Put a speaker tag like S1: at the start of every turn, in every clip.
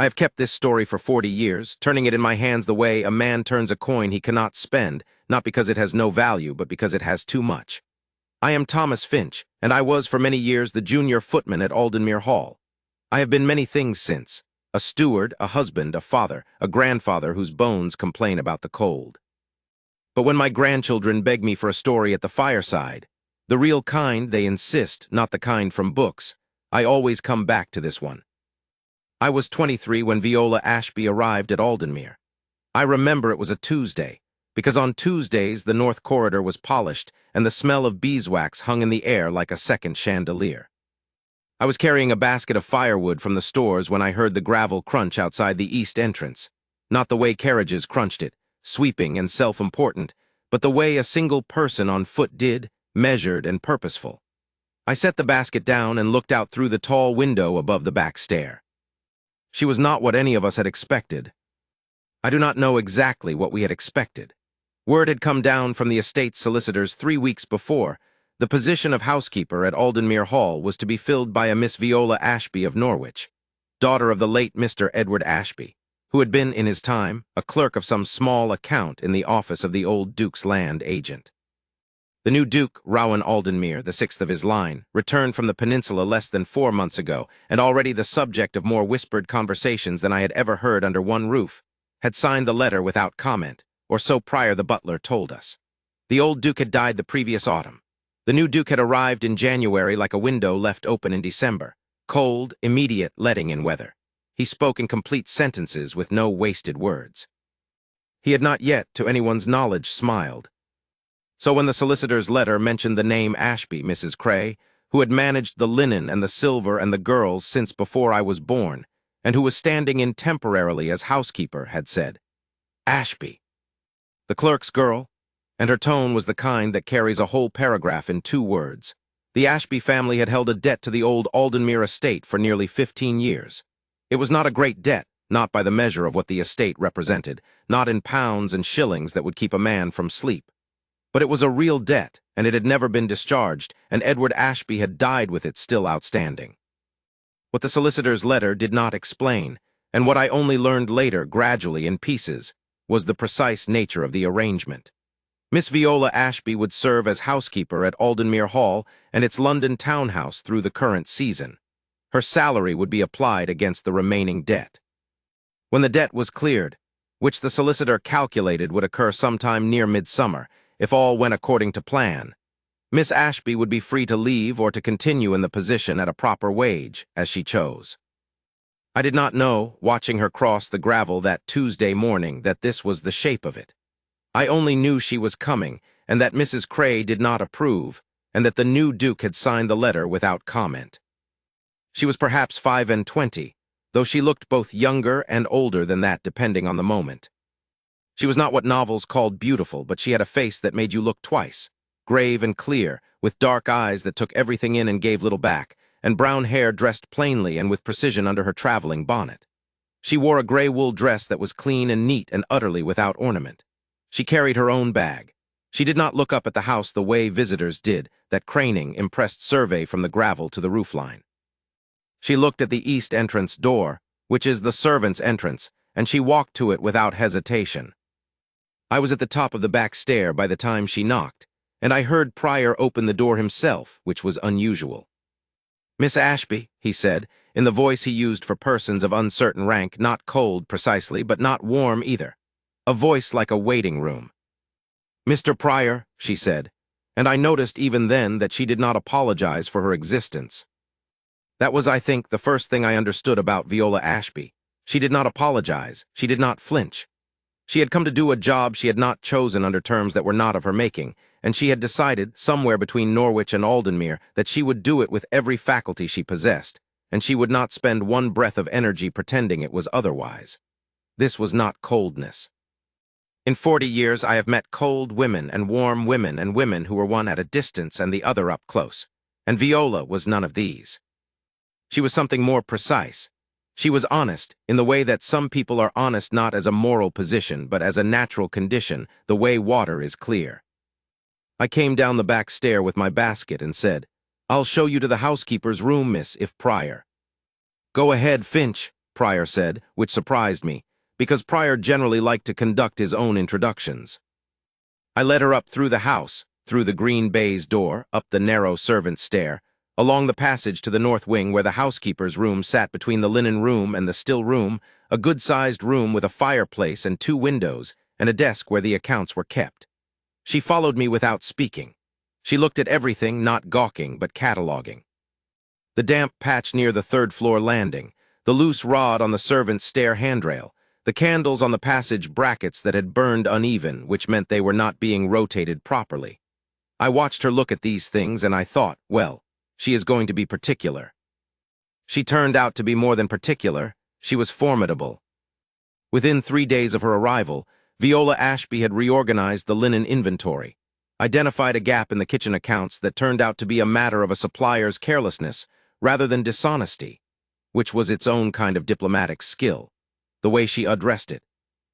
S1: I have kept this story for 40 years, turning it in my hands the way a man turns a coin he cannot spend, not because it has no value, but because it has too much. I am Thomas Finch, and I was for many years the junior footman at Aldenmere Hall. I have been many things since: a steward, a husband, a father, a grandfather whose bones complain about the cold. But when my grandchildren beg me for a story at the fireside, the real kind, they insist, not the kind from books, I always come back to this one. I was 23 when Viola Ashby arrived at Aldenmere. I remember it was a Tuesday, because on Tuesdays the North Corridor was polished and the smell of beeswax hung in the air like a second chandelier. I was carrying a basket of firewood from the stores when I heard the gravel crunch outside the east entrance. Not the way carriages crunched it, sweeping and self-important, but the way a single person on foot did, measured and purposeful. I set the basket down and looked out through the tall window above the back stair. She was not what any of us had expected. I do not know exactly what we had expected. Word had come down from the estate solicitors 3 weeks before. The position of housekeeper at Aldenmere Hall was to be filled by a Miss Viola Ashby of Norwich, daughter of the late Mr. Edward Ashby, who had been, in his time, a clerk of some small account in the office of the old Duke's land agent. The new Duke, Rowan Aldenmere, the sixth of his line, returned from the peninsula less than 4 months ago, and already the subject of more whispered conversations than I had ever heard under one roof, had signed the letter without comment, or so Prior the butler told us. The old Duke had died the previous autumn. The new Duke had arrived in January like a window left open in December, cold, immediate letting in weather. He spoke in complete sentences with no wasted words. He had not yet, to anyone's knowledge, smiled. So when the solicitor's letter mentioned the name Ashby, Mrs. Cray, who had managed the linen and the silver and the girls since before I was born, and who was standing in temporarily as housekeeper, had said, "Ashby, the clerk's girl," and her tone was the kind that carries a whole paragraph in 2 words. The Ashby family had held a debt to the old Aldenmere estate for nearly 15 years. It was not a great debt, not by the measure of what the estate represented, not in pounds and shillings that would keep a man from sleep. But it was a real debt, and it had never been discharged, and Edward Ashby had died with it still outstanding. What the solicitor's letter did not explain, and what I only learned later, gradually in pieces, was the precise nature of the arrangement. Miss Viola Ashby would serve as housekeeper at Aldenmere Hall and its London townhouse through the current season. Her salary would be applied against the remaining debt. When the debt was cleared, which the solicitor calculated would occur sometime near midsummer, if all went according to plan, Miss Ashby would be free to leave or to continue in the position at a proper wage, as she chose. I did not know, watching her cross the gravel that Tuesday morning, that this was the shape of it. I only knew she was coming, and that Mrs. Cray did not approve, and that the new Duke had signed the letter without comment. She was perhaps 25, though she looked both younger and older than that depending on the moment. She was not what novels called beautiful, but she had a face that made you look twice, grave and clear, with dark eyes that took everything in and gave little back, and brown hair dressed plainly and with precision under her traveling bonnet. She wore a gray wool dress that was clean and neat and utterly without ornament. She carried her own bag. She did not look up at the house the way visitors did, that craning, impressed survey from the gravel to the roofline. She looked at the east entrance door, which is the servants' entrance, and she walked to it without hesitation. I was at the top of the back stair by the time she knocked, and I heard Prior open the door himself, which was unusual. "Miss Ashby," he said, in the voice he used for persons of uncertain rank, not cold precisely, but not warm either, a voice like a waiting room. "Mr. Prior," she said, and I noticed even then that she did not apologize for her existence. That was, I think, the first thing I understood about Viola Ashby. She did not apologize. She did not flinch. She had come to do a job she had not chosen under terms that were not of her making, and she had decided, somewhere between Norwich and Aldenmere, that she would do it with every faculty she possessed, and she would not spend one breath of energy pretending it was otherwise. This was not coldness. In 40 years I have met cold women and warm women and women who were one at a distance and the other up close, and Viola was none of these. She was something more precise. She was honest, in the way that some people are honest not as a moral position, but as a natural condition, the way water is clear. I came down the back stair with my basket and said, "I'll show you to the housekeeper's room, miss, if Prior." "Go ahead, Finch," Pryor said, which surprised me, because Pryor generally liked to conduct his own introductions. I led her up through the house, through the green baize door, up the narrow servant's stair, along the passage to the north wing where the housekeeper's room sat between the linen room and the still room, a good-sized room with a fireplace and 2 windows, and a desk where the accounts were kept. She followed me without speaking. She looked at everything, not gawking, but cataloging. The damp patch near the 3rd-floor landing, the loose rod on the servant's stair handrail, the candles on the passage brackets that had burned uneven, which meant they were not being rotated properly. I watched her look at these things and I thought, well, she is going to be particular. She turned out to be more than particular. She was formidable. Within 3 days of her arrival, Viola Ashby had reorganized the linen inventory, identified a gap in the kitchen accounts that turned out to be a matter of a supplier's carelessness rather than dishonesty, which was its own kind of diplomatic skill, the way she addressed it,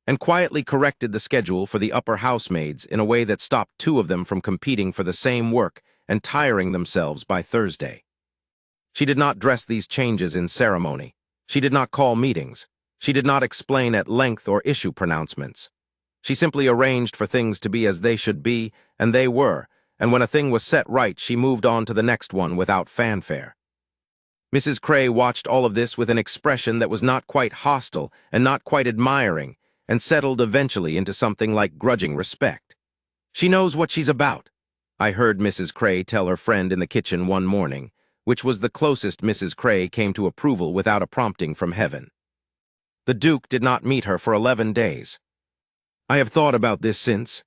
S1: and quietly corrected the schedule for the upper housemaids in a way that stopped 2 of them from competing for the same work and tiring themselves by Thursday. She did not dress these changes in ceremony. She did not call meetings. She did not explain at length or issue pronouncements. She simply arranged for things to be as they should be, and they were, and when a thing was set right, she moved on to the next one without fanfare. Mrs. Cray watched all of this with an expression that was not quite hostile and not quite admiring, and settled eventually into something like grudging respect. "She knows what she's about," I heard Mrs. Cray tell her friend in the kitchen one morning, which was the closest Mrs. Cray came to approval without a prompting from heaven. The Duke did not meet her for 11 days. I have thought about this since.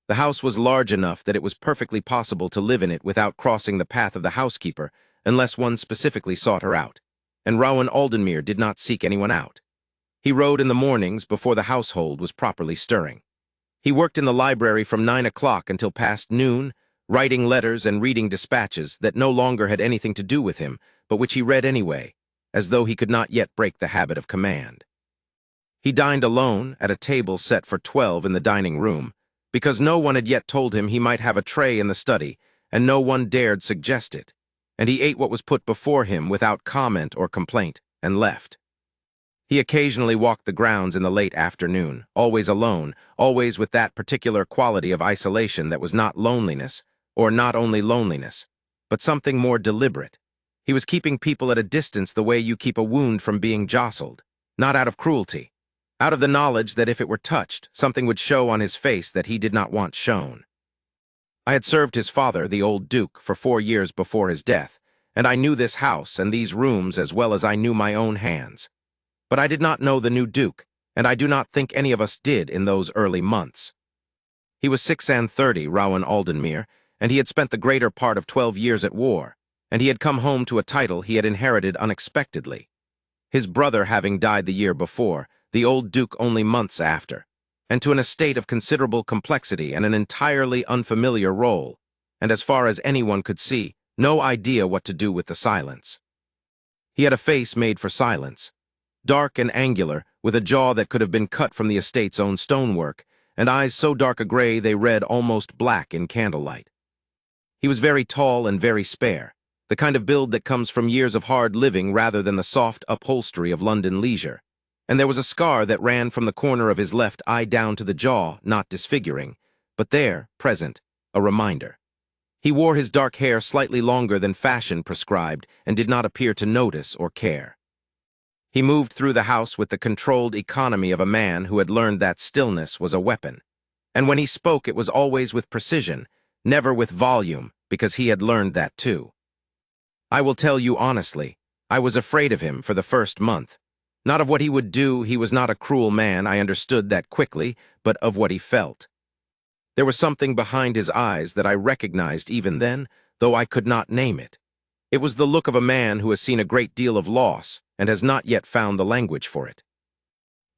S1: The house was large enough that it was perfectly possible to live in it without crossing the path of the housekeeper unless one specifically sought her out, and Rowan Aldenmuir did not seek anyone out. He rode in the mornings before the household was properly stirring. He worked in the library from 9 o'clock until past noon, writing letters and reading dispatches that no longer had anything to do with him, but which he read anyway, as though he could not yet break the habit of command. He dined alone at a table set for 12 in the dining room, because no one had yet told him he might have a tray in the study, and no one dared suggest it, and he ate what was put before him without comment or complaint, and left. He occasionally walked the grounds in the late afternoon, always alone, always with that particular quality of isolation that was not loneliness, or not only loneliness, but something more deliberate. He was keeping people at a distance the way you keep a wound from being jostled, not out of cruelty, out of the knowledge that if it were touched, something would show on his face that he did not want shown. I had served his father, the old Duke, for 4 years before his death, and I knew this house and these rooms as well as I knew my own hands. But I did not know the new Duke, and I do not think any of us did in those early months. He was 36, Rowan Aldenmuir, and he had spent the greater part of 12 years at war, and he had come home to a title he had inherited unexpectedly. His brother having died the year before, the old Duke only months after, and to an estate of considerable complexity and an entirely unfamiliar role, and as far as anyone could see, no idea what to do with the silence. He had a face made for silence, dark and angular, with a jaw that could have been cut from the estate's own stonework, and eyes so dark a gray they read almost black in candlelight. He was very tall and very spare, the kind of build that comes from years of hard living rather than the soft upholstery of London leisure, and there was a scar that ran from the corner of his left eye down to the jaw, not disfiguring, but there, present, a reminder. He wore his dark hair slightly longer than fashion prescribed and did not appear to notice or care. He moved through the house with the controlled economy of a man who had learned that stillness was a weapon, and when he spoke it was always with precision, never with volume, because he had learned that too. I will tell you honestly, I was afraid of him for the first month. Not of what he would do, he was not a cruel man, I understood that quickly, but of what he felt. There was something behind his eyes that I recognized even then, though I could not name it. It was the look of a man who has seen a great deal of loss and has not yet found the language for it.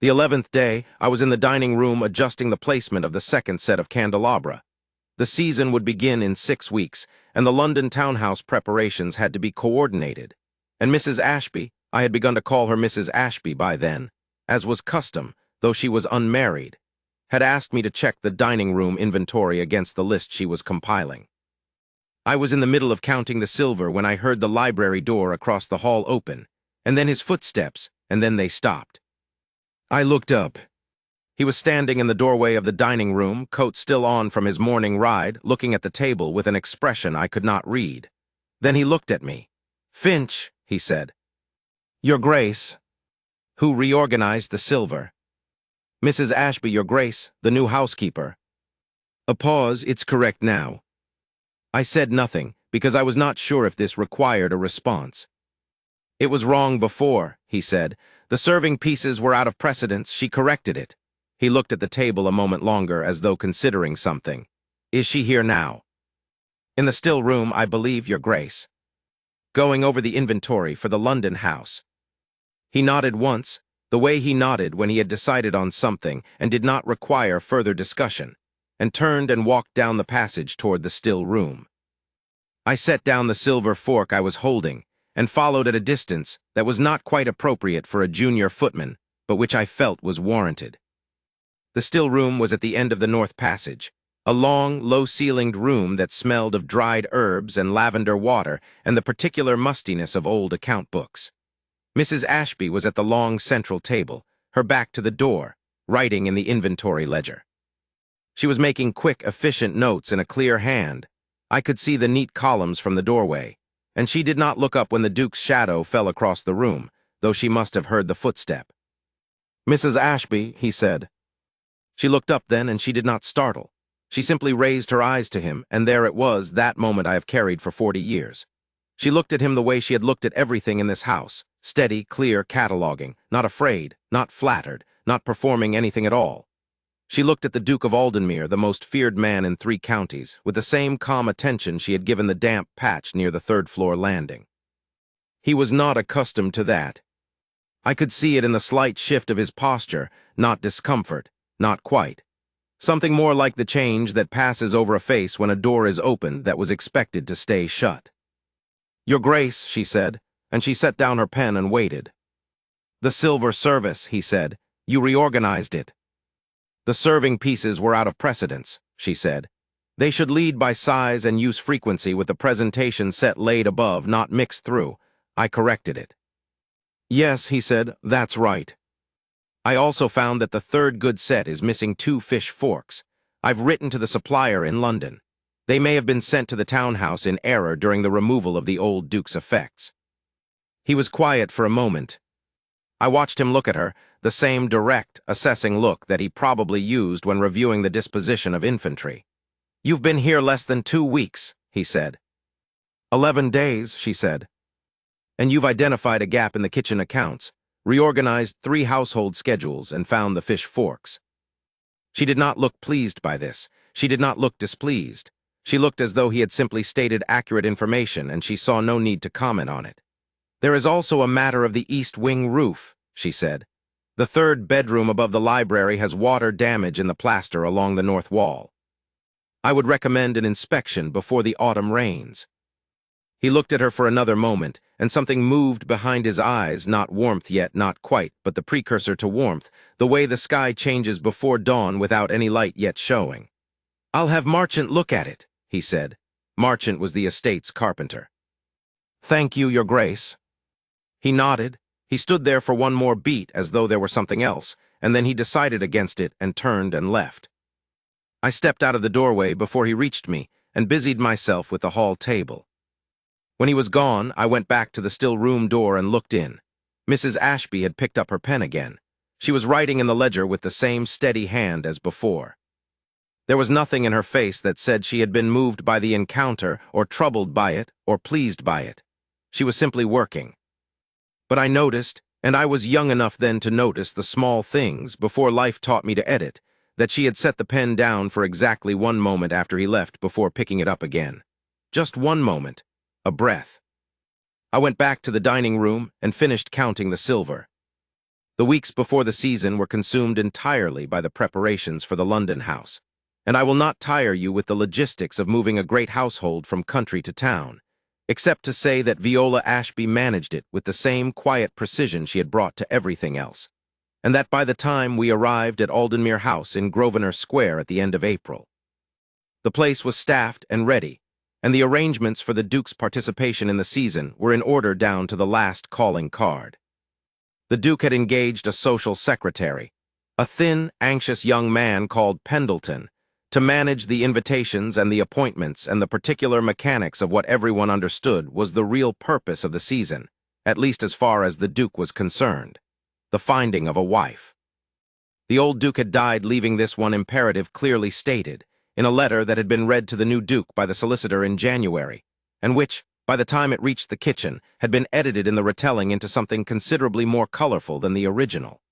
S1: The 11th day, I was in the dining room adjusting the placement of the second set of candelabra. The season would begin in 6 weeks, and the London townhouse preparations had to be coordinated. And Mrs. Ashby, I had begun to call her Mrs. Ashby by then, as was custom, though she was unmarried, had asked me to check the dining room inventory against the list she was compiling. I was in the middle of counting the silver when I heard the library door across the hall open, and then his footsteps, and then they stopped. I looked up. He was standing in the doorway of the dining room, coat still on from his morning ride, looking at the table with an expression I could not read. Then he looked at me. "Finch," he said. "Your Grace." "Who reorganized the silver?" "Mrs. Ashby, Your Grace, the new housekeeper." A pause. "It's correct now." I said nothing, because I was not sure if this required a response. "It was wrong before," he said. "The serving pieces were out of precedence. She corrected it." He looked at the table a moment longer, as though considering something. "Is she here now?" "In the still room, I believe, Your Grace." "Going over the inventory for the London house." He nodded once, the way he nodded when he had decided on something and did not require further discussion, and turned and walked down the passage toward the still room. I set down the silver fork I was holding and followed at a distance that was not quite appropriate for a junior footman, but which I felt was warranted. The still room was at the end of the north passage, a long, low-ceilinged room that smelled of dried herbs and lavender water and the particular mustiness of old account books. Mrs. Ashby was at the long central table, her back to the door, writing in the inventory ledger. She was making quick, efficient notes in a clear hand. I could see the neat columns from the doorway, and she did not look up when the Duke's shadow fell across the room, though she must have heard the footstep. "Mrs. Ashby," he said. She looked up then, and she did not startle. She simply raised her eyes to him, and there it was, that moment I have carried for 40 years. She looked at him the way she had looked at everything in this house, steady, clear cataloging, not afraid, not flattered, not performing anything at all. She looked at the Duke of Aldenmere, the most feared man in 3 counties, with the same calm attention she had given the damp patch near the third-floor landing. He was not accustomed to that. I could see it in the slight shift of his posture, not discomfort, not quite. Something more like the change that passes over a face when a door is opened that was expected to stay shut. "Your Grace," she said, and she set down her pen and waited. "The silver service," he said. "You reorganized it." "The serving pieces were out of precedence," she said. "They should lead by size and use frequency with the presentation set laid above, not mixed through. I corrected it." "Yes," he said, "that's right. I also found that the third good set is missing 2 fish forks. I've written to the supplier in London. They may have been sent to the townhouse in error during the removal of the old Duke's effects." He was quiet for a moment. I watched him look at her, the same direct, assessing look that he probably used when reviewing the disposition of infantry. "You've been here less than 2 weeks, he said. 11 days, she said. "And you've identified a gap in the kitchen accounts, reorganized 3 household schedules, and found the fish forks." She did not look pleased by this. She did not look displeased. She looked as though he had simply stated accurate information, and she saw no need to comment on it. "There is also a matter of the east wing roof," she said. "The 3rd bedroom above the library has water damage in the plaster along the north wall. I would recommend an inspection before the autumn rains." He looked at her for another moment, and something moved behind his eyes, not warmth yet, not quite, but the precursor to warmth, the way the sky changes before dawn without any light yet showing. "I'll have Marchant look at it," he said. Marchant was the estate's carpenter. "Thank you, Your Grace." He nodded. He stood there for one more beat as though there were something else, and then he decided against it and turned and left. I stepped out of the doorway before he reached me and busied myself with the hall table. When he was gone, I went back to the still room door and looked in. Mrs. Ashby had picked up her pen again. She was writing in the ledger with the same steady hand as before. There was nothing in her face that said she had been moved by the encounter, or troubled by it, or pleased by it. She was simply working. But I noticed, and I was young enough then to notice the small things before life taught me to edit, that she had set the pen down for exactly 1 moment after he left before picking it up again. Just 1 moment. A breath. I went back to the dining room and finished counting the silver. The weeks before the season were consumed entirely by the preparations for the London house, and I will not tire you with the logistics of moving a great household from country to town, except to say that Viola Ashby managed it with the same quiet precision she had brought to everything else, and that by the time we arrived at Aldenmere House in Grosvenor Square at the end of April, the place was staffed and ready, and the arrangements for the Duke's participation in the season were in order down to the last calling card. The Duke had engaged a social secretary, a thin, anxious young man called Pendleton, to manage the invitations and the appointments and the particular mechanics of what everyone understood was the real purpose of the season, at least as far as the Duke was concerned: the finding of a wife. The old Duke had died, leaving this one imperative clearly stated, in a letter that had been read to the new Duke by the solicitor in January, and which, by the time it reached the kitchen, had been edited in the retelling into something considerably more colorful than the original.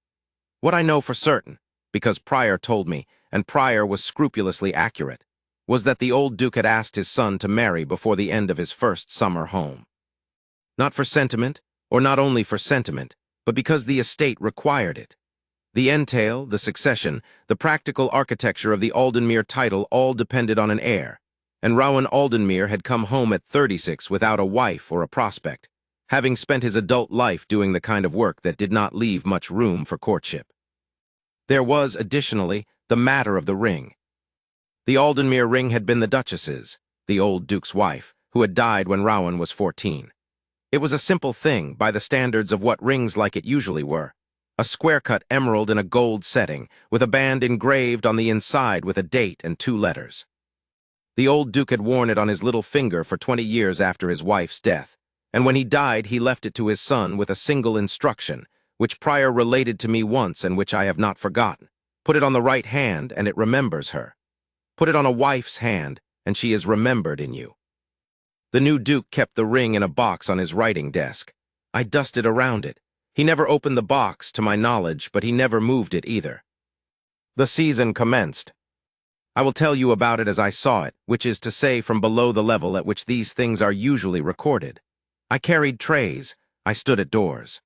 S1: What I know for certain, because Prior told me, and Prior was scrupulously accurate, was that the old Duke had asked his son to marry before the end of his first summer home. Not for sentiment, or not only for sentiment, but because the estate required it. The entail, the succession, the practical architecture of the Aldenmere title all depended on an heir, and Rowan Aldenmere had come home at 36 without a wife or a prospect, having spent his adult life doing the kind of work that did not leave much room for courtship. There was, additionally, the matter of the ring. The Aldenmere ring had been the Duchess's, the old Duke's wife, who had died when Rowan was 14. It was a simple thing by the standards of what rings like it usually were: a square-cut emerald in a gold setting, with a band engraved on the inside with a date and 2 letters. The old Duke had worn it on his little finger for 20 years after his wife's death, and when he died he left it to his son with a single instruction, which Prior related to me once and which I have not forgotten: put it on the right hand and it remembers her. Put it on a wife's hand and she is remembered in you. The new Duke kept the ring in a box on his writing desk. I dusted around it. He never opened the box, to my knowledge, but he never moved it either. The season commenced. I will tell you about it as I saw it, which is to say from below the level at which these things are usually recorded. I carried trays. I stood at doors.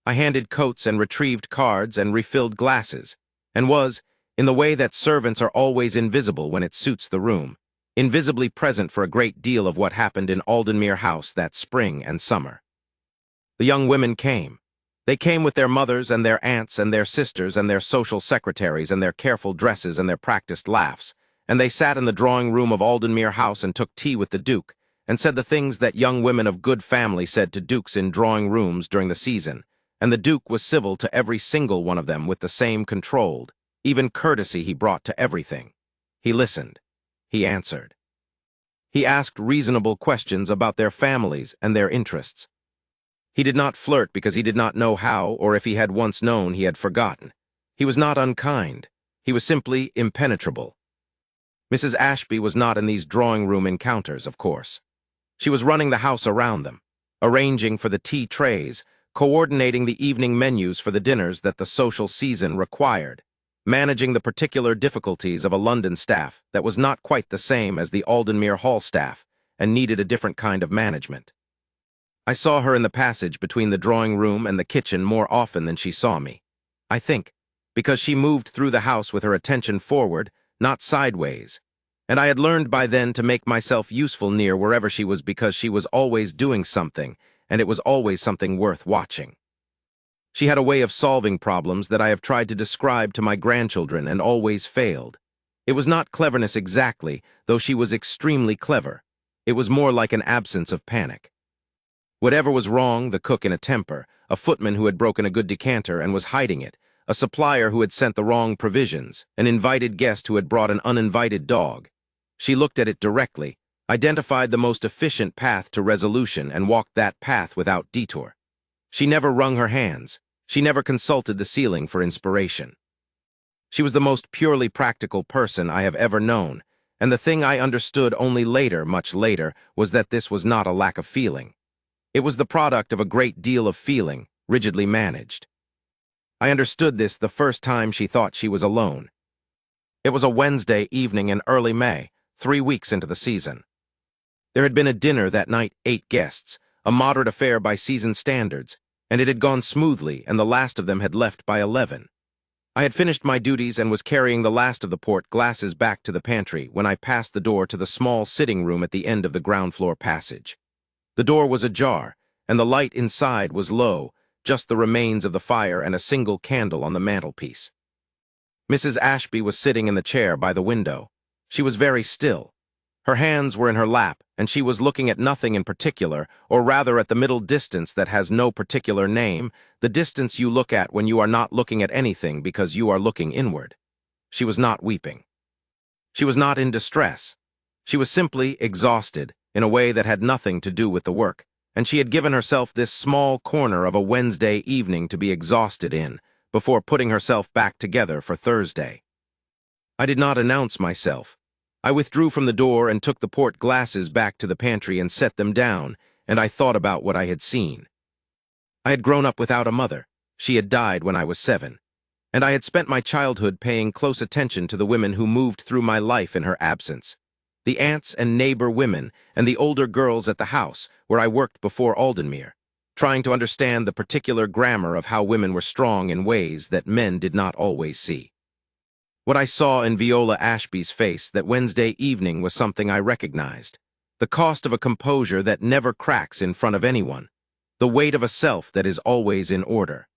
S1: I handed coats and retrieved cards and refilled glasses, and was, in the way that servants are always invisible when it suits the room, invisibly present for a great deal of what happened in Aldenmere House that spring and summer. The young women came. They came with their mothers and their aunts and their sisters and their social secretaries and their careful dresses and their practiced laughs, and they sat in the drawing-room of Aldenmere House and took tea with the Duke, and said the things that young women of good family said to dukes in drawing-rooms during the season, and the Duke was civil to every single one of them with the same controlled, even courtesy he brought to everything. He listened. He answered. He asked reasonable questions about their families and their interests. He did not flirt because he did not know how, or if he had once known, he had forgotten. He was not unkind. He was simply impenetrable. Mrs. Ashby was not in these drawing-room encounters, of course. She was running the house around them, arranging for the tea trays, coordinating the evening menus for the dinners that the social season required, managing the particular difficulties of a London staff that was not quite the same as the Aldenmere Hall staff and needed a different kind of management. I saw her in the passage between the drawing-room and the kitchen more often than she saw me, I think, because she moved through the house with her attention forward, not sideways, and I had learned by then to make myself useful near wherever she was because she was always doing something, and it was always something worth watching. She had a way of solving problems that I have tried to describe to my grandchildren and always failed. It was not cleverness exactly, though she was extremely clever. It was more like an absence of panic. Whatever was wrong, the cook in a temper, a footman who had broken a good decanter and was hiding it, a supplier who had sent the wrong provisions, an invited guest who had brought an uninvited dog. She looked at it directly, identified the most efficient path to resolution, and walked that path without detour. She never wrung her hands. She never consulted the ceiling for inspiration. She was the most purely practical person I have ever known, and the thing I understood only later, much later, was that this was not a lack of feeling. It was the product of a great deal of feeling, rigidly managed. I understood this the first time she thought she was alone. It was a Wednesday evening in early May, 3 weeks into the season. There had been a dinner that night, 8 guests, a moderate affair by season standards, and it had gone smoothly, and the last of them had left by 11. I had finished my duties and was carrying the last of the port glasses back to the pantry when I passed the door to the small sitting room at the end of the ground-floor passage. The door was ajar, and the light inside was low, just the remains of the fire and a single candle on the mantelpiece. Mrs. Ashby was sitting in the chair by the window. She was very still. Her hands were in her lap, and she was looking at nothing in particular, or rather at the middle distance that has no particular name, the distance you look at when you are not looking at anything because you are looking inward. She was not weeping. She was not in distress. She was simply exhausted in a way that had nothing to do with the work, and she had given herself this small corner of a Wednesday evening to be exhausted in, before putting herself back together for Thursday. I did not announce myself. I withdrew from the door and took the port glasses back to the pantry and set them down, and I thought about what I had seen. I had grown up without a mother. She had died when I was 7. And I had spent my childhood paying close attention to the women who moved through my life in her absence. The aunts and neighbor women and the older girls at the house where I worked before Aldenmere, trying to understand the particular grammar of how women were strong in ways that men did not always see. What I saw in Viola Ashby's face that Wednesday evening was something I recognized. The cost of a composure that never cracks in front of anyone. The weight of a self that is always in order.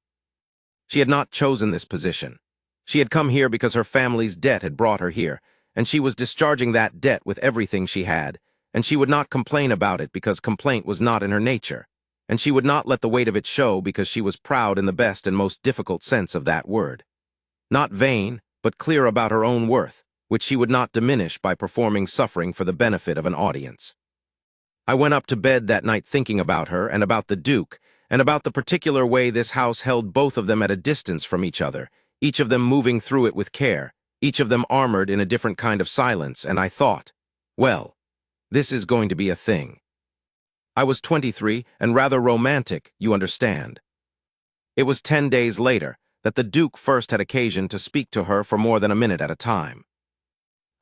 S1: She had not chosen this position. She had come here because her family's debt had brought her here, and she was discharging that debt with everything she had, and she would not complain about it because complaint was not in her nature, and she would not let the weight of it show because she was proud in the best and most difficult sense of that word. Not vain, but clear about her own worth, which she would not diminish by performing suffering for the benefit of an audience. I went up to bed that night thinking about her and about the Duke, and about the particular way this house held both of them at a distance from each other, each of them moving through it with care, each of them armored in a different kind of silence, and I thought, well, this is going to be a thing. I was 23 and rather romantic, you understand. It was 10 days later that the Duke first had occasion to speak to her for more than a minute at a time.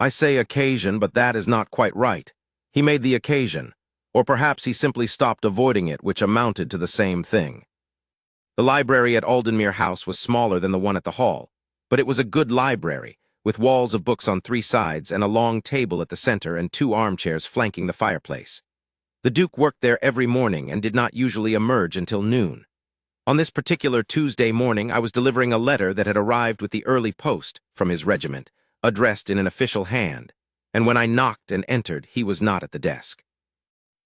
S1: I say occasion, but that is not quite right. He made the occasion, or perhaps he simply stopped avoiding it, which amounted to the same thing. The library at Aldenmere House was smaller than the one at the hall, but it was a good library, with walls of books on 3 sides and a long table at the center and 2 armchairs flanking the fireplace. The Duke worked there every morning and did not usually emerge until noon. On this particular Tuesday morning, I was delivering a letter that had arrived with the early post from his regiment, addressed in an official hand, and when I knocked and entered, he was not at the desk.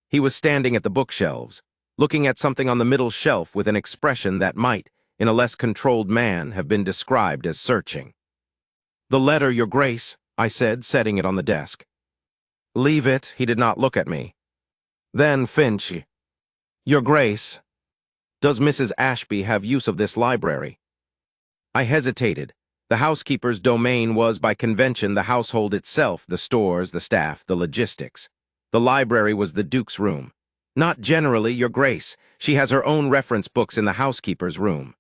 S1: He was standing at the bookshelves, looking at something on the middle shelf with an expression that might, in a less controlled man, have been described as searching. "The letter, Your Grace," I said, setting it on the desk. "Leave it," he did not look at me. Then Finch, "Your Grace, does Mrs. Ashby have use of this library?" I hesitated. The housekeeper's domain was, by convention, the household itself, the stores, the staff, the logistics. The library was the Duke's room. "Not generally, Your Grace. She has her own reference books in the housekeeper's room."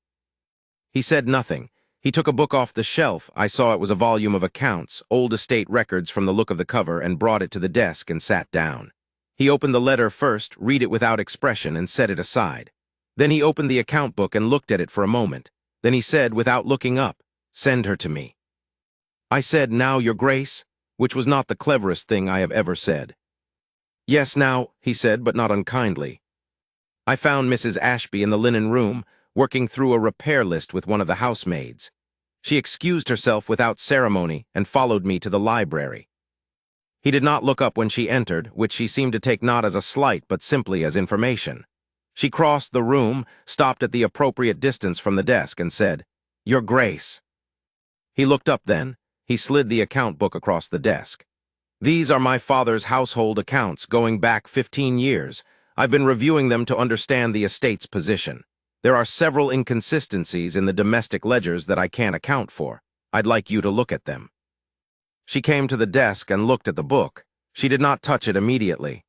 S1: He said nothing. He took a book off the shelf. I saw it was a volume of accounts, old estate records from the look of the cover, and brought it to the desk and sat down. He opened the letter first, read it without expression, and set it aside. Then he opened the account book and looked at it for a moment. Then he said, without looking up, "Send her to me." I said, "Now, Your Grace," which was not the cleverest thing I have ever said. "Yes, now," he said, but not unkindly. I found Mrs. Ashby in the linen room, working through a repair list with one of the housemaids. She excused herself without ceremony and followed me to the library. He did not look up when she entered, which she seemed to take not as a slight but simply as information. She crossed the room, stopped at the appropriate distance from the desk, and said, "Your Grace." He looked up then. He slid the account book across the desk. "These are my father's household accounts going back 15 years. I've been reviewing them to understand the estate's position. There are several inconsistencies in the domestic ledgers that I can't account for. I'd like you to look at them." She came to the desk and looked at the book. She did not touch it immediately.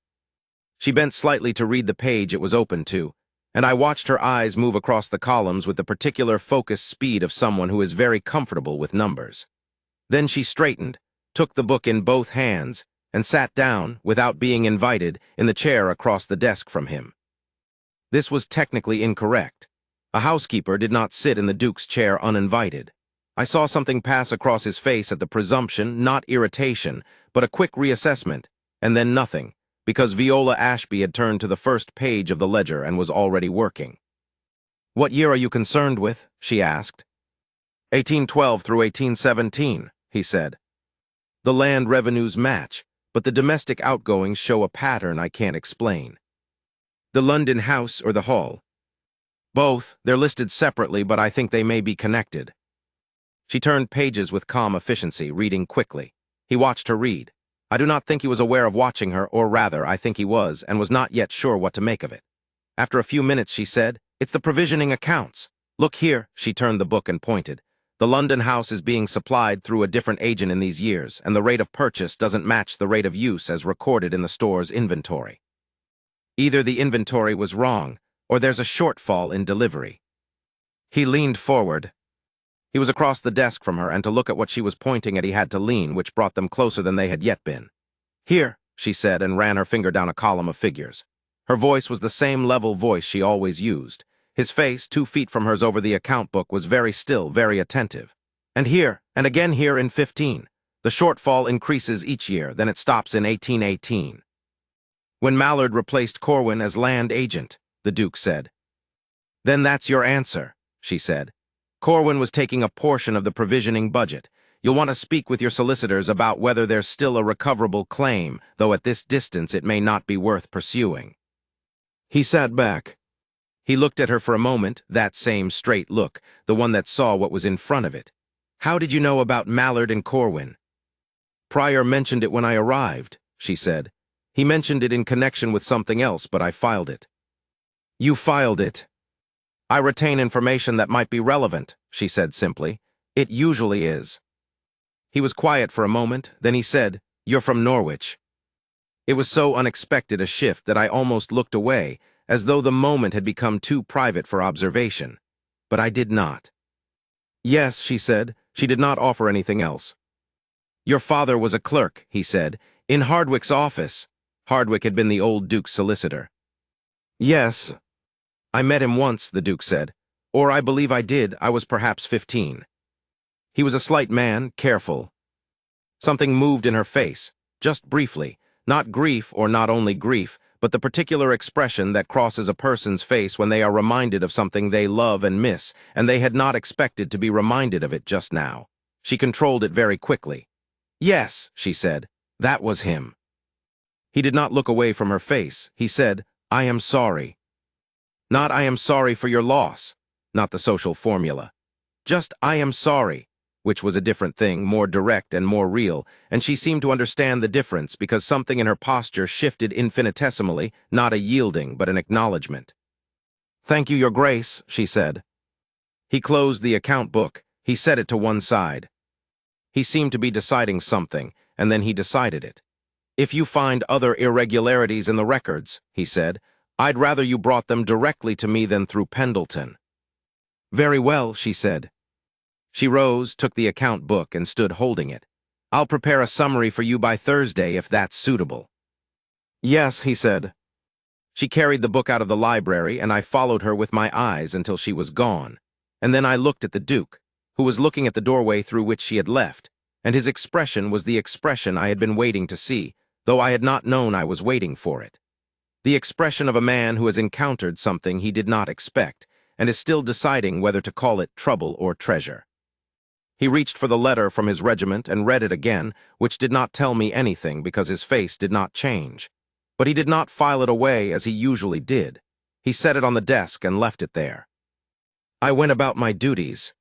S1: She bent slightly to read the page it was open to, and I watched her eyes move across the columns with the particular focused speed of someone who is very comfortable with numbers. Then she straightened, took the book in both hands, and sat down, without being invited, in the chair across the desk from him. This was technically incorrect. A housekeeper did not sit in the Duke's chair uninvited. I saw something pass across his face at the presumption, not irritation, but a quick reassessment, and then nothing, because Viola Ashby had turned to the first page of the ledger and was already working. "What year are you concerned with?" she asked. 1812 through 1817, he said. "The land revenues match, but the domestic outgoings show a pattern I can't explain. The London house or the hall? Both. They're listed separately, but I think they may be connected. She turned pages with calm efficiency, reading quickly. He watched her read. I do not think he was aware of watching her, or rather, I think he was, and was not yet sure what to make of it. After a few minutes, she said, "It's the provisioning accounts. Look here," she turned the book and pointed. "The London house is being supplied through a different agent in these years, and the rate of purchase doesn't match the rate of use as recorded in the store's inventory. Either the inventory was wrong, or there's a shortfall in delivery." He leaned forward. He was across the desk from her, and to look at what she was pointing at he had to lean, which brought them closer than they had yet been. "Here," she said, and ran her finger down a column of figures. Her voice was the same level voice she always used. His face, 2 feet from hers over the account book, was very still, very attentive. "And here, and again here in 15. The shortfall increases each year, then it stops in 1818. When Mallard replaced Corwin as land agent," the Duke said. "Then that's your answer," she said. "Corwin was taking a portion of the provisioning budget. You'll want to speak with your solicitors about whether there's still a recoverable claim, though at this distance it may not be worth pursuing." He sat back. He looked at her for a moment, that same straight look, the one that saw what was in front of it. "How did you know about Mallard and Corwin?" "Pryor mentioned it when I arrived," she said. "He mentioned it in connection with something else, but I filed it." "You filed it?" "I retain information that might be relevant," she said simply. "It usually is." He was quiet for a moment, then he said, "You're from Norwich." It was so unexpected a shift that I almost looked away, as though the moment had become too private for observation. But I did not. "Yes," she said. She did not offer anything else. "Your father was a clerk," he said, "in Hardwick's office." Hardwick had been the old Duke's solicitor. "Yes. I met him once," the Duke said. "Or I believe I did. I was perhaps 15. He was a slight man, careful." Something moved in her face, just briefly, not grief or not only grief, but the particular expression that crosses a person's face when they are reminded of something they love and miss, and they had not expected to be reminded of it just now. She controlled it very quickly. "Yes," she said, "that was him." He did not look away from her face. He said, "I am sorry." Not "I am sorry for your loss," not the social formula. Just "I am sorry," which was a different thing, more direct and more real, and she seemed to understand the difference because something in her posture shifted infinitesimally, not a yielding, but an acknowledgement. "Thank you, Your Grace," she said. He closed the account book. He set it to one side. He seemed to be deciding something, and then he decided it. "If you find other irregularities in the records," he said, "I'd rather you brought them directly to me than through Pendleton." "Very well," she said. She rose, took the account book, and stood holding it. "I'll prepare a summary for you by Thursday, if that's suitable." "Yes," he said. She carried the book out of the library, and I followed her with my eyes until she was gone. And then I looked at the Duke, who was looking at the doorway through which she had left, and his expression was the expression I had been waiting to see, though I had not known I was waiting for it. The expression of a man who has encountered something he did not expect, and is still deciding whether to call it trouble or treasure. He reached for the letter from his regiment and read it again, which did not tell me anything because his face did not change. But he did not file it away as he usually did. He set it on the desk and left it there. I went about my duties.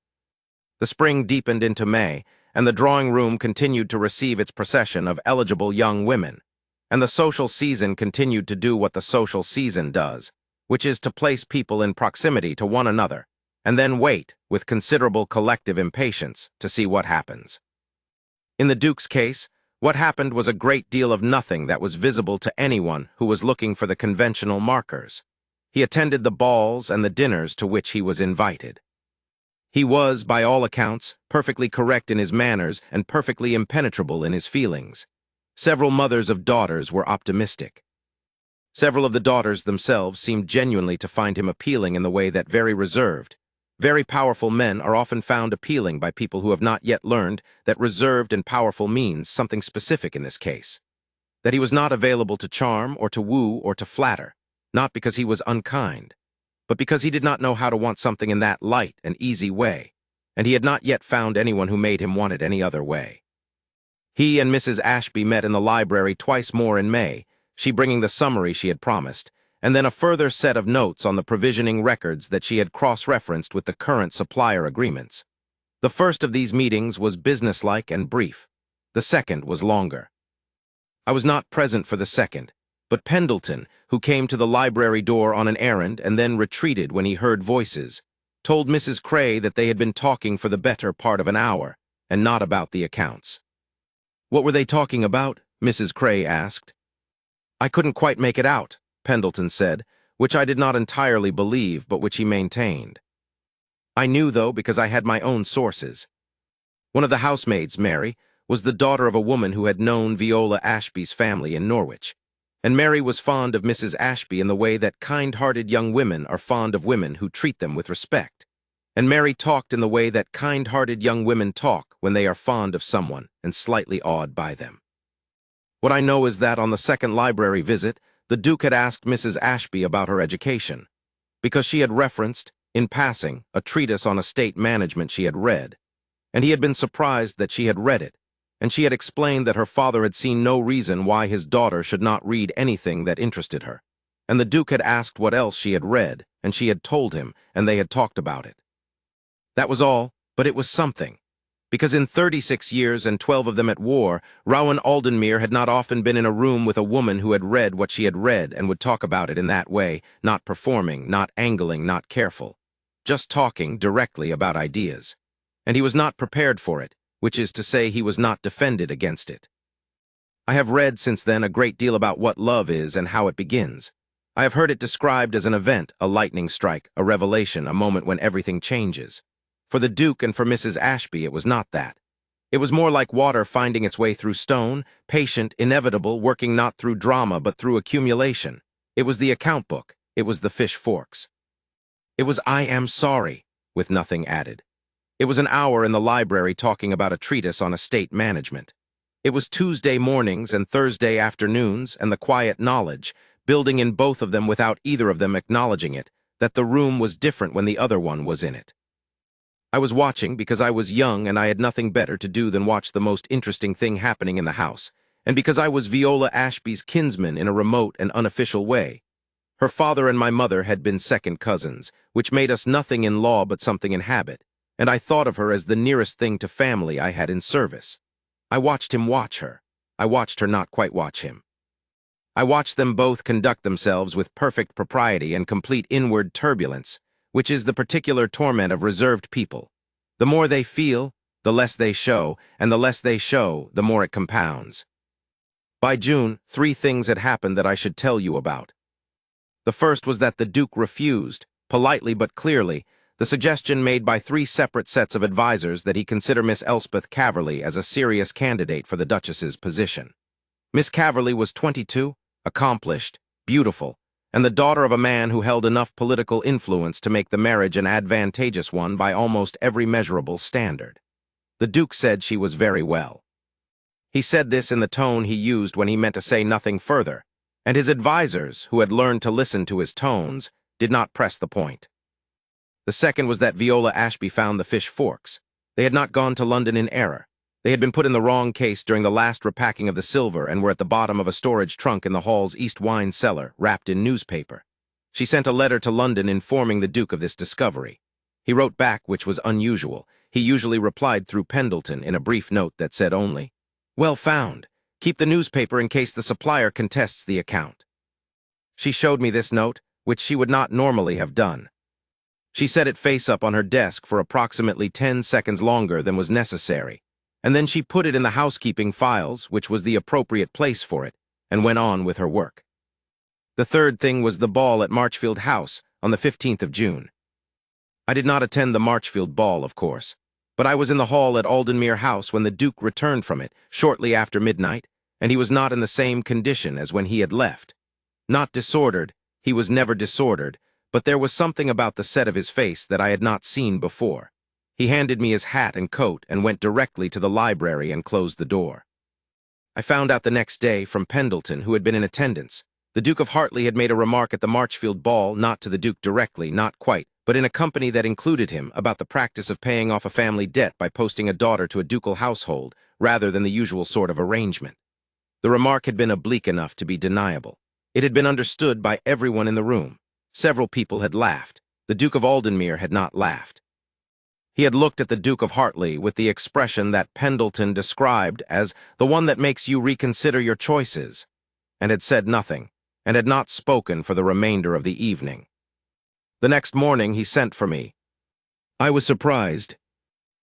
S1: The spring deepened into May, and the drawing room continued to receive its procession of eligible young women. And the social season continued to do what the social season does, which is to place people in proximity to one another, and then wait, with considerable collective impatience, to see what happens. In the Duke's case, what happened was a great deal of nothing that was visible to anyone who was looking for the conventional markers. He attended the balls and the dinners to which he was invited. He was, by all accounts, perfectly correct in his manners and perfectly impenetrable in his feelings. Several mothers of daughters were optimistic. Several of the daughters themselves seemed genuinely to find him appealing in the way that very reserved, very powerful men are often found appealing by people who have not yet learned that reserved and powerful means something specific in this case. That he was not available to charm or to woo or to flatter, not because he was unkind, but because he did not know how to want something in that light and easy way, and he had not yet found anyone who made him want it any other way. He and Mrs. Ashby met in the library twice more in May, she bringing the summary she had promised, and then a further set of notes on the provisioning records that she had cross-referenced with the current supplier agreements. The first of these meetings was businesslike and brief. The second was longer. I was not present for the second, but Pendleton, who came to the library door on an errand and then retreated when he heard voices, told Mrs. Cray that they had been talking for the better part of an hour, and not about the accounts. "What were they talking about?" Mrs. Cray asked. "I couldn't quite make it out," Pendleton said, which I did not entirely believe, but which he maintained. I knew, though, because I had my own sources. One of the housemaids, Mary, was the daughter of a woman who had known Viola Ashby's family in Norwich, and Mary was fond of Mrs. Ashby in the way that kind-hearted young women are fond of women who treat them with respect. And Mary talked in the way that kind-hearted young women talk when they are fond of someone and slightly awed by them. What I know is that on the second library visit, the Duke had asked Mrs. Ashby about her education, because she had referenced, in passing, a treatise on estate management she had read, and he had been surprised that she had read it, and she had explained that her father had seen no reason why his daughter should not read anything that interested her, and the Duke had asked what else she had read, and she had told him, and they had talked about it. That was all, but it was something, because in 36 years and 12 of them at war, Rowan Aldenmere had not often been in a room with a woman who had read what she had read and would talk about it in that way, not performing, not angling, not careful, just talking directly about ideas. And he was not prepared for it, which is to say he was not defended against it. I have read since then a great deal about what love is and how it begins. I have heard it described as an event, a lightning strike, a revelation, a moment when everything changes. For the Duke and for Mrs. Ashby it was not that. It was more like water finding its way through stone, patient, inevitable, working not through drama but through accumulation. It was the account book. It was the fish forks. It was "I am sorry," with nothing added. It was an hour in the library talking about a treatise on estate management. It was Tuesday mornings and Thursday afternoons and the quiet knowledge, building in both of them without either of them acknowledging it, that the room was different when the other one was in it. I was watching because I was young and I had nothing better to do than watch the most interesting thing happening in the house, and because I was Viola Ashby's kinsman in a remote and unofficial way. Her father and my mother had been second cousins, which made us nothing in law but something in habit, and I thought of her as the nearest thing to family I had in service. I watched him watch her. I watched her not quite watch him. I watched them both conduct themselves with perfect propriety and complete inward turbulence, which is the particular torment of reserved people. The more they feel, the less they show, and the less they show, the more it compounds. By June, 3 things had happened that I should tell you about. The first was that the Duke refused, politely but clearly, the suggestion made by 3 separate sets of advisers that he consider Miss Elspeth Caverley as a serious candidate for the Duchess's position. Miss Caverley was 22, accomplished, beautiful, and the daughter of a man who held enough political influence to make the marriage an advantageous one by almost every measurable standard. The Duke said she was very well. He said this in the tone he used when he meant to say nothing further, and his advisers, who had learned to listen to his tones, did not press the point. The second was that Viola Ashby found the fish forks. They had not gone to London in error. They had been put in the wrong case during the last repacking of the silver and were at the bottom of a storage trunk in the Hall's East wine cellar, wrapped in newspaper. She sent a letter to London informing the Duke of this discovery. He wrote back, which was unusual. He usually replied through Pendleton in a brief note that said only, "Well found. Keep the newspaper in case the supplier contests the account." She showed me this note, which she would not normally have done. She set it face up on her desk for approximately 10 seconds longer than was necessary, and then she put it in the housekeeping files, which was the appropriate place for it, and went on with her work. The third thing was the ball at Marchfield House on the 15th of June. I did not attend the Marchfield ball, of course, but I was in the hall at Aldenmere House when the Duke returned from it, shortly after midnight, and he was not in the same condition as when he had left. Not disordered, he was never disordered, but there was something about the set of his face that I had not seen before. He handed me his hat and coat and went directly to the library and closed the door. I found out the next day from Pendleton, who had been in attendance. The Duke of Hartley had made a remark at the Marchfield ball, not to the Duke directly, not quite, but in a company that included him about the practice of paying off a family debt by posting a daughter to a ducal household rather than the usual sort of arrangement. The remark had been oblique enough to be deniable. It had been understood by everyone in the room. Several people had laughed. The Duke of Aldenmere had not laughed. He had looked at the Duke of Hartley with the expression that Pendleton described as the one that makes you reconsider your choices, and had said nothing, and had not spoken for the remainder of the evening. The next morning he sent for me. I was surprised.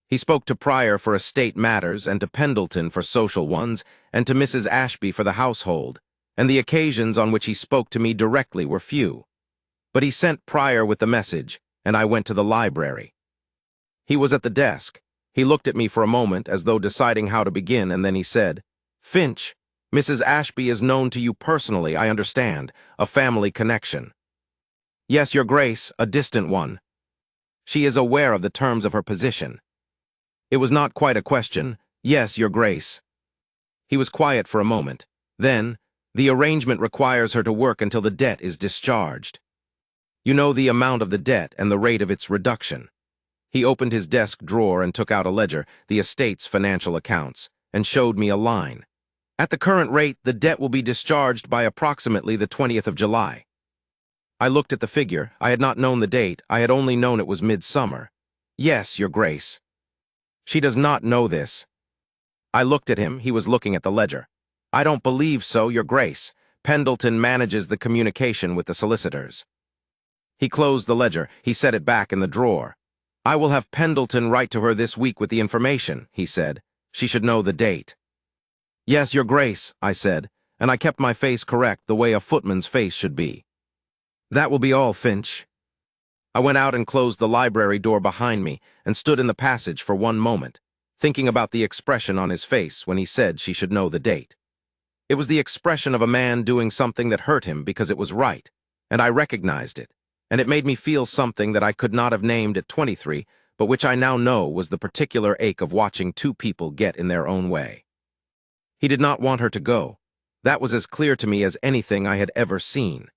S1: He spoke to Pryor for estate matters, and to Pendleton for social ones, and to Mrs. Ashby for the household, and the occasions on which he spoke to me directly were few. But he sent Pryor with the message, and I went to the library. He was at the desk. He looked at me for a moment as though deciding how to begin, and then he said, "Finch, Mrs. Ashby is known to you personally, I understand, a family connection." "Yes, Your Grace, a distant one. She is aware of the terms of her position." It was not quite a question. "Yes, Your Grace." He was quiet for a moment. Then, "The arrangement requires her to work until the debt is discharged. You know the amount of the debt and the rate of its reduction." He opened his desk drawer and took out a ledger, the estate's financial accounts, and showed me a line. "At the current rate, the debt will be discharged by approximately the 20th of July. I looked at the figure. I had not known the date. I had only known it was midsummer. "Yes, Your Grace." "She does not know this." I looked at him. He was looking at the ledger. "I don't believe so, Your Grace. Pendleton manages the communication with the solicitors." He closed the ledger. He set it back in the drawer. "I will have Pendleton write to her this week with the information," he said. "She should know the date." "Yes, Your Grace," I said, and I kept my face correct the way a footman's face should be. "That will be all, Finch." I went out and closed the library door behind me and stood in the passage for one moment, thinking about the expression on his face when he said she should know the date. It was the expression of a man doing something that hurt him because it was right, and I recognized it, and it made me feel something that I could not have named at 23, but which I now know was the particular ache of watching two people get in their own way. He did not want her to go. That was as clear to me as anything I had ever seen.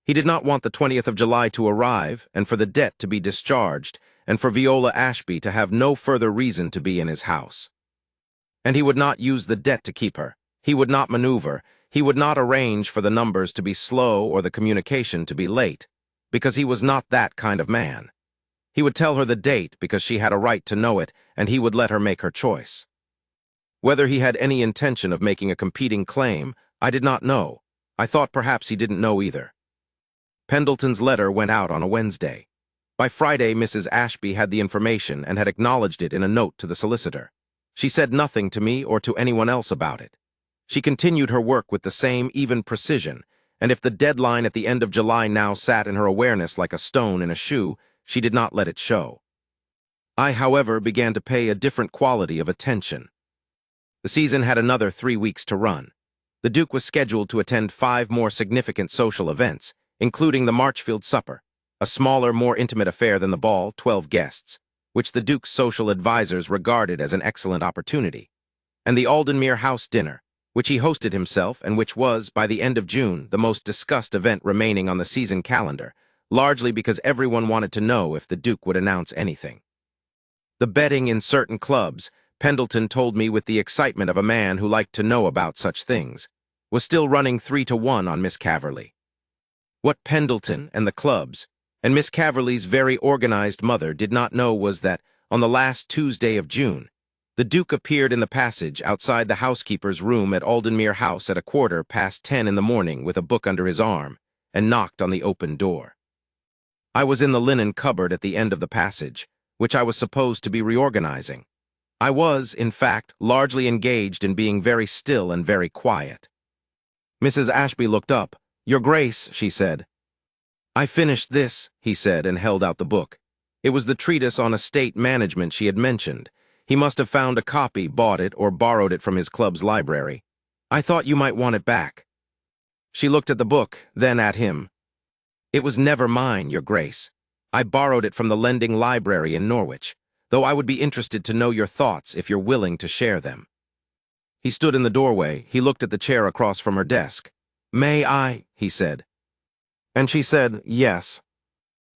S1: He did not want the 20th of July to arrive, and for the debt to be discharged, and for Viola Ashby to have no further reason to be in his house. And he would not use the debt to keep her. He would not maneuver. He would not arrange for the numbers to be slow or the communication to be late, because he was not that kind of man. He would tell her the date because she had a right to know it, and he would let her make her choice. Whether he had any intention of making a competing claim, I did not know. I thought perhaps he didn't know either. Pendleton's letter went out on a Wednesday. By Friday, Mrs. Ashby had the information and had acknowledged it in a note to the solicitor. She said nothing to me or to anyone else about it. She continued her work with the same even precision, and if the deadline at the end of July now sat in her awareness like a stone in a shoe, she did not let it show. I, however, began to pay a different quality of attention. The season had another 3 weeks to run. The Duke was scheduled to attend 5 more significant social events, including the Marchfield Supper, a smaller, more intimate affair than the ball, 12 guests, which the Duke's social advisers regarded as an excellent opportunity, and the Aldenmere House dinner, which he hosted himself and which was, by the end of June, the most discussed event remaining on the season calendar, largely because everyone wanted to know if the Duke would announce anything. The betting in certain clubs, Pendleton told me with the excitement of a man who liked to know about such things, was still running 3-1 on Miss Caverley. What Pendleton and the clubs, and Miss Caverley's very organized mother did not know was that, on the last Tuesday of June, the Duke appeared in the passage outside the housekeeper's room at Aldenmere House at 10:15 in the morning with a book under his arm, and knocked on the open door. I was in the linen cupboard at the end of the passage, which I was supposed to be reorganizing. I was, in fact, largely engaged in being very still and very quiet. Mrs. Ashby looked up. "Your Grace," she said. "I finished this," he said, and held out the book. It was the treatise on estate management she had mentioned. He must have found a copy, bought it, or borrowed it from his club's library. "I thought you might want it back." She looked at the book, then at him. "It was never mine, Your Grace. I borrowed it from the lending library in Norwich, though I would be interested to know your thoughts if you're willing to share them." He stood in the doorway. He looked at the chair across from her desk. "May I?" he said. And she said, "Yes."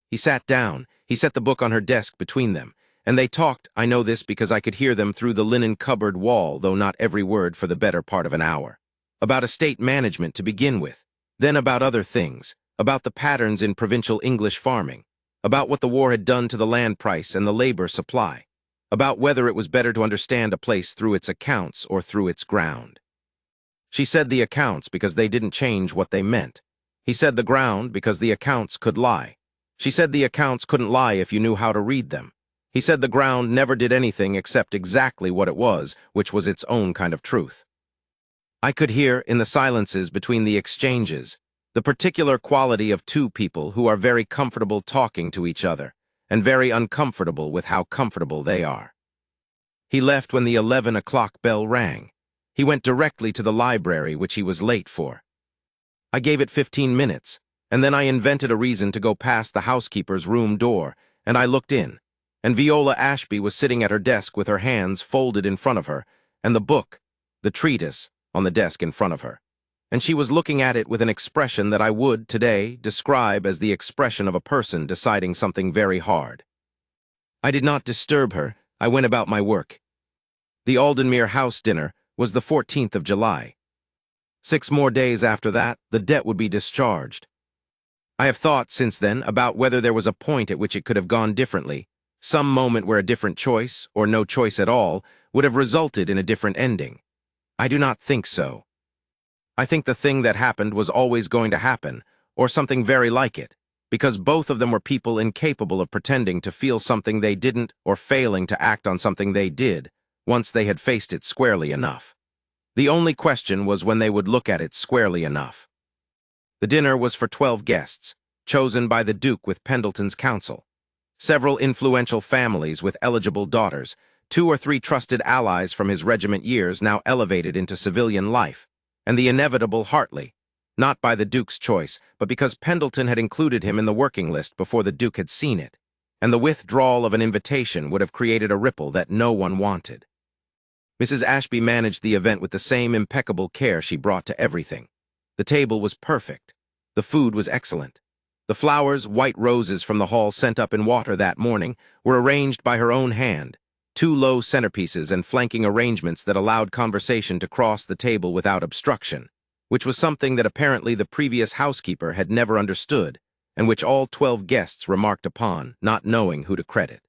S1: He sat down. He set the book on her desk between them, and they talked, I know this because I could hear them through the linen cupboard wall, though not every word, for the better part of an hour. About estate management to begin with, then about other things, about the patterns in provincial English farming, about what the war had done to the land price and the labor supply, about whether it was better to understand a place through its accounts or through its ground. She said the accounts because they didn't change what they meant. He said the ground because the accounts could lie. She said the accounts couldn't lie if you knew how to read them. He said the ground never did anything except exactly what it was, which was its own kind of truth. I could hear, in the silences between the exchanges, the particular quality of two people who are very comfortable talking to each other, and very uncomfortable with how comfortable they are. He left when the 11 o'clock bell rang. He went directly to the library, which he was late for. I gave it 15 minutes, and then I invented a reason to go past the housekeeper's room door, and I looked in, and Viola Ashby was sitting at her desk with her hands folded in front of her, and the book, the treatise, on the desk in front of her. And she was looking at it with an expression that I would, today, describe as the expression of a person deciding something very hard. I did not disturb her. I went about my work. The Aldenmere House dinner was the 14th of July. 6 more days after that, the debt would be discharged. I have thought since then about whether there was a point at which it could have gone differently, some moment where a different choice, or no choice at all, would have resulted in a different ending. I do not think so. I think the thing that happened was always going to happen, or something very like it, because both of them were people incapable of pretending to feel something they didn't or failing to act on something they did, once they had faced it squarely enough. The only question was when they would look at it squarely enough. The dinner was for 12 guests, chosen by the Duke with Pendleton's counsel. Several influential families with eligible daughters, 2 or 3 trusted allies from his regiment years now elevated into civilian life, and the inevitable Hartley, not by the Duke's choice, but because Pendleton had included him in the working list before the Duke had seen it, and the withdrawal of an invitation would have created a ripple that no one wanted. Mrs. Ashby managed the event with the same impeccable care she brought to everything. The table was perfect. The food was excellent. The flowers, white roses from the hall sent up in water that morning, were arranged by her own hand, 2 low centerpieces and flanking arrangements that allowed conversation to cross the table without obstruction, which was something that apparently the previous housekeeper had never understood, and which all 12 guests remarked upon, not knowing who to credit.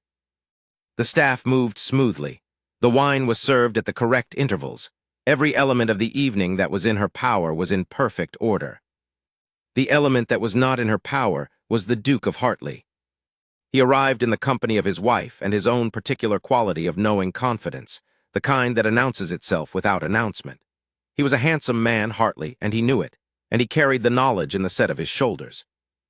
S1: The staff moved smoothly. The wine was served at the correct intervals. Every element of the evening that was in her power was in perfect order. The element that was not in her power was the Duke of Hartley. He arrived in the company of his wife and his own particular quality of knowing confidence, the kind that announces itself without announcement. He was a handsome man, Hartley, and he knew it, and he carried the knowledge in the set of his shoulders.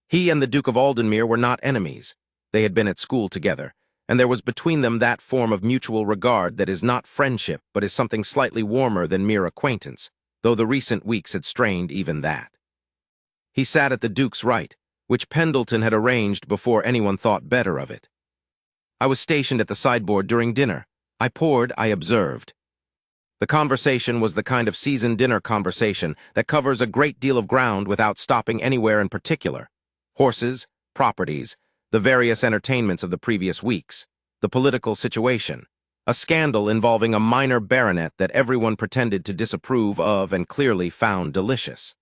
S1: He and the Duke of Aldenmere were not enemies. They had been at school together, and there was between them that form of mutual regard that is not friendship but is something slightly warmer than mere acquaintance, though the recent weeks had strained even that. He sat at the Duke's right, which Pendleton had arranged before anyone thought better of it. I was stationed at the sideboard during dinner. I poured, I observed. The conversation was the kind of seasoned dinner conversation that covers a great deal of ground without stopping anywhere in particular. Horses, properties, the various entertainments of the previous weeks, the political situation, a scandal involving a minor baronet that everyone pretended to disapprove of and clearly found delicious.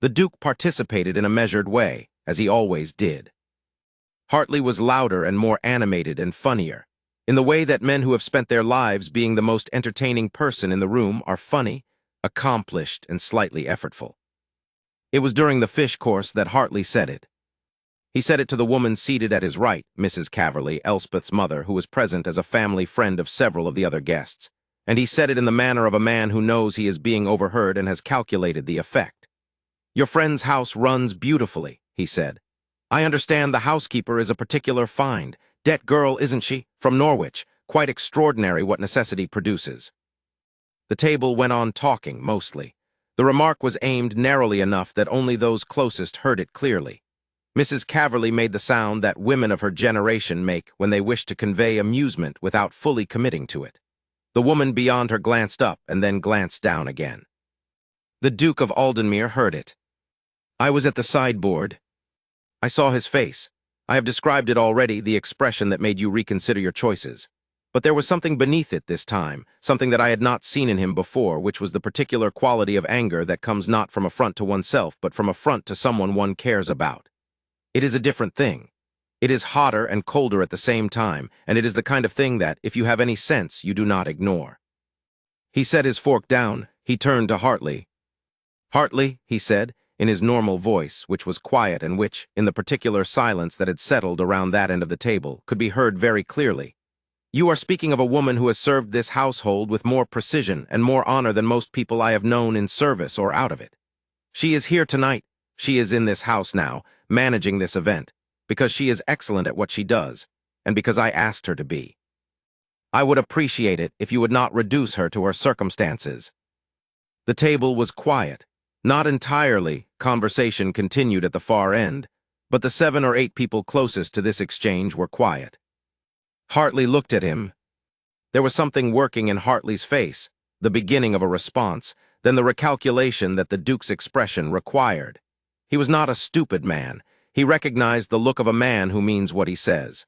S1: The Duke participated in a measured way, as he always did. Hartley was louder and more animated and funnier, in the way that men who have spent their lives being the most entertaining person in the room are funny, accomplished, and slightly effortful. It was during the fish course that Hartley said it. He said it to the woman seated at his right, Mrs. Caverley, Elspeth's mother, who was present as a family friend of several of the other guests, and he said it in the manner of a man who knows he is being overheard and has calculated the effect. "Your friend's house runs beautifully," he said. "I understand the housekeeper is a particular find. Det girl, isn't she? From Norwich. Quite extraordinary what necessity produces." The table went on talking, mostly. The remark was aimed narrowly enough that only those closest heard it clearly. Mrs. Caverley made the sound that women of her generation make when they wish to convey amusement without fully committing to it. The woman beyond her glanced up and then glanced down again. The Duke of Aldenmere heard it. I was at the sideboard. I saw his face, I have described it already, the expression that made you reconsider your choices. But there was something beneath it this time, something that I had not seen in him before, which was the particular quality of anger that comes not from affront to oneself, but from affront to someone one cares about. It is a different thing. It is hotter and colder at the same time, and it is the kind of thing that, if you have any sense, you do not ignore. He set his fork down. He turned to Hartley. "Hartley," he said, in his normal voice, which was quiet and which, in the particular silence that had settled around that end of the table, could be heard very clearly. "You are speaking of a woman who has served this household with more precision and more honor than most people I have known in service or out of it. She is here tonight. She is in this house now, managing this event, because she is excellent at what she does, and because I asked her to be. I would appreciate it if you would not reduce her to her circumstances." The table was quiet. Not entirely. Conversation continued at the far end, but the 7 or 8 people closest to this exchange were quiet. Hartley looked at him. There was something working in Hartley's face, the beginning of a response, then the recalculation that the Duke's expression required. He was not a stupid man. He recognized the look of a man who means what he says.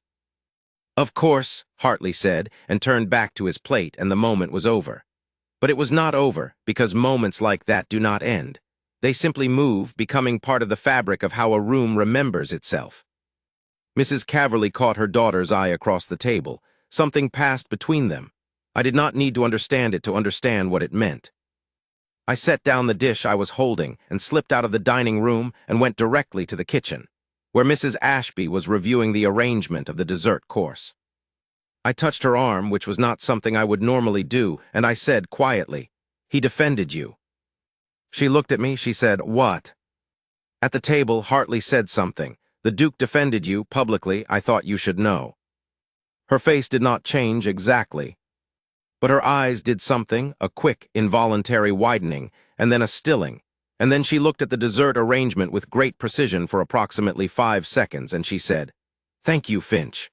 S1: "Of course," Hartley said, and turned back to his plate, and the moment was over. But it was not over, because moments like that do not end. They simply move, becoming part of the fabric of how a room remembers itself. Mrs. Caverley caught her daughter's eye across the table. Something passed between them. I did not need to understand it to understand what it meant. I set down the dish I was holding and slipped out of the dining room and went directly to the kitchen, where Mrs. Ashby was reviewing the arrangement of the dessert course. I touched her arm, which was not something I would normally do, and I said quietly, "He defended you." She looked at me. She said, "What?" At the table, Hartley said something. "The Duke defended you, publicly. I thought you should know." Her face did not change exactly, but her eyes did something, a quick, involuntary widening, and then a stilling, and then she looked at the dessert arrangement with great precision for approximately 5 seconds, and she said, "Thank you, Finch."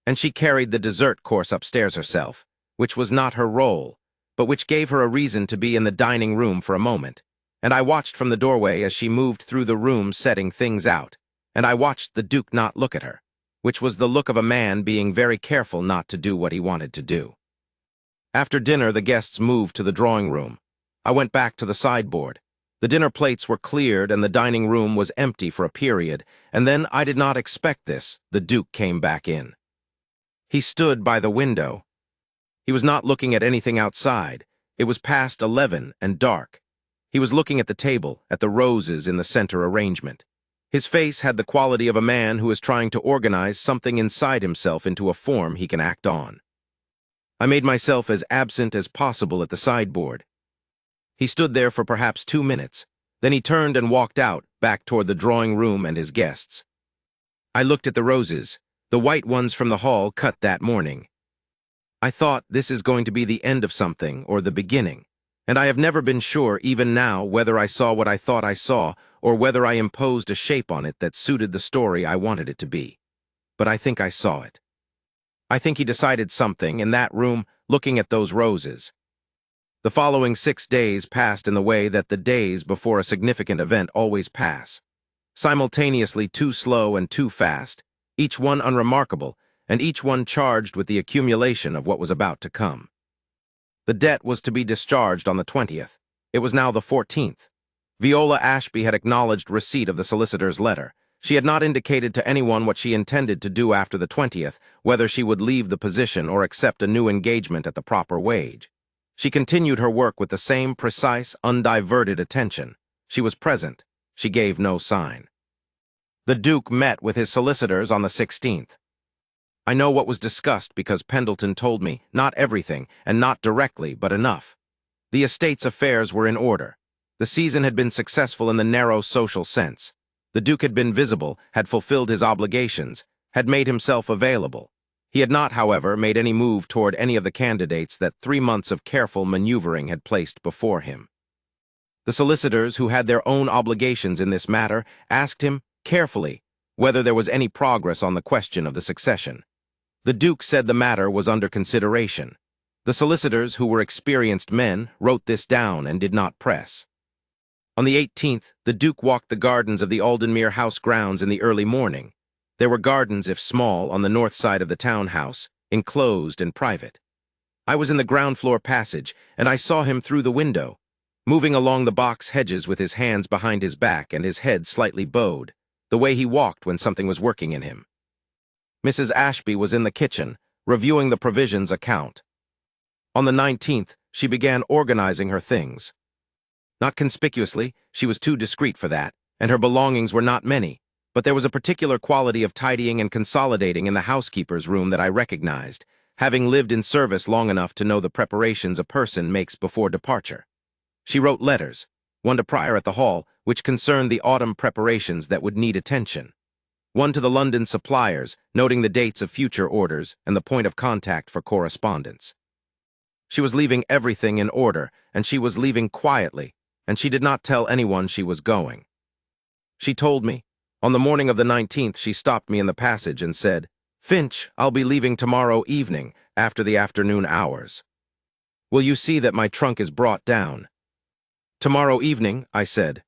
S1: And she carried the dessert course upstairs herself, which was not her role, but which gave her a reason to be in the dining room for a moment, and I watched from the doorway as she moved through the room setting things out, and I watched the Duke not look at her, which was the look of a man being very careful not to do what he wanted to do. After dinner, the guests moved to the drawing room. I went back to the sideboard. The dinner plates were cleared and the dining room was empty for a period, and then, I did not expect this, the Duke came back in. He stood by the window. He was not looking at anything outside. It was past 11 and dark. He was looking at the table, at the roses in the center arrangement. His face had the quality of a man who is trying to organize something inside himself into a form he can act on. I made myself as absent as possible at the sideboard. He stood there for perhaps 2 minutes. Then he turned and walked out, back toward the drawing room and his guests. I looked at the roses, the white ones from the hall cut that morning. I thought, this is going to be the end of something, or the beginning, and I have never been sure, even now, whether I saw what I thought I saw, or whether I imposed a shape on it that suited the story I wanted it to be. But I think I saw it. I think he decided something in that room, looking at those roses. The following 6 days passed in the way that the days before a significant event always pass. Simultaneously too slow and too fast, each one unremarkable, and each one charged with the accumulation of what was about to come. The debt was to be discharged on the 20th. It was now the 14th. Viola Ashby had acknowledged receipt of the solicitor's letter. She had not indicated to anyone what she intended to do after the 20th, whether she would leave the position or accept a new engagement at the proper wage. She continued her work with the same precise, undiverted attention. She was present. She gave no sign. The Duke met with his solicitors on the 16th. I know what was discussed because Pendleton told me, not everything, and not directly, but enough. The estate's affairs were in order. The season had been successful in the narrow social sense. The Duke had been visible, had fulfilled his obligations, had made himself available. He had not, however, made any move toward any of the candidates that 3 months of careful maneuvering had placed before him. The solicitors, who had their own obligations in this matter, asked him, carefully, whether there was any progress on the question of the succession. The Duke said the matter was under consideration. The solicitors, who were experienced men, wrote this down and did not press. On the 18th, the Duke walked the gardens of the Aldenmere House grounds in the early morning. There were gardens, if small, on the north side of the townhouse, enclosed and private. I was in the ground floor passage, and I saw him through the window, moving along the box hedges with his hands behind his back and his head slightly bowed, the way he walked when something was working in him. Mrs. Ashby was in the kitchen, reviewing the provisions account. On the 19th, she began organizing her things. Not conspicuously, she was too discreet for that, and her belongings were not many, but there was a particular quality of tidying and consolidating in the housekeeper's room that I recognized, having lived in service long enough to know the preparations a person makes before departure. She wrote letters, one to Pryor at the Hall, which concerned the autumn preparations that would need attention, one to the London suppliers, noting the dates of future orders and the point of contact for correspondence. She was leaving everything in order, and she was leaving quietly, and she did not tell anyone she was going. She told me. On the morning of the 19th, she stopped me in the passage and said, "Finch, I'll be leaving tomorrow evening, after the afternoon hours. Will you see that my trunk is brought down?" "Tomorrow evening," I said.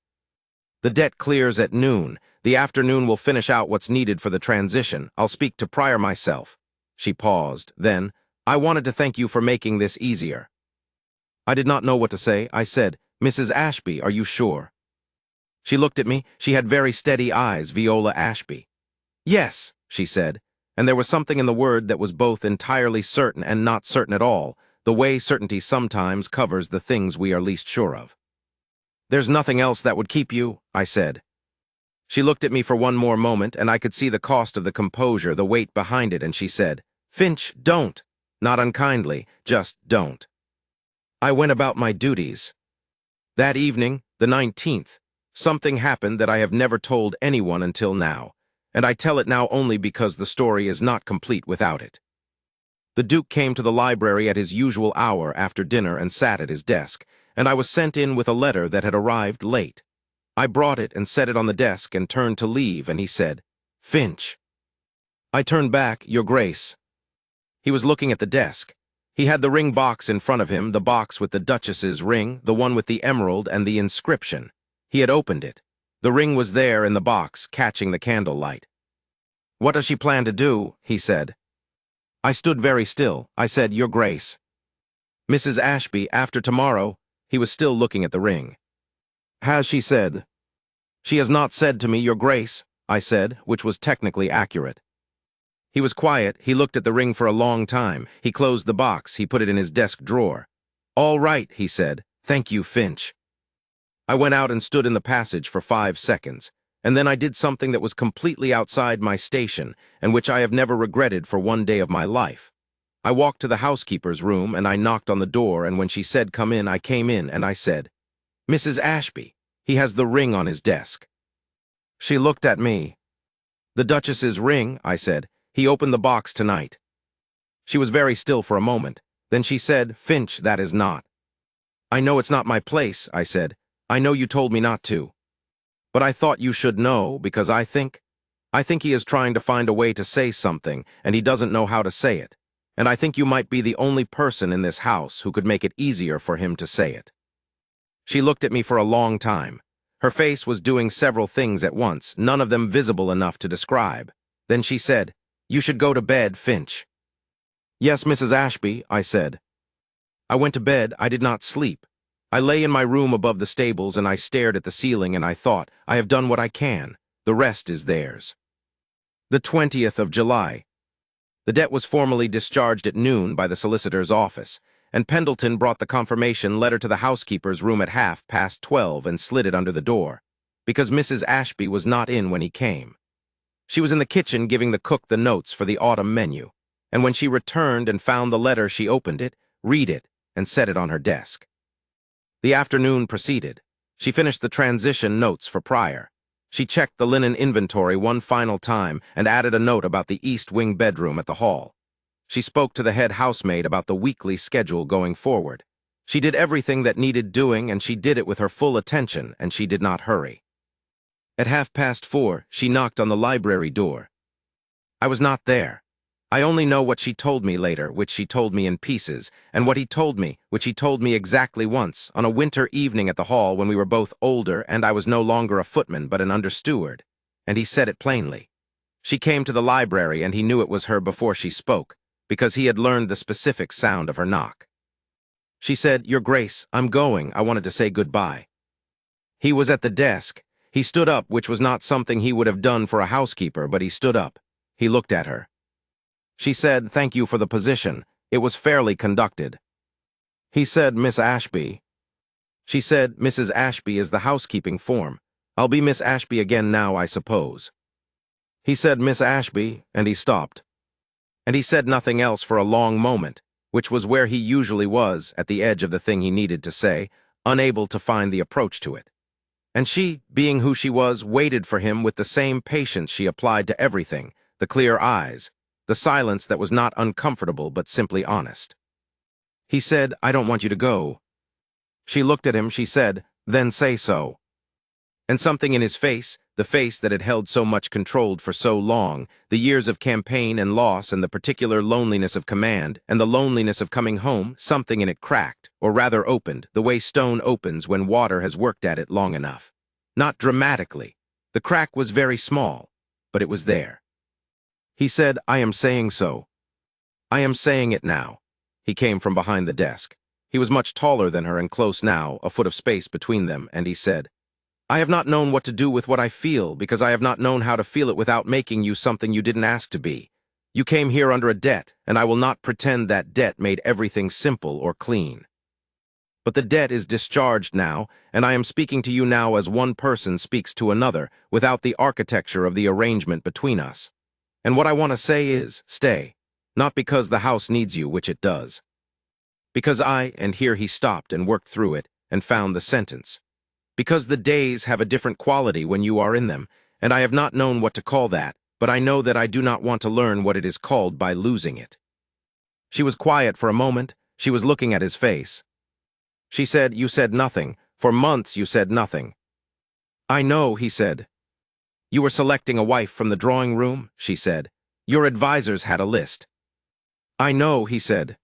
S1: "The debt clears at noon. The afternoon will finish out what's needed for the transition. I'll speak to Pryor myself." She paused. Then, "I wanted to thank you for making this easier." I did not know what to say. I said, "Mrs. Ashby, are you sure?" She looked at me. She had very steady eyes, Viola Ashby. "Yes," she said, and there was something in the word that was both entirely certain and not certain at all, the way certainty sometimes covers the things we are least sure of. "There's nothing else that would keep you," I said. She looked at me for one more moment, and I could see the cost of the composure, the weight behind it, and she said, "Finch, don't. Not unkindly, just don't." I went about my duties. That evening, the 19th, something happened that I have never told anyone until now, and I tell it now only because the story is not complete without it. The Duke came to the library at his usual hour after dinner and sat at his desk, and I was sent in with a letter that had arrived late. I brought it and set it on the desk and turned to leave, and he said, "Finch." I turned back, "Your Grace." He was looking at the desk. He had the ring box in front of him, the box with the Duchess's ring, the one with the emerald and the inscription. He had opened it. The ring was there in the box, catching the candlelight. "What does she plan to do?" he said. I stood very still. I said, "Your Grace." "Mrs. Ashby, after tomorrow." He was still looking at the ring. "Has she said?" "She has not said to me, Your Grace," I said, which was technically accurate. He was quiet. He looked at the ring for a long time. He closed the box. He put it in his desk drawer. "All right," he said. "Thank you, Finch." I went out and stood in the passage for 5 seconds, and then I did something that was completely outside my station and which I have never regretted for one day of my life. I walked to the housekeeper's room and I knocked on the door, and when she said come in, I came in and I said, "Mrs. Ashby, he has the ring on his desk." She looked at me. "The Duchess's ring," I said. "He opened the box tonight." She was very still for a moment. Then she said, "Finch, that is not." "I know it's not my place," I said. "I know you told me not to. But I thought you should know, because I think he is trying to find a way to say something, and he doesn't know how to say it. And I think you might be the only person in this house who could make it easier for him to say it." She looked at me for a long time. Her face was doing several things at once, none of them visible enough to describe. Then she said, "You should go to bed, Finch." "Yes, Mrs. Ashby," I said. I went to bed. I did not sleep. I lay in my room above the stables, and I stared at the ceiling, and I thought, I have done what I can. The rest is theirs. The 20th of July. The debt was formally discharged at noon by the solicitor's office, and Pendleton brought the confirmation letter to the housekeeper's room at 12:30 and slid it under the door, because Mrs. Ashby was not in when he came. She was in the kitchen giving the cook the notes for the autumn menu, and when she returned and found the letter, she opened it, read it, and set it on her desk. The afternoon proceeded. She finished the transition notes for Pryor. She checked the linen inventory one final time and added a note about the east wing bedroom at the hall. She spoke to the head housemaid about the weekly schedule going forward. She did everything that needed doing, and she did it with her full attention, and she did not hurry. At 4:30, she knocked on the library door. I was not there. I only know what she told me later, which she told me in pieces, and what he told me, which he told me exactly once, on a winter evening at the hall when we were both older and I was no longer a footman but an understeward, and he said it plainly. She came to the library and he knew it was her before she spoke, because he had learned the specific sound of her knock. She said, "Your Grace, I'm going. I wanted to say goodbye." He was at the desk. He stood up, which was not something he would have done for a housekeeper, but he stood up. He looked at her. She said, "Thank you for the position. It was fairly conducted." He said, "Miss Ashby." She said, "Mrs. Ashby is the housekeeping form. I'll be Miss Ashby again now, I suppose." He said, "Miss Ashby," and he stopped. And he said nothing else for a long moment, which was where he usually was, at the edge of the thing he needed to say, unable to find the approach to it. And she, being who she was, waited for him with the same patience she applied to everything, the clear eyes, the silence that was not uncomfortable but simply honest. He said, "I don't want you to go." She looked at him, she said, "Then say so." And something in his face, the face that had held so much controlled for so long, the years of campaign and loss and the particular loneliness of command and the loneliness of coming home, something in it cracked, or rather opened, the way stone opens when water has worked at it long enough. Not dramatically. The crack was very small, but it was there. He said, "I am saying so. I am saying it now." He came from behind the desk. He was much taller than her and close now, a foot of space between them, and he said, "I have not known what to do with what I feel, because I have not known how to feel it without making you something you didn't ask to be. You came here under a debt, and I will not pretend that debt made everything simple or clean. But the debt is discharged now, and I am speaking to you now as one person speaks to another, without the architecture of the arrangement between us. And what I want to say is, stay. Not because the house needs you, which it does. Because and here he stopped and worked through it, and found the sentence. Because the days have a different quality when you are in them, and I have not known what to call that, but I know that I do not want to learn what it is called by losing it." She was quiet for a moment. She was looking at his face. She said, "You said nothing. For months you said nothing." "I know," he said. "You were selecting a wife from the drawing room," she said. "Your advisors had a list." "I know," he said.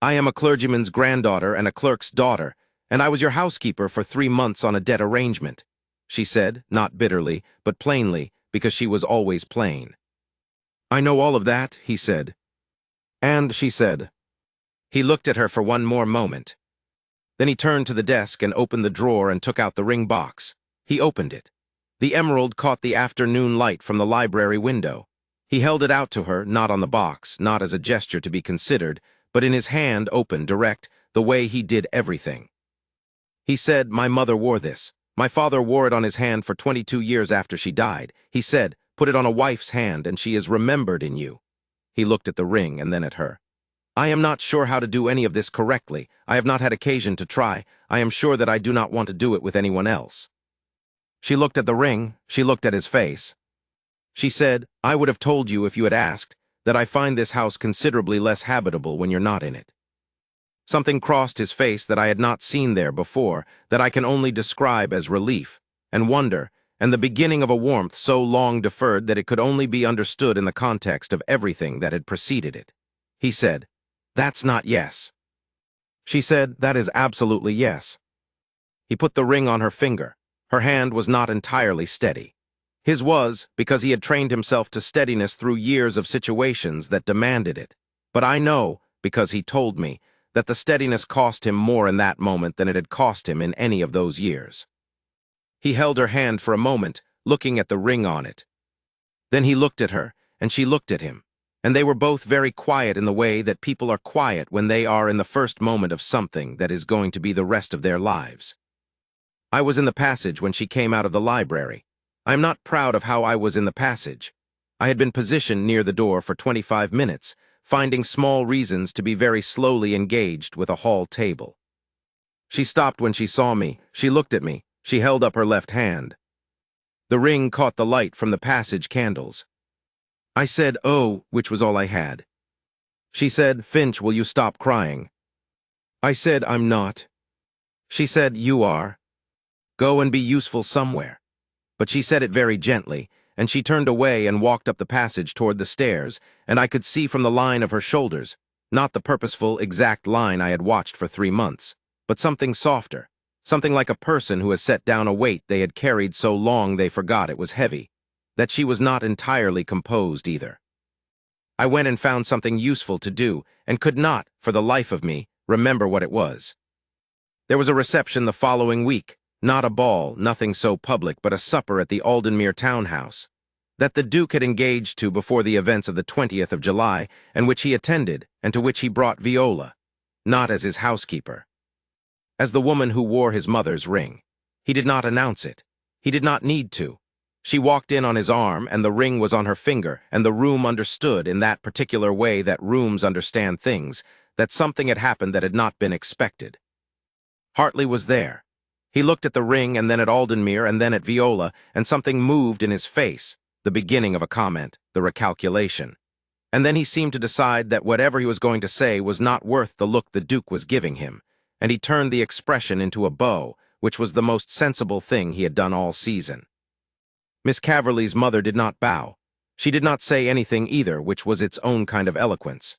S1: "I am a clergyman's granddaughter and a clerk's daughter, and I was your housekeeper for 3 months on a debt arrangement," she said, not bitterly, but plainly, because she was always plain. "I know all of that," he said. "And," she said. He looked at her for one more moment. Then he turned to the desk and opened the drawer and took out the ring box. He opened it. The emerald caught the afternoon light from the library window. He held it out to her, not on the box, not as a gesture to be considered, but in his hand, open, direct, the way he did everything. He said, "My mother wore this. My father wore it on his hand for 22 years after she died. He said, put it on a wife's hand and she is remembered in you." He looked at the ring and then at her. "I am not sure how to do any of this correctly. I have not had occasion to try. I am sure that I do not want to do it with anyone else." She looked at the ring. She looked at his face. She said, "I would have told you if you had asked that I find this house considerably less habitable when you're not in it." Something crossed his face that I had not seen there before, that I can only describe as relief, and wonder, and the beginning of a warmth so long deferred that it could only be understood in the context of everything that had preceded it. He said, "That's not yes." She said, "That is absolutely yes." He put the ring on her finger. Her hand was not entirely steady. His was, because he had trained himself to steadiness through years of situations that demanded it. But I know, because he told me, that the steadiness cost him more in that moment than it had cost him in any of those years. He held her hand for a moment, looking at the ring on it. Then he looked at her, and she looked at him, and they were both very quiet in the way that people are quiet when they are in the first moment of something that is going to be the rest of their lives. I was in the passage when she came out of the library. I am not proud of how I was in the passage. I had been positioned near the door for 25 minutes, finding small reasons to be very slowly engaged with a hall table. She stopped when she saw me. She looked at me. She held up her left hand. The ring caught the light from the passage candles. I said, "Oh," which was all I had. She said, "Finch, will you stop crying?" I said, "I'm not." She said, "You are. Go and be useful somewhere." But she said it very gently, and she turned away and walked up the passage toward the stairs, and I could see from the line of her shoulders, not the purposeful, exact line I had watched for 3 months, but something softer, something like a person who has set down a weight they had carried so long they forgot it was heavy. that she was not entirely composed either. I went and found something useful to do, and could not, for the life of me, remember what it was. There was a reception the following week, not a ball, nothing so public, but a supper at the Aldenmere townhouse, that the Duke had engaged to before the events of the 20th of July, and which he attended, and to which he brought Viola, not as his housekeeper, as the woman who wore his mother's ring. He did not announce it. He did not need to. She walked in on his arm, and the ring was on her finger, and the room understood in that particular way that rooms understand things, that something had happened that had not been expected. Hartley was there. He looked at the ring, and then at Aldenmere, and then at Viola, and something moved in his face, the beginning of a comment, the recalculation. And then he seemed to decide that whatever he was going to say was not worth the look the Duke was giving him, and he turned the expression into a bow, which was the most sensible thing he had done all season. Miss Caverley's mother did not bow. She did not say anything either, which was its own kind of eloquence.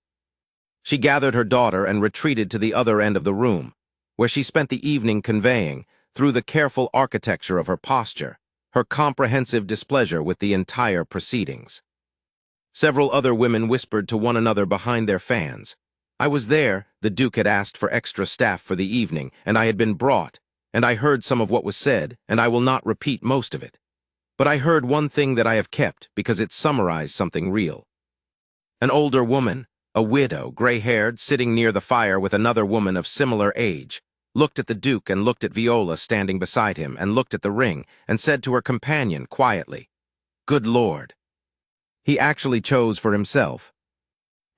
S1: She gathered her daughter and retreated to the other end of the room, where she spent the evening conveying, through the careful architecture of her posture, her comprehensive displeasure with the entire proceedings. Several other women whispered to one another behind their fans. I was there. The Duke had asked for extra staff for the evening, and I had been brought, and I heard some of what was said, and I will not repeat most of it. But I heard one thing that I have kept, because it summarized something real. An older woman, a widow, gray-haired, sitting near the fire with another woman of similar age, looked at the Duke and looked at Viola standing beside him, and looked at the ring, and said to her companion quietly, "Good Lord." He actually chose for himself.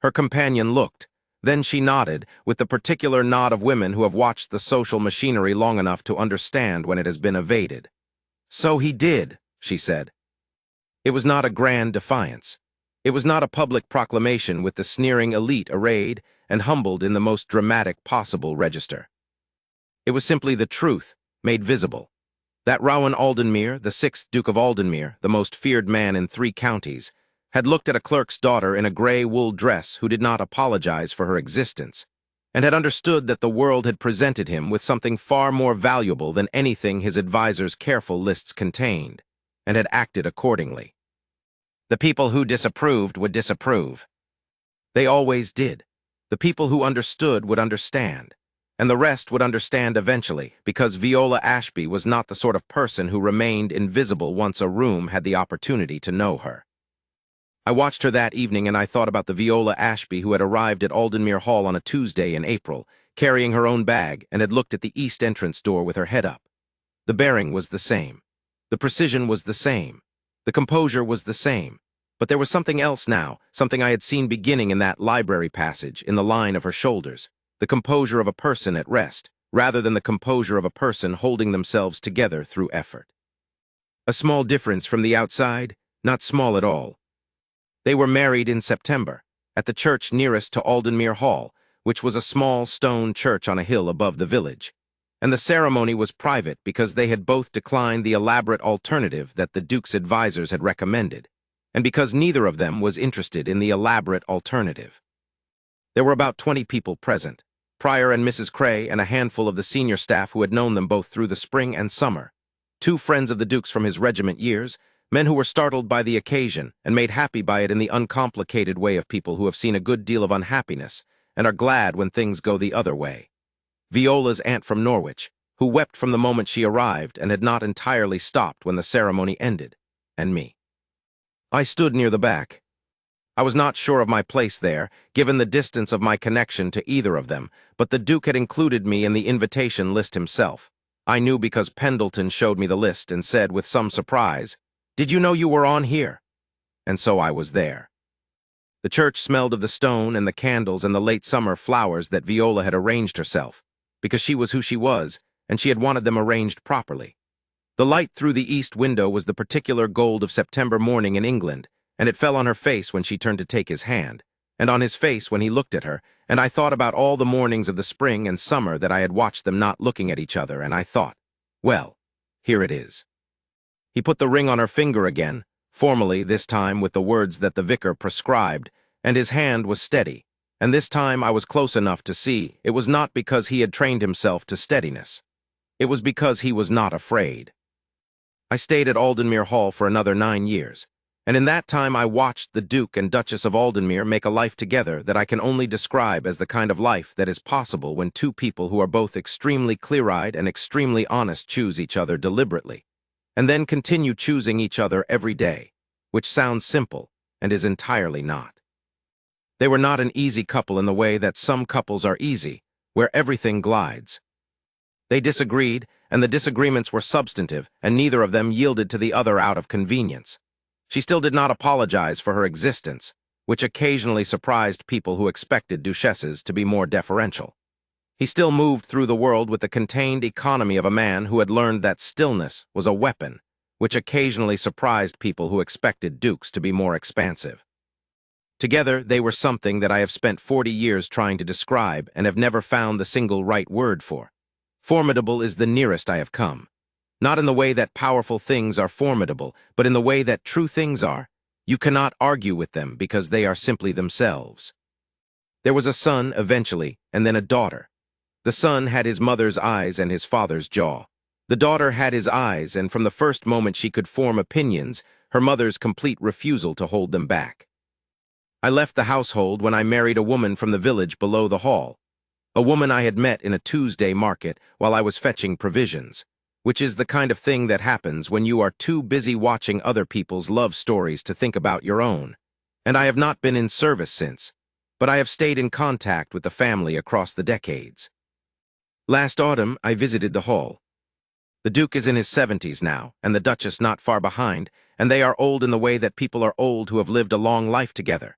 S1: Her companion looked. Then she nodded, with the particular nod of women who have watched the social machinery long enough to understand when it has been evaded. "So he did," she said. It was not a grand defiance. It was not a public proclamation with the sneering elite arrayed and humbled in the most dramatic possible register. It was simply the truth, made visible. That Rowan Aldenmere, the 6th Duke of Aldenmere, the most feared man in 3 counties, had looked at a clerk's daughter in a gray wool dress who did not apologize for her existence, and had understood that the world had presented him with something far more valuable than anything his advisers' careful lists contained, and had acted accordingly. The people who disapproved would disapprove. They always did. The people who understood would understand, and the rest would understand eventually, because Viola Ashby was not the sort of person who remained invisible once a room had the opportunity to know her. I watched her that evening, and I thought about the Viola Ashby who had arrived at Aldenmere Hall on a Tuesday in April, carrying her own bag, and had looked at the east entrance door with her head up. The bearing was the same. The precision was the same. The composure was the same. But there was something else now, something I had seen beginning in that library passage, in the line of her shoulders, the composure of a person at rest, rather than the composure of a person holding themselves together through effort. A small difference from the outside, not small at all. They were married in September, at the church nearest to Aldenmere Hall, which was a small stone church on a hill above the village, and the ceremony was private because they had both declined the elaborate alternative that the Duke's advisers had recommended, and because neither of them was interested in the elaborate alternative. There were about 20 people present, Prior and Mrs. Cray, and a handful of the senior staff who had known them both through the spring and summer, 2 friends of the Duke's from his regiment years, men who were startled by the occasion and made happy by it in the uncomplicated way of people who have seen a good deal of unhappiness and are glad when things go the other way. Viola's aunt from Norwich, who wept from the moment she arrived and had not entirely stopped when the ceremony ended, and me. I stood near the back. I was not sure of my place there, given the distance of my connection to either of them, but the Duke had included me in the invitation list himself. I knew because Pendleton showed me the list and said with some surprise, "Did you know you were on here?" And so I was there. The church smelled of the stone and the candles and the late summer flowers that Viola had arranged herself, because she was who she was, and she had wanted them arranged properly. The light through the east window was the particular gold of September morning in England, and it fell on her face when she turned to take his hand, and on his face when he looked at her, and I thought about all the mornings of the spring and summer that I had watched them not looking at each other, and I thought, well, here it is. He put the ring on her finger again, formally this time with the words that the vicar prescribed, and his hand was steady, and this time I was close enough to see it was not because he had trained himself to steadiness. It was because he was not afraid. I stayed at Aldenmere Hall for another 9 years, and in that time I watched the Duke and Duchess of Aldenmere make a life together that I can only describe as the kind of life that is possible when two people who are both extremely clear-eyed and extremely honest choose each other deliberately, and then continue choosing each other every day, which sounds simple and is entirely not. They were not an easy couple in the way that some couples are easy, where everything glides. They disagreed, and the disagreements were substantive, and neither of them yielded to the other out of convenience. She still did not apologize for her existence, which occasionally surprised people who expected duchesses to be more deferential. He still moved through the world with the contained economy of a man who had learned that stillness was a weapon, which occasionally surprised people who expected dukes to be more expansive. Together, they were something that I have spent 40 years trying to describe and have never found the single right word for. Formidable is the nearest I have come. Not in the way that powerful things are formidable, but in the way that true things are. You cannot argue with them because they are simply themselves. There was a son, eventually, and then a daughter. The son had his mother's eyes and his father's jaw. The daughter had his eyes, and from the first moment she could form opinions, her mother's complete refusal to hold them back. I left the household when I married a woman from the village below the hall. A woman I had met in a Tuesday market while I was fetching provisions, which is the kind of thing that happens when you are too busy watching other people's love stories to think about your own. And I have not been in service since, but I have stayed in contact with the family across the decades. Last autumn, I visited the hall. The Duke is in his 70s now, and the Duchess not far behind, and they are old in the way that people are old who have lived a long life together.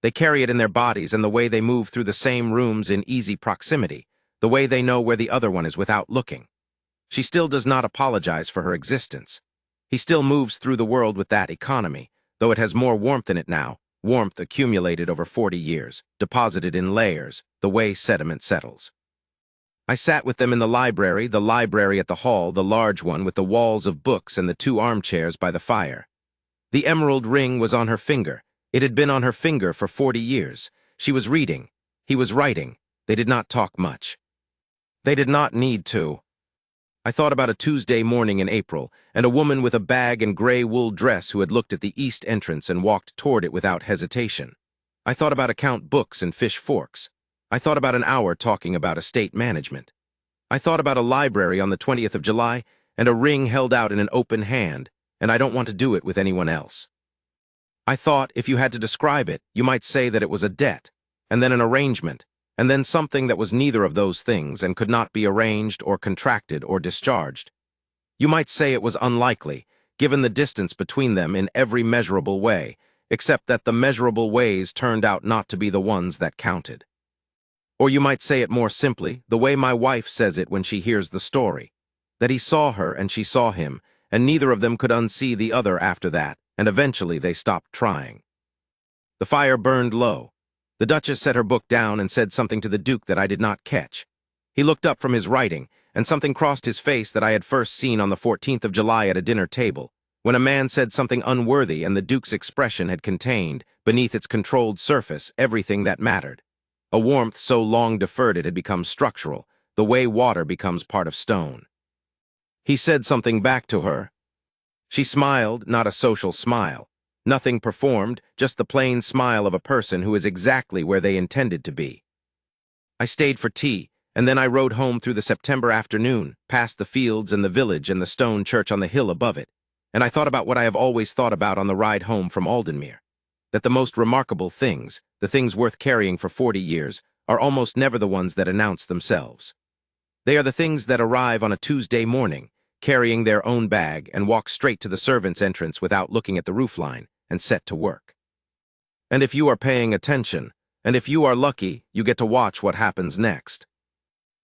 S1: They carry it in their bodies and the way they move through the same rooms in easy proximity, the way they know where the other one is without looking. She still does not apologize for her existence. He still moves through the world with that economy, though it has more warmth in it now, warmth accumulated over 40 years, deposited in layers, the way sediment settles. I sat with them in the library at the hall, the large one with the walls of books and the 2 armchairs by the fire. The emerald ring was on her finger. It had been on her finger for 40 years. She was reading. He was writing. They did not talk much. They did not need to. I thought about a Tuesday morning in April, and a woman with a bag and gray wool dress who had looked at the east entrance and walked toward it without hesitation. I thought about account books and fish forks. I thought about an hour talking about estate management. I thought about a library on the 20th of July and a ring held out in an open hand, and I don't want to do it with anyone else. I thought if you had to describe it, you might say that it was a debt, and then an arrangement, and then something that was neither of those things and could not be arranged or contracted or discharged. You might say it was unlikely, given the distance between them in every measurable way, except that the measurable ways turned out not to be the ones that counted. Or you might say it more simply, the way my wife says it when she hears the story, that he saw her and she saw him, and neither of them could unsee the other after that, and eventually they stopped trying. The fire burned low. The Duchess set her book down and said something to the Duke that I did not catch. He looked up from his writing, and something crossed his face that I had first seen on the 14th of July at a dinner table, when a man said something unworthy and the Duke's expression had contained, beneath its controlled surface, everything that mattered. A warmth so long deferred it had become structural, the way water becomes part of stone. He said something back to her. She smiled, not a social smile. Nothing performed, just the plain smile of a person who is exactly where they intended to be. I stayed for tea, and then I rode home through the September afternoon, past the fields and the village and the stone church on the hill above it, and I thought about what I have always thought about on the ride home from Aldenmere, that the most remarkable things, the things worth carrying for 40 years, are almost never the ones that announce themselves. They are the things that arrive on a Tuesday morning, carrying their own bag, and walk straight to the servants' entrance without looking at the roofline, and set to work. And if you are paying attention, and if you are lucky, you get to watch what happens next.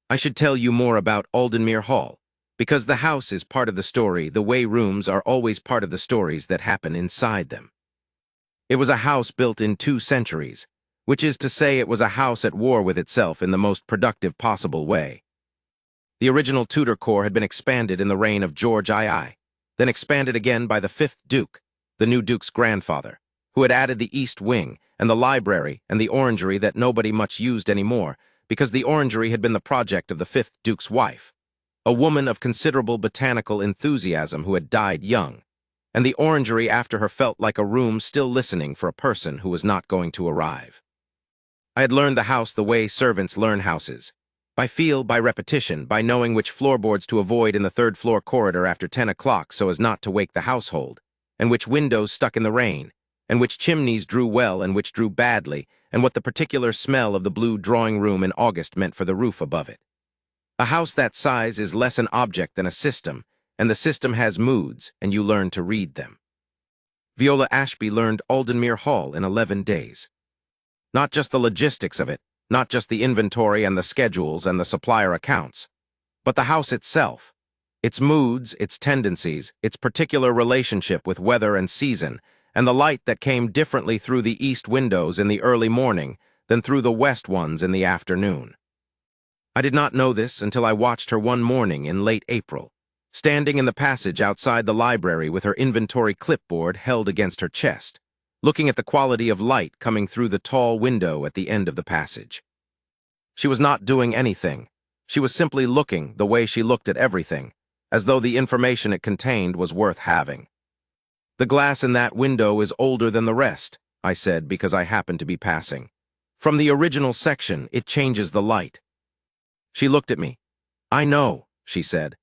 S1: I should tell you more about Aldenmere Hall, because the house is part of the story the way rooms are always part of the stories that happen inside them. It was a house built in 2 centuries, which is to say it was a house at war with itself in the most productive possible way. The original Tudor core had been expanded in the reign of George II, then expanded again by the 5th Duke, the new Duke's grandfather, who had added the East Wing and the library and the orangery that nobody much used anymore, because the orangery had been the project of the 5th Duke's wife. a woman of considerable botanical enthusiasm who had died young, and the orangery after her felt like a room still listening for a person who was not going to arrive. I had learned the house the way servants learn houses, by feel, by repetition, by knowing which floorboards to avoid in the third-floor corridor after 10 o'clock so as not to wake the household, and which windows stuck in the rain, and which chimneys drew well and which drew badly, and what the particular smell of the blue drawing-room in August meant for the roof above it. A house that size is less an object than a system, and the system has moods, and you learn to read them. Viola Ashby learned Aldenmere Hall in 11 days. Not just the logistics of it, not just the inventory and the schedules and the supplier accounts, but the house itself, its moods, its tendencies, its particular relationship with weather and season, and the light that came differently through the east windows in the early morning than through the west ones in the afternoon. I did not know this until I watched her one morning in late April, standing in the passage outside the library with her inventory clipboard held against her chest, looking at the quality of light coming through the tall window at the end of the passage. She was not doing anything. She was simply looking the way she looked at everything, as though the information it contained was worth having. "The glass in that window is older than the rest," I said because I happened to be passing. "From the original section, it changes the light." She looked at me. "I know," she said.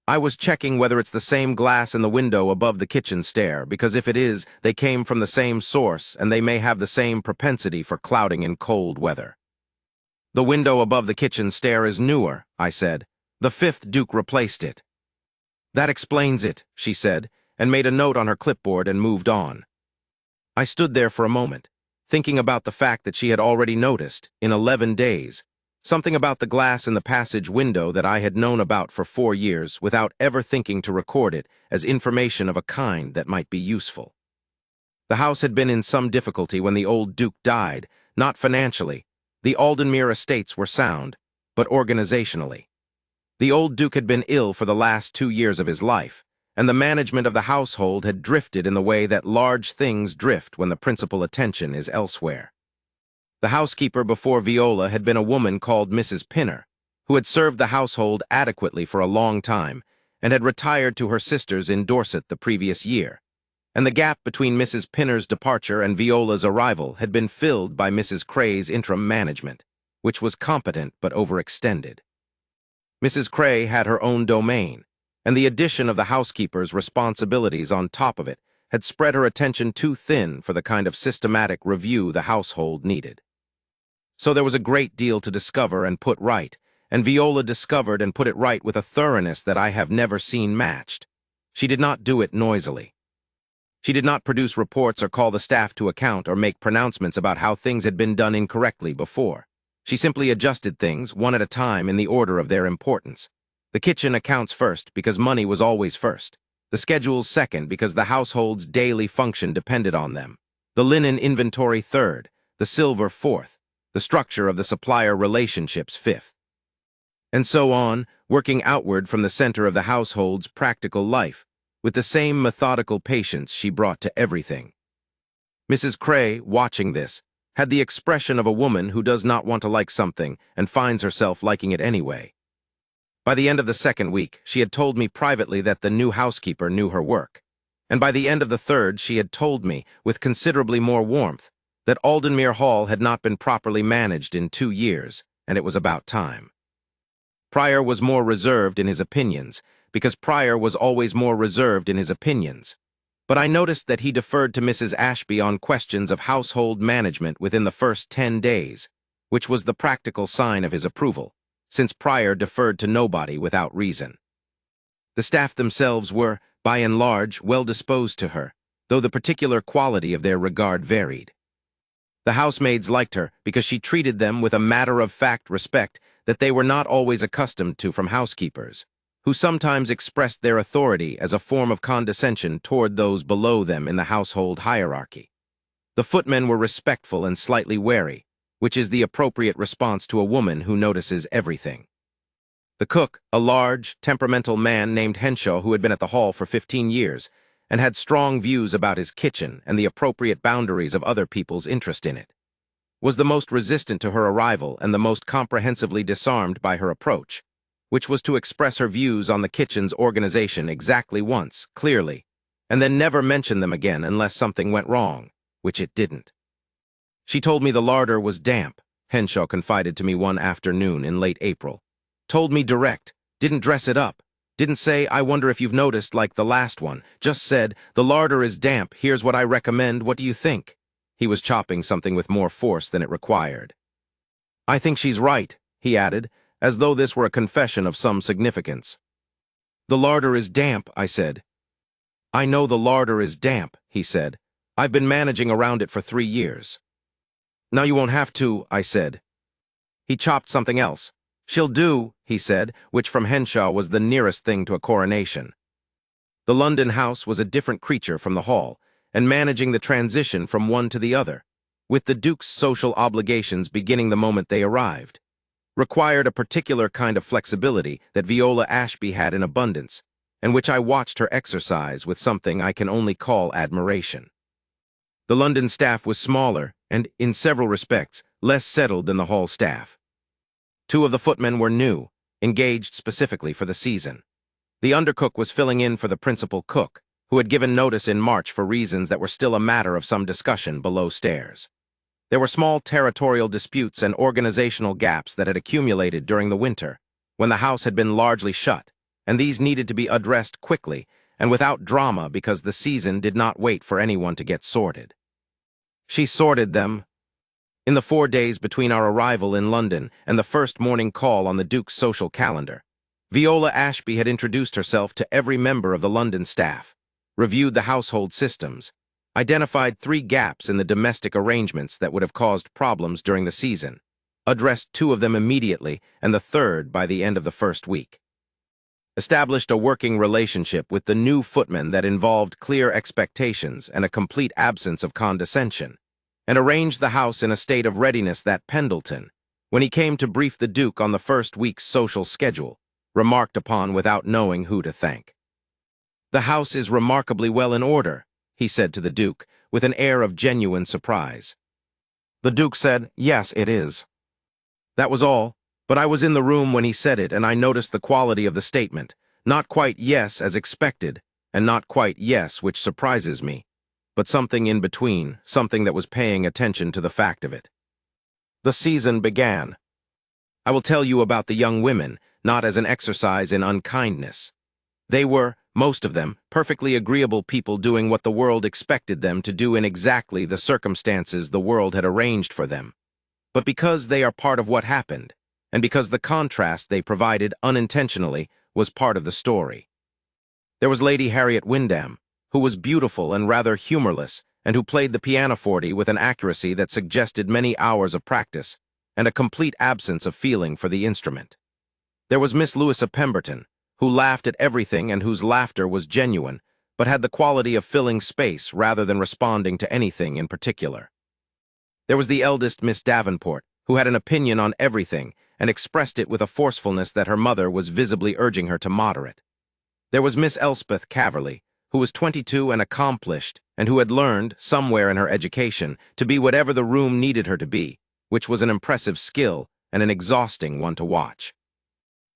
S1: "I was checking whether it's the same glass in the window above the kitchen stair, because if it is, they came from the same source, and they may have the same propensity for clouding in cold weather." "The window above the kitchen stair is newer," I said. "The fifth Duke replaced it." "That explains it," she said, and made a note on her clipboard and moved on. I stood there for a moment, thinking about the fact that she had already noticed, in 11 days, something about the glass in the passage window that I had known about for 4 years without ever thinking to record it as information of a kind that might be useful. The house had been in some difficulty when the old Duke died, not financially. The Aldenmere estates were sound, but organizationally. The old Duke had been ill for the last 2 years of his life, and the management of the household had drifted in the way that large things drift when the principal attention is elsewhere. The housekeeper before Viola had been a woman called Mrs. Pinner, who had served the household adequately for a long time and had retired to her sister's in Dorset the previous year, and the gap between Mrs. Pinner's departure and Viola's arrival had been filled by Mrs. Cray's interim management, which was competent but overextended. Mrs. Cray had her own domain, and the addition of the housekeeper's responsibilities on top of it had spread her attention too thin for the kind of systematic review the household needed. So there was a great deal to discover and put right, and Viola discovered and put it right with a thoroughness that I have never seen matched. She did not do it noisily. She did not produce reports or call the staff to account or make pronouncements about how things had been done incorrectly before. She simply adjusted things, one at a time, in the order of their importance. The kitchen accounts first, because money was always first. The schedules second, because the household's daily function depended on them. The linen inventory third, the silver fourth, the structure of the supplier relationships fifth. And so on, working outward from the center of the household's practical life, with the same methodical patience she brought to everything. Mrs. Cray, watching this, had the expression of a woman who does not want to like something and finds herself liking it anyway. By the end of the second week, she had told me privately that the new housekeeper knew her work, and by the end of the third she had told me, with considerably more warmth, that Aldenmere Hall had not been properly managed in 2 years, and it was about time. Prior was more reserved in his opinions, because Prior was always more reserved in his opinions, but I noticed that he deferred to Mrs. Ashby on questions of household management within the first 10 days, which was the practical sign of his approval, since Prior deferred to nobody without reason. The staff themselves were, by and large, well disposed to her, though the particular quality of their regard varied. The housemaids liked her because she treated them with a matter-of-fact respect that they were not always accustomed to from housekeepers, who sometimes expressed their authority as a form of condescension toward those below them in the household hierarchy. The footmen were respectful and slightly wary, which is the appropriate response to a woman who notices everything. The cook, a large, temperamental man named Henshaw who had been at the hall for 15 years, and had strong views about his kitchen and the appropriate boundaries of other people's interest in it, was the most resistant to her arrival and the most comprehensively disarmed by her approach, which was to express her views on the kitchen's organization exactly once, clearly, and then never mention them again unless something went wrong, which it didn't. She told me the larder was damp, Henshaw confided to me one afternoon in late April. Told me direct, didn't dress it up, didn't say, I wonder if you've noticed like the last one, just said, the larder is damp, here's what I recommend, what do you think? He was chopping something with more force than it required. I think she's right, he added, as though this were a confession of some significance. The larder is damp, I said. I know the larder is damp, he said. I've been managing around it for 3 years. Now you won't have to, I said. He chopped something else. She'll do, he said, which from Henshaw was the nearest thing to a coronation. The London house was a different creature from the hall, and managing the transition from one to the other, with the Duke's social obligations beginning the moment they arrived, required a particular kind of flexibility that Viola Ashby had in abundance, and which I watched her exercise with something I can only call admiration. The London staff was smaller and, in several respects, less settled than the hall staff. 2 of the footmen were new, engaged specifically for the season. The undercook was filling in for the principal cook, who had given notice in March for reasons that were still a matter of some discussion below stairs. There were small territorial disputes and organizational gaps that had accumulated during the winter, when the house had been largely shut, and these needed to be addressed quickly and without drama because the season did not wait for anyone to get sorted. She sorted them. In the 4 days between our arrival in London and the first morning call on the Duke's social calendar, Viola Ashby had introduced herself to every member of the London staff, reviewed the household systems, identified 3 gaps in the domestic arrangements that would have caused problems during the season, addressed 2 of them immediately and the 3rd by the end of the first week, established a working relationship with the new footman that involved clear expectations and a complete absence of condescension, and arranged the house in a state of readiness that Pendleton, when he came to brief the Duke on the first week's social schedule, remarked upon without knowing who to thank. The house is remarkably well in order, he said to the Duke, with an air of genuine surprise. The Duke said, yes, it is. That was all, but I was in the room when he said it, and I noticed the quality of the statement, not quite yes as expected, and not quite yes which surprises me, but something in between, something that was paying attention to the fact of it. The season began. I will tell you about the young women, not as an exercise in unkindness. They were, most of them, perfectly agreeable people doing what the world expected them to do in exactly the circumstances the world had arranged for them. But because they are part of what happened, and because the contrast they provided unintentionally was part of the story. There was Lady Harriet Wyndham, who was beautiful and rather humorless, and who played the pianoforte with an accuracy that suggested many hours of practice and a complete absence of feeling for the instrument. There was Miss Louisa Pemberton, who laughed at everything and whose laughter was genuine, but had the quality of filling space rather than responding to anything in particular. There was the eldest Miss Davenport, who had an opinion on everything and expressed it with a forcefulness that her mother was visibly urging her to moderate. There was Miss Elspeth Caverley, who was 22 and accomplished, and who had learned, somewhere in her education, to be whatever the room needed her to be, which was an impressive skill and an exhausting one to watch.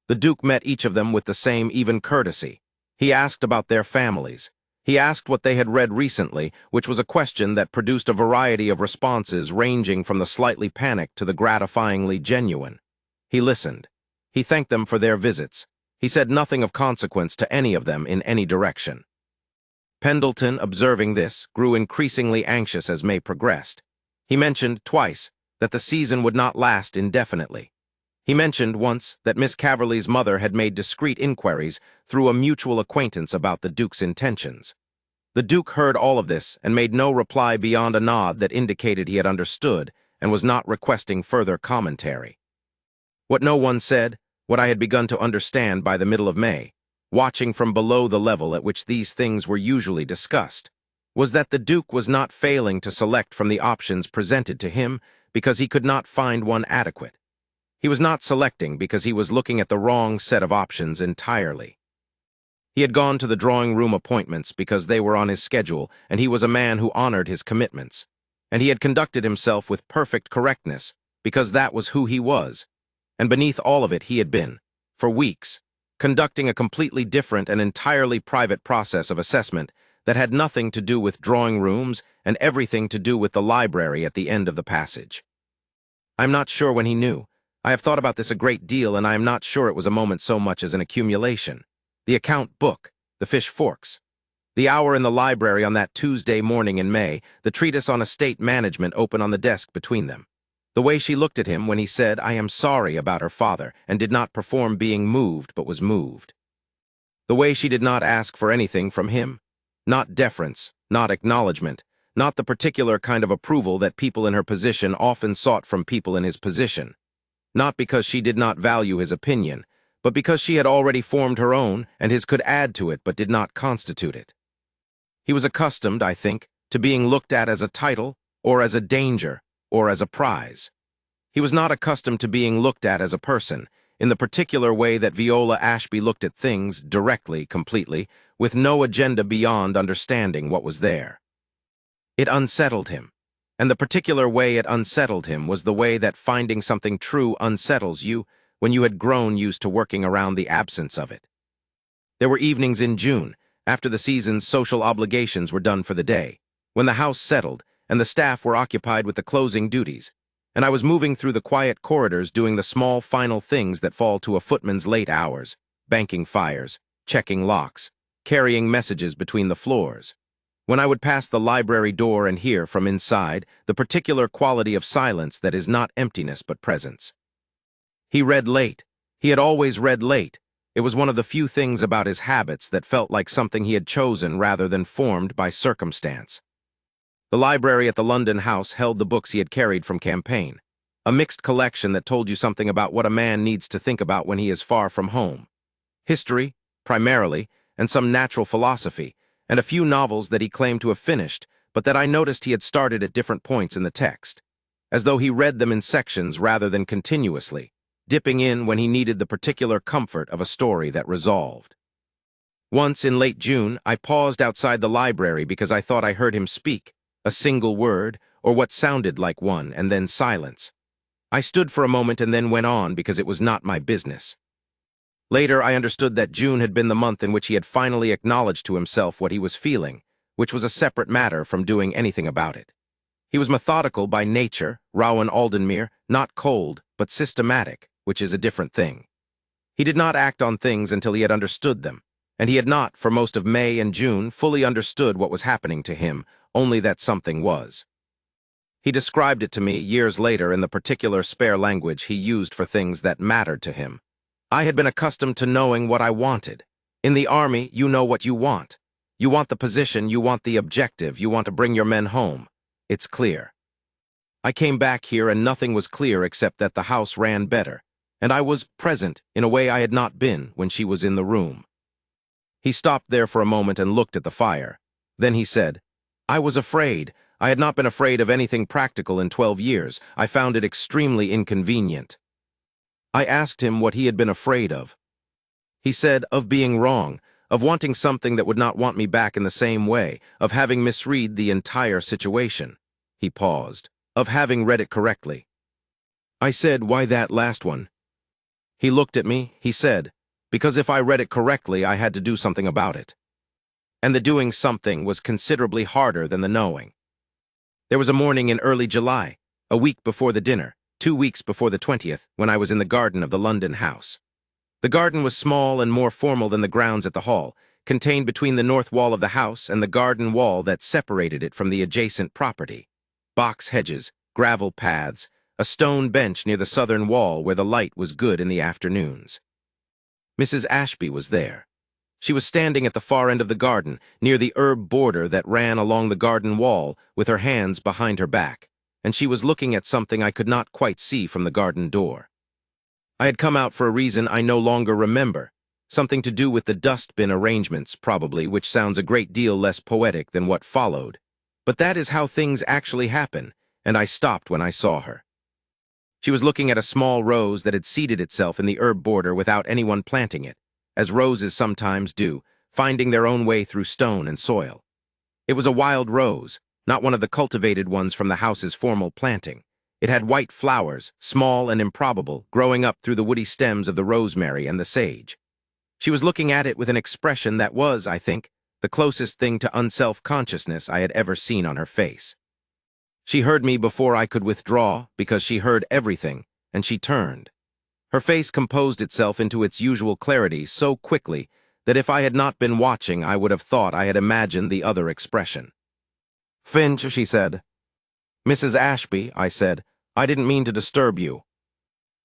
S1: The Duke met each of them with the same even courtesy. He asked about their families. He asked what they had read recently, which was a question that produced a variety of responses ranging from the slightly panicked to the gratifyingly genuine. He listened. He thanked them for their visits. He said nothing of consequence to any of them in any direction. Pendleton, observing this, grew increasingly anxious as May progressed. He mentioned, twice, that the season would not last indefinitely. He mentioned, once, that Miss Caverley's mother had made discreet inquiries through a mutual acquaintance about the Duke's intentions. The Duke heard all of this and made no reply beyond a nod that indicated he had understood and was not requesting further commentary. What no one said, what I had begun to understand by the middle of May, watching from below the level at which these things were usually discussed, was that the Duke was not failing to select from the options presented to him because he could not find one adequate. He was not selecting because he was looking at the wrong set of options entirely. He had gone to the drawing-room appointments because they were on his schedule, and he was a man who honored his commitments. And he had conducted himself with perfect correctness because that was who he was. And beneath all of it he had been, for weeks, conducting a completely different and entirely private process of assessment that had nothing to do with drawing rooms and everything to do with the library at the end of the passage. I'm not sure when he knew. I have thought about this a great deal, and I am not sure it was a moment so much as an accumulation. The account book, the fish forks. The hour in the library on that Tuesday morning in May, the treatise on estate management open on the desk between them. The way she looked at him when he said, "I am sorry," about her father, and did not perform being moved but was moved. The way she did not ask for anything from him. Not deference, not acknowledgement, not the particular kind of approval that people in her position often sought from people in his position. Not because she did not value his opinion, but because she had already formed her own, and his could add to it but did not constitute it. He was accustomed, I think, to being looked at as a title, or as a danger, or as a prize. He was not accustomed to being looked at as a person, in the particular way that Viola Ashby looked at things, directly, completely, with no agenda beyond understanding what was there. It unsettled him, and the particular way it unsettled him was the way that finding something true unsettles you when you had grown used to working around the absence of it. There were evenings in June, after the season's social obligations were done for the day, when the house settled and the staff were occupied with the closing duties, and I was moving through the quiet corridors doing the small final things that fall to a footman's late hours, banking fires, checking locks, carrying messages between the floors. When I would pass the library door and hear from inside the particular quality of silence that is not emptiness but presence. He read late. He had always read late. It was one of the few things about his habits that felt like something he had chosen rather than formed by circumstance. The library at the London house held the books he had carried from campaign, a mixed collection that told you something about what a man needs to think about when he is far from home. History, primarily, and some natural philosophy, and a few novels that he claimed to have finished, but that I noticed he had started at different points in the text, as though he read them in sections rather than continuously, dipping in when he needed the particular comfort of a story that resolved. Once in late June, I paused outside the library because I thought I heard him speak, a single word, or what sounded like one, and then silence. I stood for a moment and then went on because it was not my business. Later, I understood that June had been the month in which he had finally acknowledged to himself what he was feeling, which was a separate matter from doing anything about it. He was methodical by nature, Rowan Aldenmere, not cold, but systematic, which is a different thing. He did not act on things until he had understood them, and he had not, for most of May and June, fully understood what was happening to him, only that something was. He described it to me years later in the particular spare language he used for things that mattered to him. I had been accustomed to knowing what I wanted. In the army, you know what you want. You want the position, you want the objective, you want to bring your men home. It's clear. I came back here and nothing was clear except that the house ran better, and I was present in a way I had not been when she was in the room. He stopped there for a moment and looked at the fire. Then he said, "I was afraid. I had not been afraid of anything practical in 12 years. I found it extremely inconvenient." I asked him what he had been afraid of. He said, of being wrong, of wanting something that would not want me back in the same way, of having misread the entire situation. He paused. Of having read it correctly. I said, "Why that last one?" He looked at me. He said, "Because if I read it correctly, I had to do something about it." And the doing something was considerably harder than the knowing. There was a morning in early July, a week before the dinner, 2 weeks before the 20th, when I was in the garden of the London house. The garden was small and more formal than the grounds at the hall, contained between the north wall of the house and the garden wall that separated it from the adjacent property. Box hedges, gravel paths, a stone bench near the southern wall where the light was good in the afternoons. Mrs. Ashby was there. She was standing at the far end of the garden, near the herb border that ran along the garden wall, with her hands behind her back, and she was looking at something I could not quite see from the garden door. I had come out for a reason I no longer remember, something to do with the dustbin arrangements, probably, which sounds a great deal less poetic than what followed. But that is how things actually happen, and I stopped when I saw her. She was looking at a small rose that had seeded itself in the herb border without anyone planting it, as roses sometimes do, finding their own way through stone and soil. It was a wild rose, not one of the cultivated ones from the house's formal planting. It had white flowers, small and improbable, growing up through the woody stems of the rosemary and the sage. She was looking at it with an expression that was, I think, the closest thing to unself-consciousness I had ever seen on her face. She heard me before I could withdraw, because she heard everything, and she turned. Her face composed itself into its usual clarity so quickly that if I had not been watching, I would have thought I had imagined the other expression. "Finch," she said. "Mrs. Ashby," I said, "I didn't mean to disturb you."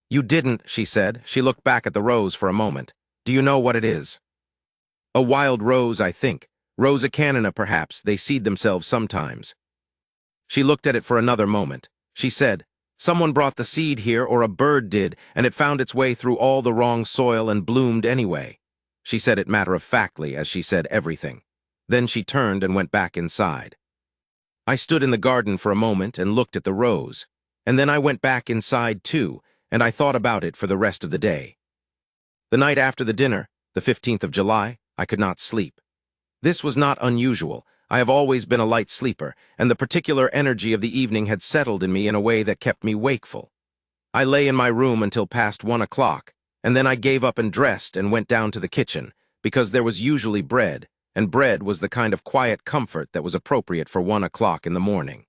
S1: "You didn't," she said. She looked back at the rose for a moment. "Do you know what it is?" "A wild rose, I think. Rosa canina, perhaps. They seed themselves sometimes." She looked at it for another moment. She said, "Someone brought the seed here, or a bird did, and it found its way through all the wrong soil and bloomed anyway." She said it matter-of-factly, as she said everything. Then she turned and went back inside. I stood in the garden for a moment and looked at the rose, and then I went back inside too, and I thought about it for the rest of the day. The night after the dinner, the 15th of July, I could not sleep. This was not unusual. I have always been a light sleeper, and the particular energy of the evening had settled in me in a way that kept me wakeful. I lay in my room until past 1 o'clock, and then I gave up and dressed and went down to the kitchen, because there was usually bread, and bread was the kind of quiet comfort that was appropriate for 1 o'clock in the morning.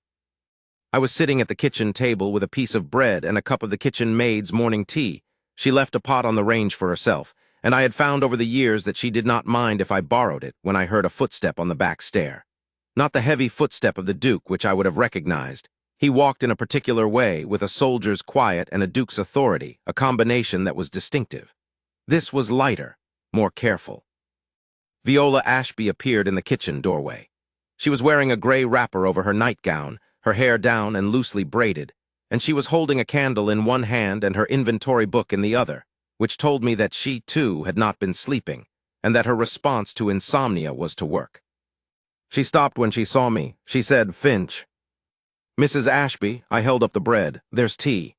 S1: I was sitting at the kitchen table with a piece of bread and a cup of the kitchen maid's morning tea. She left a pot on the range for herself, and I had found over the years that she did not mind if I borrowed it when I heard a footstep on the back stair. Not the heavy footstep of the Duke, which I would have recognized. He walked in a particular way, with a soldier's quiet and a Duke's authority, a combination that was distinctive. This was lighter, more careful. Viola Ashby appeared in the kitchen doorway. She was wearing a gray wrapper over her nightgown, her hair down and loosely braided, and she was holding a candle in one hand and her inventory book in the other, which told me that she, too, had not been sleeping, and that her response to insomnia was to work. She stopped when she saw me. She said, "Finch." "Mrs. Ashby," I held up the bread. "There's tea."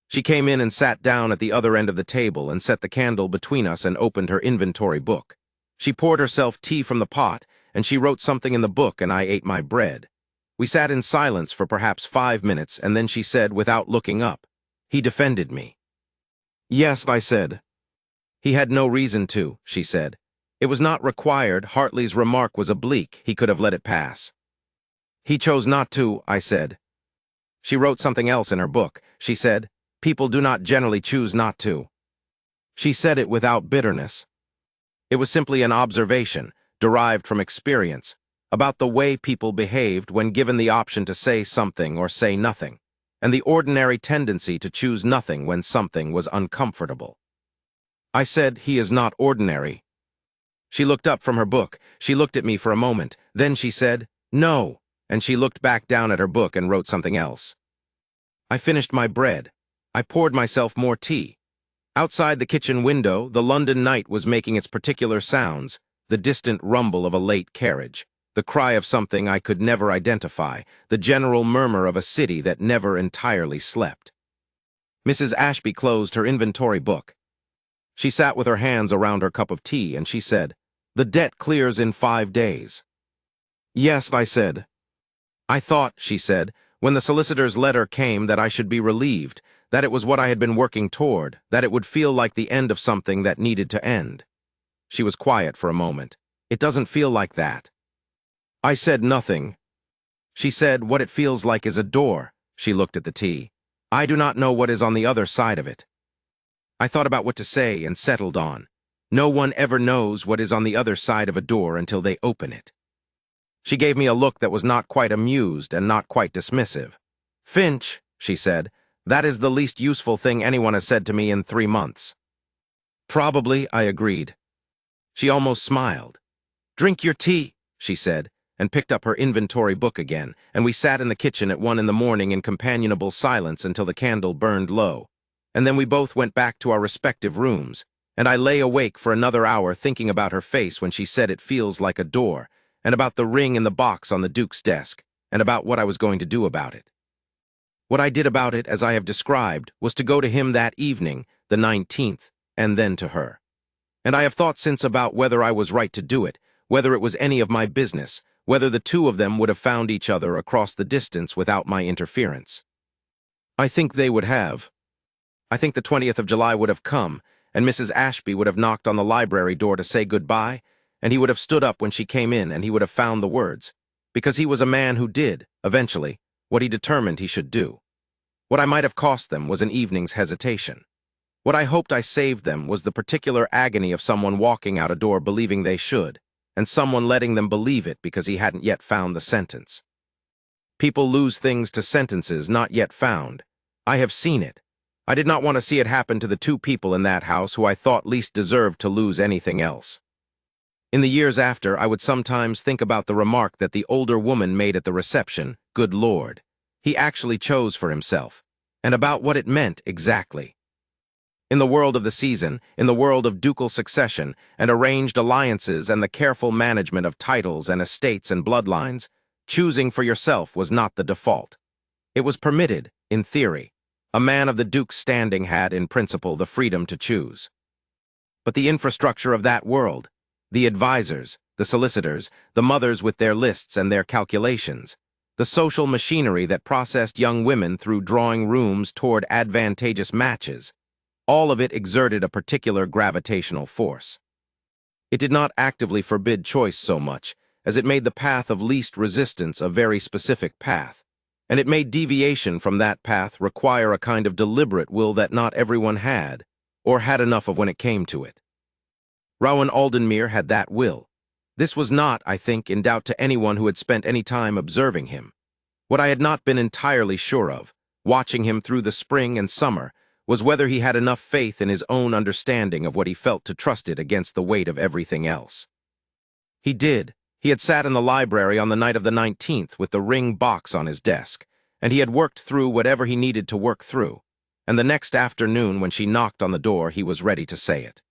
S1: She came in and sat down at the other end of the table and set the candle between us and opened her inventory book. She poured herself tea from the pot, and she wrote something in the book, and I ate my bread. We sat in silence for perhaps 5 minutes, and then she said, without looking up, "He defended me." "Yes," I said. "He had no reason to," she said. "It was not required. Hartley's remark was oblique. He could have let it pass." "He chose not to," I said. She wrote something else in her book. She said, "People do not generally choose not to." She said it without bitterness. It was simply an observation, derived from experience, about the way people behaved when given the option to say something or say nothing, and the ordinary tendency to choose nothing when something was uncomfortable. I said, "He is not ordinary." She looked up from her book. She looked at me for a moment. Then she said, "No," and she looked back down at her book and wrote something else. I finished my bread. I poured myself more tea. Outside the kitchen window, the London night was making its particular sounds, the distant rumble of a late carriage, the cry of something I could never identify, the general murmur of a city that never entirely slept. Mrs. Ashby closed her inventory book. She sat with her hands around her cup of tea, and she said, "The debt clears in 5 days." "Yes," I said. "I thought," she said, "when the solicitor's letter came that I should be relieved, that it was what I had been working toward, that it would feel like the end of something that needed to end." She was quiet for a moment. "It doesn't feel like that." I said nothing. She said, "What it feels like is a door." She looked at the tea. "I do not know what is on the other side of it." I thought about what to say and settled on, "No one ever knows what is on the other side of a door until they open it." She gave me a look that was not quite amused and not quite dismissive. "Finch," she said, "that is the least useful thing anyone has said to me in 3 months." "Probably," I agreed. She almost smiled. "Drink your tea," she said, and picked up her inventory book again, and we sat in the kitchen at 1 in the morning in companionable silence until the candle burned low. And then we both went back to our respective rooms, and I lay awake for another hour thinking about her face when she said it feels like a door, and about the ring in the box on the Duke's desk, and about what I was going to do about it. What I did about it, as I have described, was to go to him that evening, the 19th, and then to her. And I have thought since about whether I was right to do it, whether it was any of my business, whether the two of them would have found each other across the distance without my interference. I think they would have. I think the 20th of July would have come, and Mrs. Ashby would have knocked on the library door to say goodbye, and he would have stood up when she came in, and he would have found the words, because he was a man who did, eventually, what he determined he should do. What I might have cost them was an evening's hesitation. What I hoped I saved them was the particular agony of someone walking out a door believing they should, and someone letting them believe it because he hadn't yet found the sentence. People lose things to sentences not yet found. I have seen it. I did not want to see it happen to the two people in that house who I thought least deserved to lose anything else. In the years after, I would sometimes think about the remark that the older woman made at the reception, "Good Lord. He actually chose for himself," and about what it meant exactly. In the world of the season, in the world of ducal succession and arranged alliances and the careful management of titles and estates and bloodlines, choosing for yourself was not the default. It was permitted, in theory. A man of the Duke's standing had, in principle, the freedom to choose. But the infrastructure of that world, the advisors, the solicitors, the mothers with their lists and their calculations, the social machinery that processed young women through drawing rooms toward advantageous matches, all of it exerted a particular gravitational force. It did not actively forbid choice so much as it made the path of least resistance a very specific path, and it made deviation from that path require a kind of deliberate will that not everyone had, or had enough of when it came to it. Rowan Aldenmuir had that will. This was not, I think, in doubt to anyone who had spent any time observing him. What I had not been entirely sure of, watching him through the spring and summer, was whether he had enough faith in his own understanding of what he felt to trust it against the weight of everything else. He did. He had sat in the library on the night of the 19th with the ring box on his desk, and he had worked through whatever he needed to work through, and the next afternoon when she knocked on the door he was ready to say it.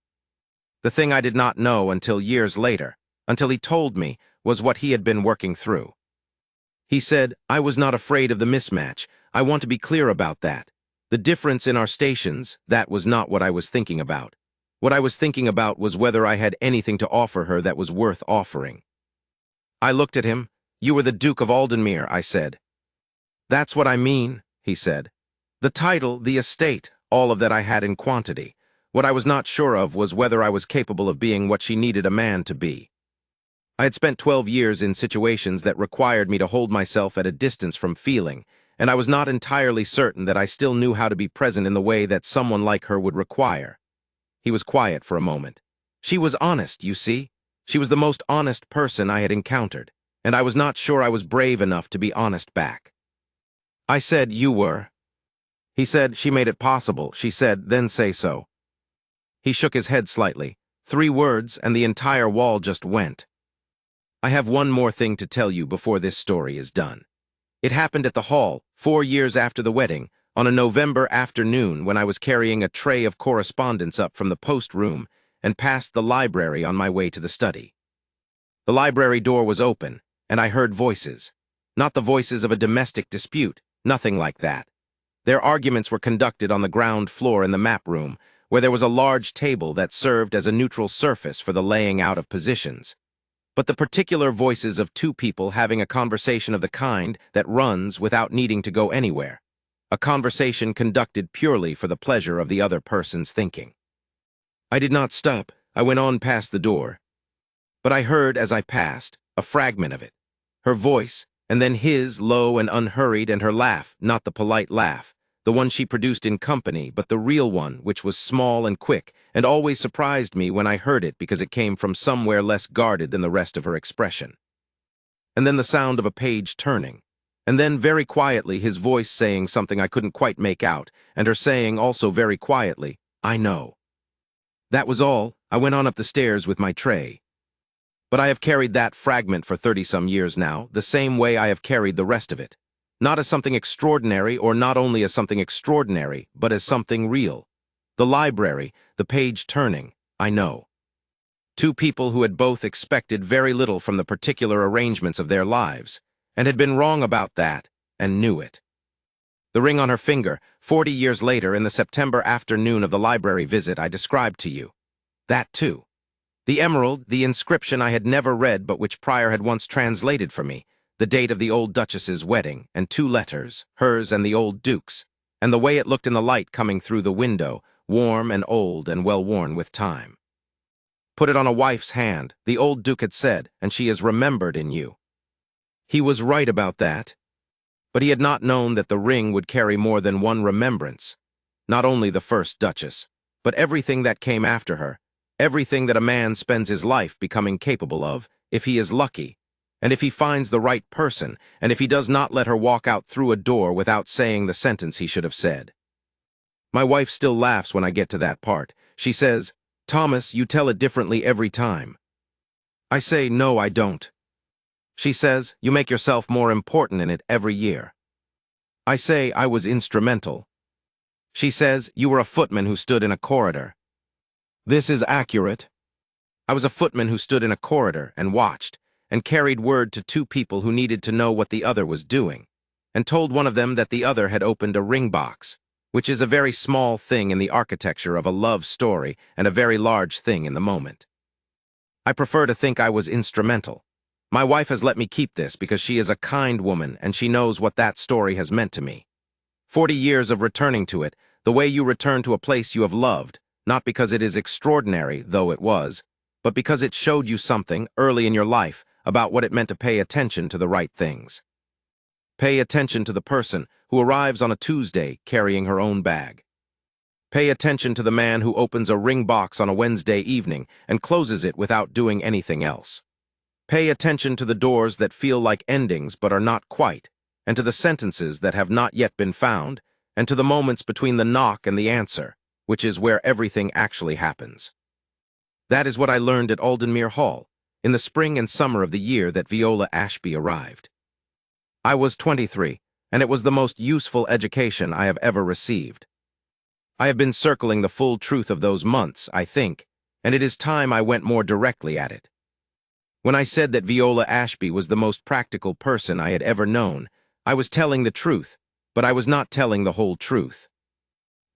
S1: The thing I did not know until years later, until he told me, was what he had been working through. He said, "I was not afraid of the mismatch. I want to be clear about that. The difference in our stations, that was not what I was thinking about. What I was thinking about was whether I had anything to offer her that was worth offering." I looked at him. "You were the Duke of Aldenmuir," I said. "That's what I mean," he said. "The title, the estate, all of that I had in quantity. What I was not sure of was whether I was capable of being what she needed a man to be." I had spent 12 years in situations that required me to hold myself at a distance from feeling, and I was not entirely certain that I still knew how to be present in the way that someone like her would require. He was quiet for a moment. She was honest, you see. She was the most honest person I had encountered, and I was not sure I was brave enough to be honest back. I said, "You were." He said, "She made it possible." She said, "Then say so." He shook his head slightly. 3 words, and the entire wall just went. I have one more thing to tell you before this story is done. It happened at the hall, 4 years after the wedding, on a November afternoon when I was carrying a tray of correspondence up from the post room and passed the library on my way to the study. The library door was open, and I heard voices. Not the voices of a domestic dispute, nothing like that. Their arguments were conducted on the ground floor in the map room, where there was a large table that served as a neutral surface for the laying out of positions. But the particular voices of 2 people having a conversation of the kind that runs without needing to go anywhere. A conversation conducted purely for the pleasure of the other person's thinking. I did not stop. I went on past the door. But I heard, as I passed, a fragment of it. Her voice, and then his, low and unhurried, and her laugh, not the polite laugh, the one she produced in company, but the real one, which was small and quick, and always surprised me when I heard it because it came from somewhere less guarded than the rest of her expression. And then the sound of a page turning, and then very quietly his voice saying something I couldn't quite make out, and her saying also very quietly, "I know." That was all. I went on up the stairs with my tray. But I have carried that fragment for 30-some years now, the same way I have carried the rest of it. Not as something extraordinary, or not only as something extraordinary, but as something real. The library, the page turning, I know. 2 people who had both expected very little from the particular arrangements of their lives, and had been wrong about that, and knew it. The ring on her finger, 40 years later in the September afternoon of the library visit I described to you. That too. The emerald, the inscription I had never read but which Prior had once translated for me, the date of the old Duchess's wedding, and 2 letters, hers and the old Duke's. and the way it looked in the light coming through the window, warm and old and well-worn with time. Put it on a wife's hand, the old Duke had said, and she is remembered in you. He was right about that. But he had not known that the ring would carry more than one remembrance. Not only the first Duchess, but everything that came after her, everything that a man spends his life becoming capable of, if he is lucky, and if he finds the right person, and if he does not let her walk out through a door without saying the sentence he should have said. My wife still laughs when I get to that part. She says, "Thomas, you tell it differently every time." I say, "No, I don't." She says, "You make yourself more important in it every year." I say, "I was instrumental." She says, "You were a footman who stood in a corridor." This is accurate. I was a footman who stood in a corridor and watched, and carried word to two people who needed to know what the other was doing, and told one of them that the other had opened a ring box, which is a very small thing in the architecture of a love story and a very large thing in the moment. I prefer to think I was instrumental. My wife has let me keep this because she is a kind woman and she knows what that story has meant to me. 40 years of returning to it, the way you return to a place you have loved, not because it is extraordinary, though it was, but because it showed you something early in your life about what it meant to pay attention to the right things. Pay attention to the person who arrives on a Tuesday carrying her own bag. Pay attention to the man who opens a ring box on a Wednesday evening and closes it without doing anything else. Pay attention to the doors that feel like endings but are not quite, and to the sentences that have not yet been found, and to the moments between the knock and the answer, which is where everything actually happens. That is what I learned at Aldenmere Hall, in the spring and summer of the year that Viola Ashby arrived. I was 23, and it was the most useful education I have ever received. I have been circling the full truth of those months, I think, and it is time I went more directly at it. When I said that Viola Ashby was the most practical person I had ever known, I was telling the truth, but I was not telling the whole truth.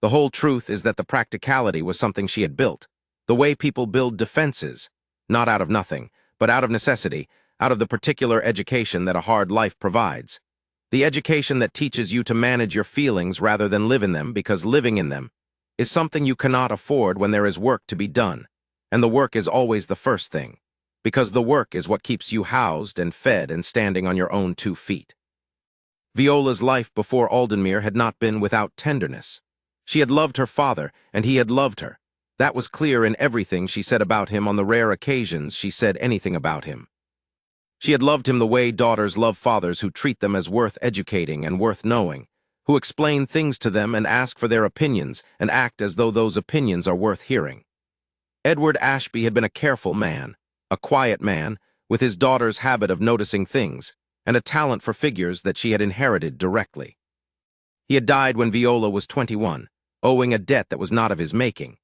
S1: The whole truth is that the practicality was something she had built, the way people build defenses, not out of nothing, but out of necessity, out of the particular education that a hard life provides. The education that teaches you to manage your feelings rather than live in them, because living in them is something you cannot afford when there is work to be done, and the work is always the first thing, because the work is what keeps you housed and fed and standing on your own 2 feet. Viola's life before Aldenmere had not been without tenderness. She had loved her father, and he had loved her. That was clear in everything she said about him on the rare occasions she said anything about him. She had loved him the way daughters love fathers who treat them as worth educating and worth knowing, who explain things to them and ask for their opinions and act as though those opinions are worth hearing. Edward Ashby had been a careful man, a quiet man, with his daughter's habit of noticing things, and a talent for figures that she had inherited directly. He had died when Viola was 21, owing a debt that was not of his making.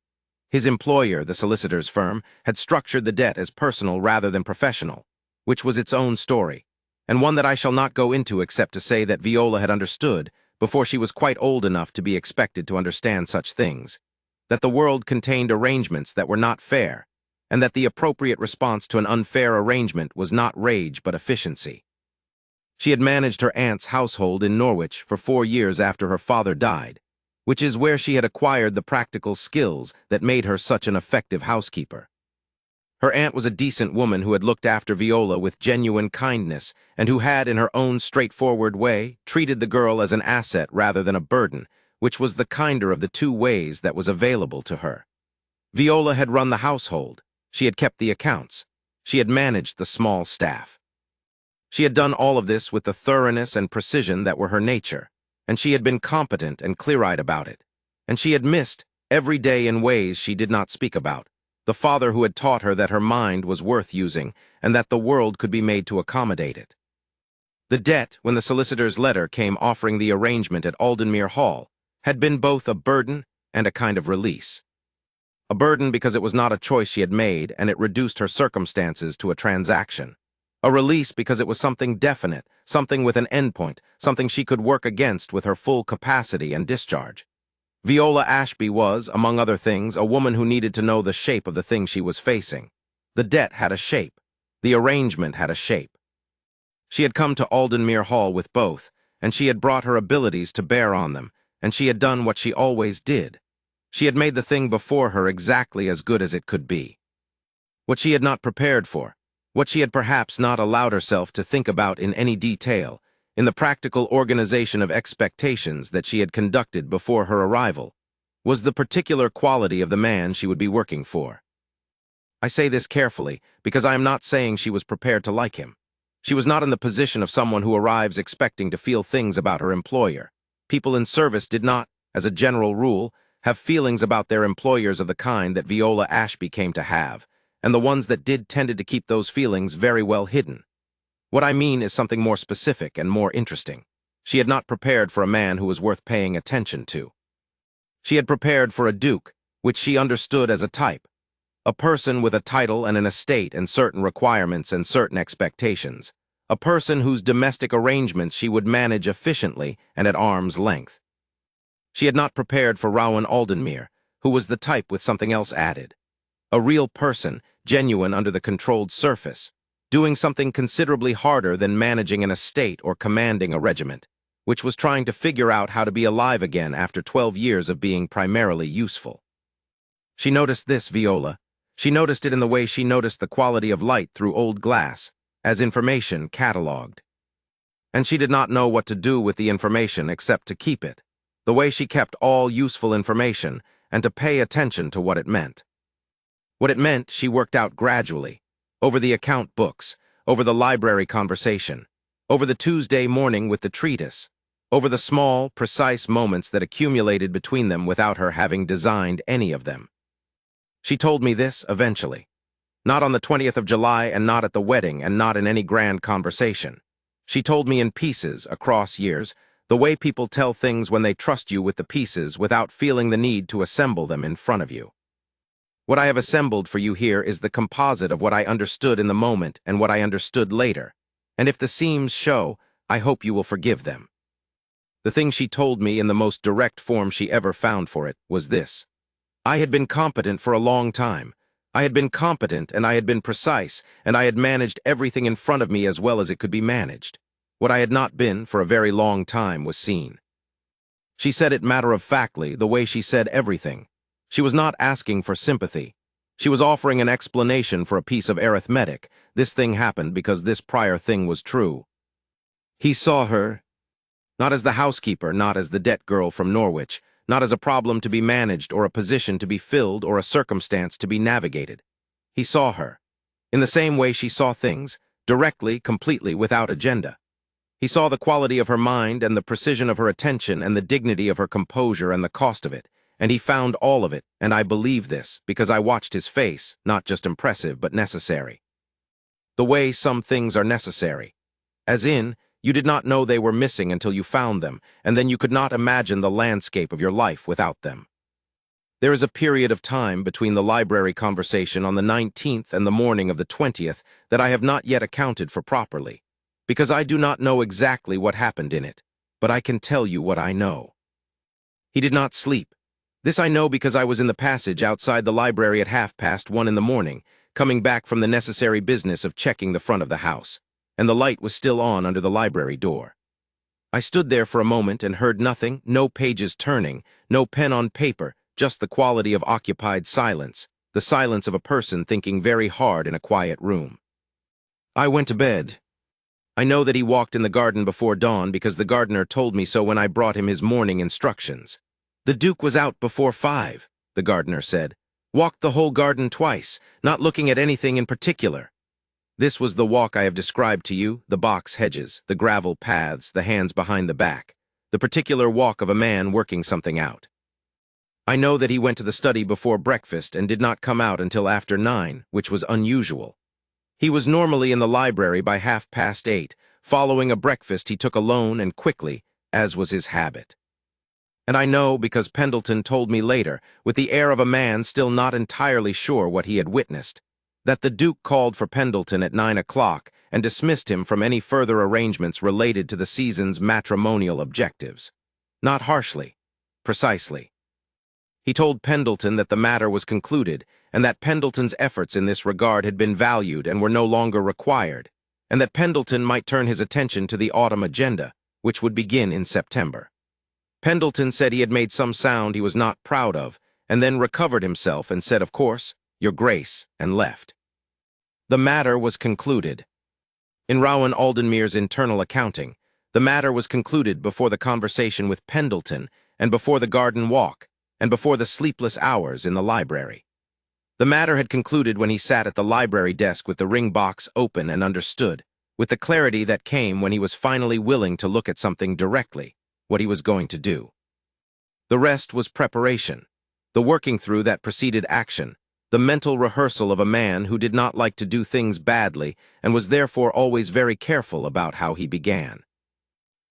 S1: His employer, the solicitor's firm, had structured the debt as personal rather than professional, which was its own story, and one that I shall not go into except to say that Viola had understood, before she was quite old enough to be expected to understand such things, that the world contained arrangements that were not fair, and that the appropriate response to an unfair arrangement was not rage but efficiency. She had managed her aunt's household in Norwich for 4 years after her father died, which is where she had acquired the practical skills that made her such an effective housekeeper. Her aunt was a decent woman who had looked after Viola with genuine kindness and who had, in her own straightforward way, treated the girl as an asset rather than a burden, which was the kinder of the 2 ways that was available to her. Viola had run the household. She had kept the accounts. She had managed the small staff. She had done all of this with the thoroughness and precision that were her nature, and she had been competent and clear-eyed about it. And she had missed, every day in ways she did not speak about, the father who had taught her that her mind was worth using and that the world could be made to accommodate it. The debt, when the solicitor's letter came offering the arrangement at Aldenmere Hall, had been both a burden and a kind of release. A burden because it was not a choice she had made and it reduced her circumstances to a transaction. A release because it was something definite, something with an endpoint, something she could work against with her full capacity and discharge. Viola Ashby was, among other things, a woman who needed to know the shape of the thing she was facing. The debt had a shape. The arrangement had a shape. She had come to Aldenmere Hall with both, and she had brought her abilities to bear on them, and she had done what she always did. She had made the thing before her exactly as good as it could be. What she had not prepared for, what she had perhaps not allowed herself to think about in any detail, in the practical organization of expectations that she had conducted before her arrival, was the particular quality of the man she would be working for. I say this carefully because I am not saying she was prepared to like him. She was not in the position of someone who arrives expecting to feel things about her employer. People in service did not, as a general rule, have feelings about their employers of the kind that Viola Ashby came to have, and the ones that did tended to keep those feelings very well hidden. What I mean is something more specific and more interesting. She had not prepared for a man who was worth paying attention to. She had prepared for a duke, which she understood as a type, a person with a title and an estate and certain requirements and certain expectations, a person whose domestic arrangements she would manage efficiently and at arm's length. She had not prepared for Rowan Aldenmuir, who was the type with something else added. A real person, genuine under the controlled surface, doing something considerably harder than managing an estate or commanding a regiment, which was trying to figure out how to be alive again after 12 years of being primarily useful. She noticed this, Viola. She noticed it in the way she noticed the quality of light through old glass, as information catalogued. And she did not know what to do with the information except to keep it, the way she kept all useful information, and to pay attention to what it meant. What it meant she worked out gradually, over the account books, over the library conversation, over the Tuesday morning with the treatise, over the small, precise moments that accumulated between them without her having designed any of them. She told me this eventually. Not on the 20th of July and not at the wedding and not in any grand conversation. She told me in pieces, across years, the way people tell things when they trust you with the pieces without feeling the need to assemble them in front of you. What I have assembled for you here is the composite of what I understood in the moment and what I understood later, and if the seams show, I hope you will forgive them. The thing she told me in the most direct form she ever found for it was this. I had been competent for a long time. I had been competent and I had been precise, and I had managed everything in front of me as well as it could be managed. What I had not been for a very long time was seen. She said it matter-of-factly, the way she said everything. She was not asking for sympathy. She was offering an explanation for a piece of arithmetic. This thing happened because this prior thing was true. He saw her, not as the housekeeper, not as the debt girl from Norwich, not as a problem to be managed or a position to be filled or a circumstance to be navigated. He saw her, in the same way she saw things, directly, completely, without agenda. He saw the quality of her mind and the precision of her attention and the dignity of her composure and the cost of it, and he found all of it, and I believe this, because I watched his face, not just impressive, but necessary. The way some things are necessary. As in, you did not know they were missing until you found them, and then you could not imagine the landscape of your life without them. There is a period of time between the library conversation on the 19th and the morning of the 20th that I have not yet accounted for properly, because I do not know exactly what happened in it, but I can tell you what I know. He did not sleep. This I know because I was in the passage outside the library at 1:30 in the morning, coming back from the necessary business of checking the front of the house, and the light was still on under the library door. I stood there for a moment and heard nothing, no pages turning, no pen on paper, just the quality of occupied silence, the silence of a person thinking very hard in a quiet room. I went to bed. I know that he walked in the garden before dawn because the gardener told me so when I brought him his morning instructions. The Duke was out before 5, the gardener said. Walked the whole garden twice, not looking at anything in particular. This was the walk I have described to you, the box hedges, the gravel paths, the hands behind the back, the particular walk of a man working something out. I know that he went to the study before breakfast and did not come out until after 9, which was unusual. He was normally in the library by 8:30, following a breakfast he took alone and quickly, as was his habit. And I know because Pendleton told me later, with the air of a man still not entirely sure what he had witnessed, that the Duke called for Pendleton at 9 o'clock and dismissed him from any further arrangements related to the season's matrimonial objectives. Not harshly, precisely. He told Pendleton that the matter was concluded and that Pendleton's efforts in this regard had been valued and were no longer required, and that Pendleton might turn his attention to the autumn agenda, which would begin in September. Pendleton said he had made some sound he was not proud of, and then recovered himself and said, "Of course, Your Grace," and left. The matter was concluded. In Rowan Aldenmuir's internal accounting, the matter was concluded before the conversation with Pendleton, and before the garden walk, and before the sleepless hours in the library. The matter had concluded when he sat at the library desk with the ring box open and understood, with the clarity that came when he was finally willing to look at something directly, what he was going to do. The rest was preparation, the working through that preceded action, the mental rehearsal of a man who did not like to do things badly and was therefore always very careful about how he began.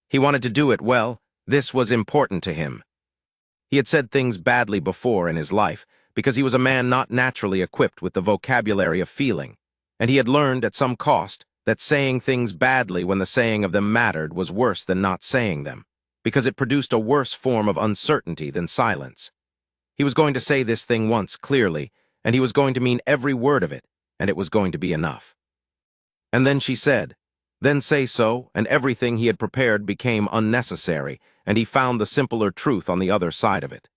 S1: He wanted to do it well. This was important to him. He had said things badly before in his life because he was a man not naturally equipped with the vocabulary of feeling, and he had learned at some cost that saying things badly when the saying of them mattered was worse than not saying them, because it produced a worse form of uncertainty than silence. He was going to say this thing once clearly, and he was going to mean every word of it, and it was going to be enough. And then she said, "Then say so," and everything he had prepared became unnecessary, and he found the simpler truth on the other side of it.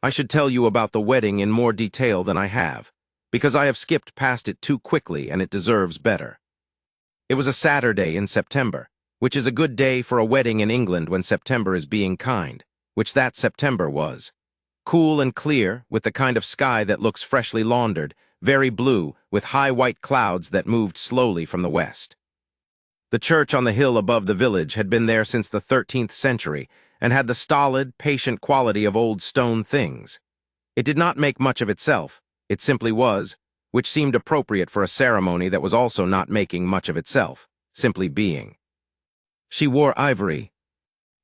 S1: I should tell you about the wedding in more detail than I have, because I have skipped past it too quickly and it deserves better. It was a Saturday in September, which is a good day for a wedding in England when September is being kind, which that September was. Cool and clear, with the kind of sky that looks freshly laundered, very blue, with high white clouds that moved slowly from the west. The church on the hill above the village had been there since the 13th century and had the stolid, patient quality of old stone things. It did not make much of itself, it simply was, which seemed appropriate for a ceremony that was also not making much of itself, simply being. She wore ivory.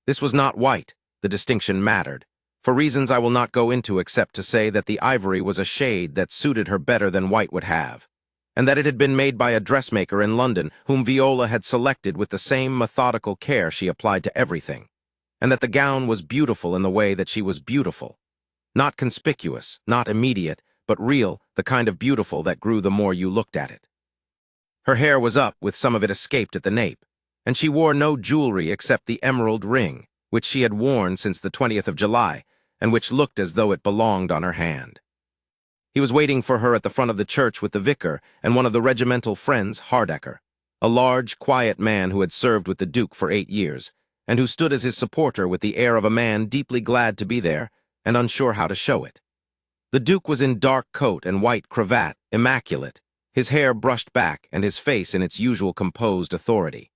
S1: This was not white, the distinction mattered, for reasons I will not go into except to say that the ivory was a shade that suited her better than white would have, and that it had been made by a dressmaker in London whom Viola had selected with the same methodical care she applied to everything, and that the gown was beautiful in the way that she was beautiful. Not conspicuous, not immediate, but real, the kind of beautiful that grew the more you looked at it. Her hair was up, with some of it escaped at the nape, and she wore no jewelry except the emerald ring, which she had worn since the 20th of July, and which looked as though it belonged on her hand. He was waiting for her at the front of the church with the vicar and one of the regimental friends, Hardaker, a large, quiet man who had served with the Duke for 8 years, and who stood as his supporter with the air of a man deeply glad to be there and unsure how to show it. The Duke was in dark coat and white cravat, immaculate, his hair brushed back and his face in its usual composed authority.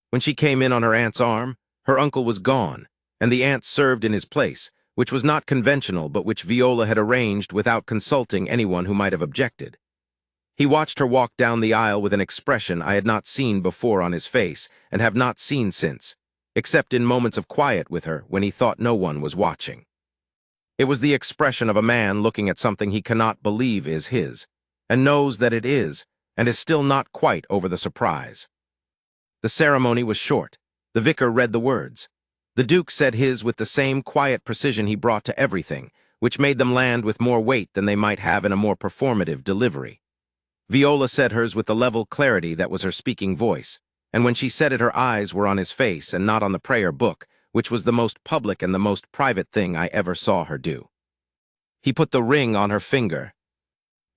S1: When she came in on her aunt's arm, her uncle was gone, and the aunt served in his place, which was not conventional but which Viola had arranged without consulting anyone who might have objected. He watched her walk down the aisle with an expression I had not seen before on his face and have not seen since, except in moments of quiet with her when he thought no one was watching. It was the expression of a man looking at something he cannot believe is his, and knows that it is, and is still not quite over the surprise. The ceremony was short. The vicar read the words. The Duke said his with the same quiet precision he brought to everything, which made them land with more weight than they might have in a more performative delivery. Viola said hers with the level clarity that was her speaking voice, and when she said it her eyes were on his face and not on the prayer book, which was the most public and the most private thing I ever saw her do. He put the ring on her finger.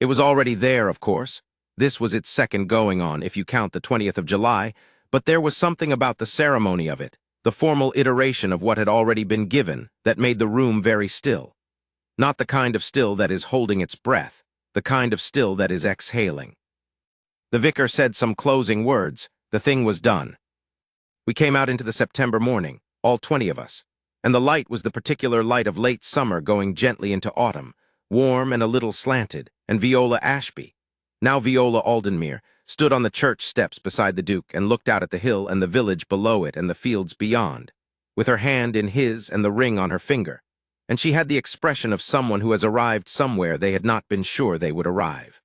S1: It was already there, of course. This was its second going on, if you count the 20th of July, but there was something about the ceremony of it, the formal iteration of what had already been given, that made the room very still. Not the kind of still that is holding its breath, the kind of still that is exhaling. The vicar said some closing words. The thing was done. We came out into the September morning, all 20 of us, and the light was the particular light of late summer going gently into autumn, warm and a little slanted, and Viola Ashby, now Viola Aldenmuir, stood on the church steps beside the Duke and looked out at the hill and the village below it and the fields beyond, with her hand in his and the ring on her finger, and she had the expression of someone who has arrived somewhere they had not been sure they would arrive.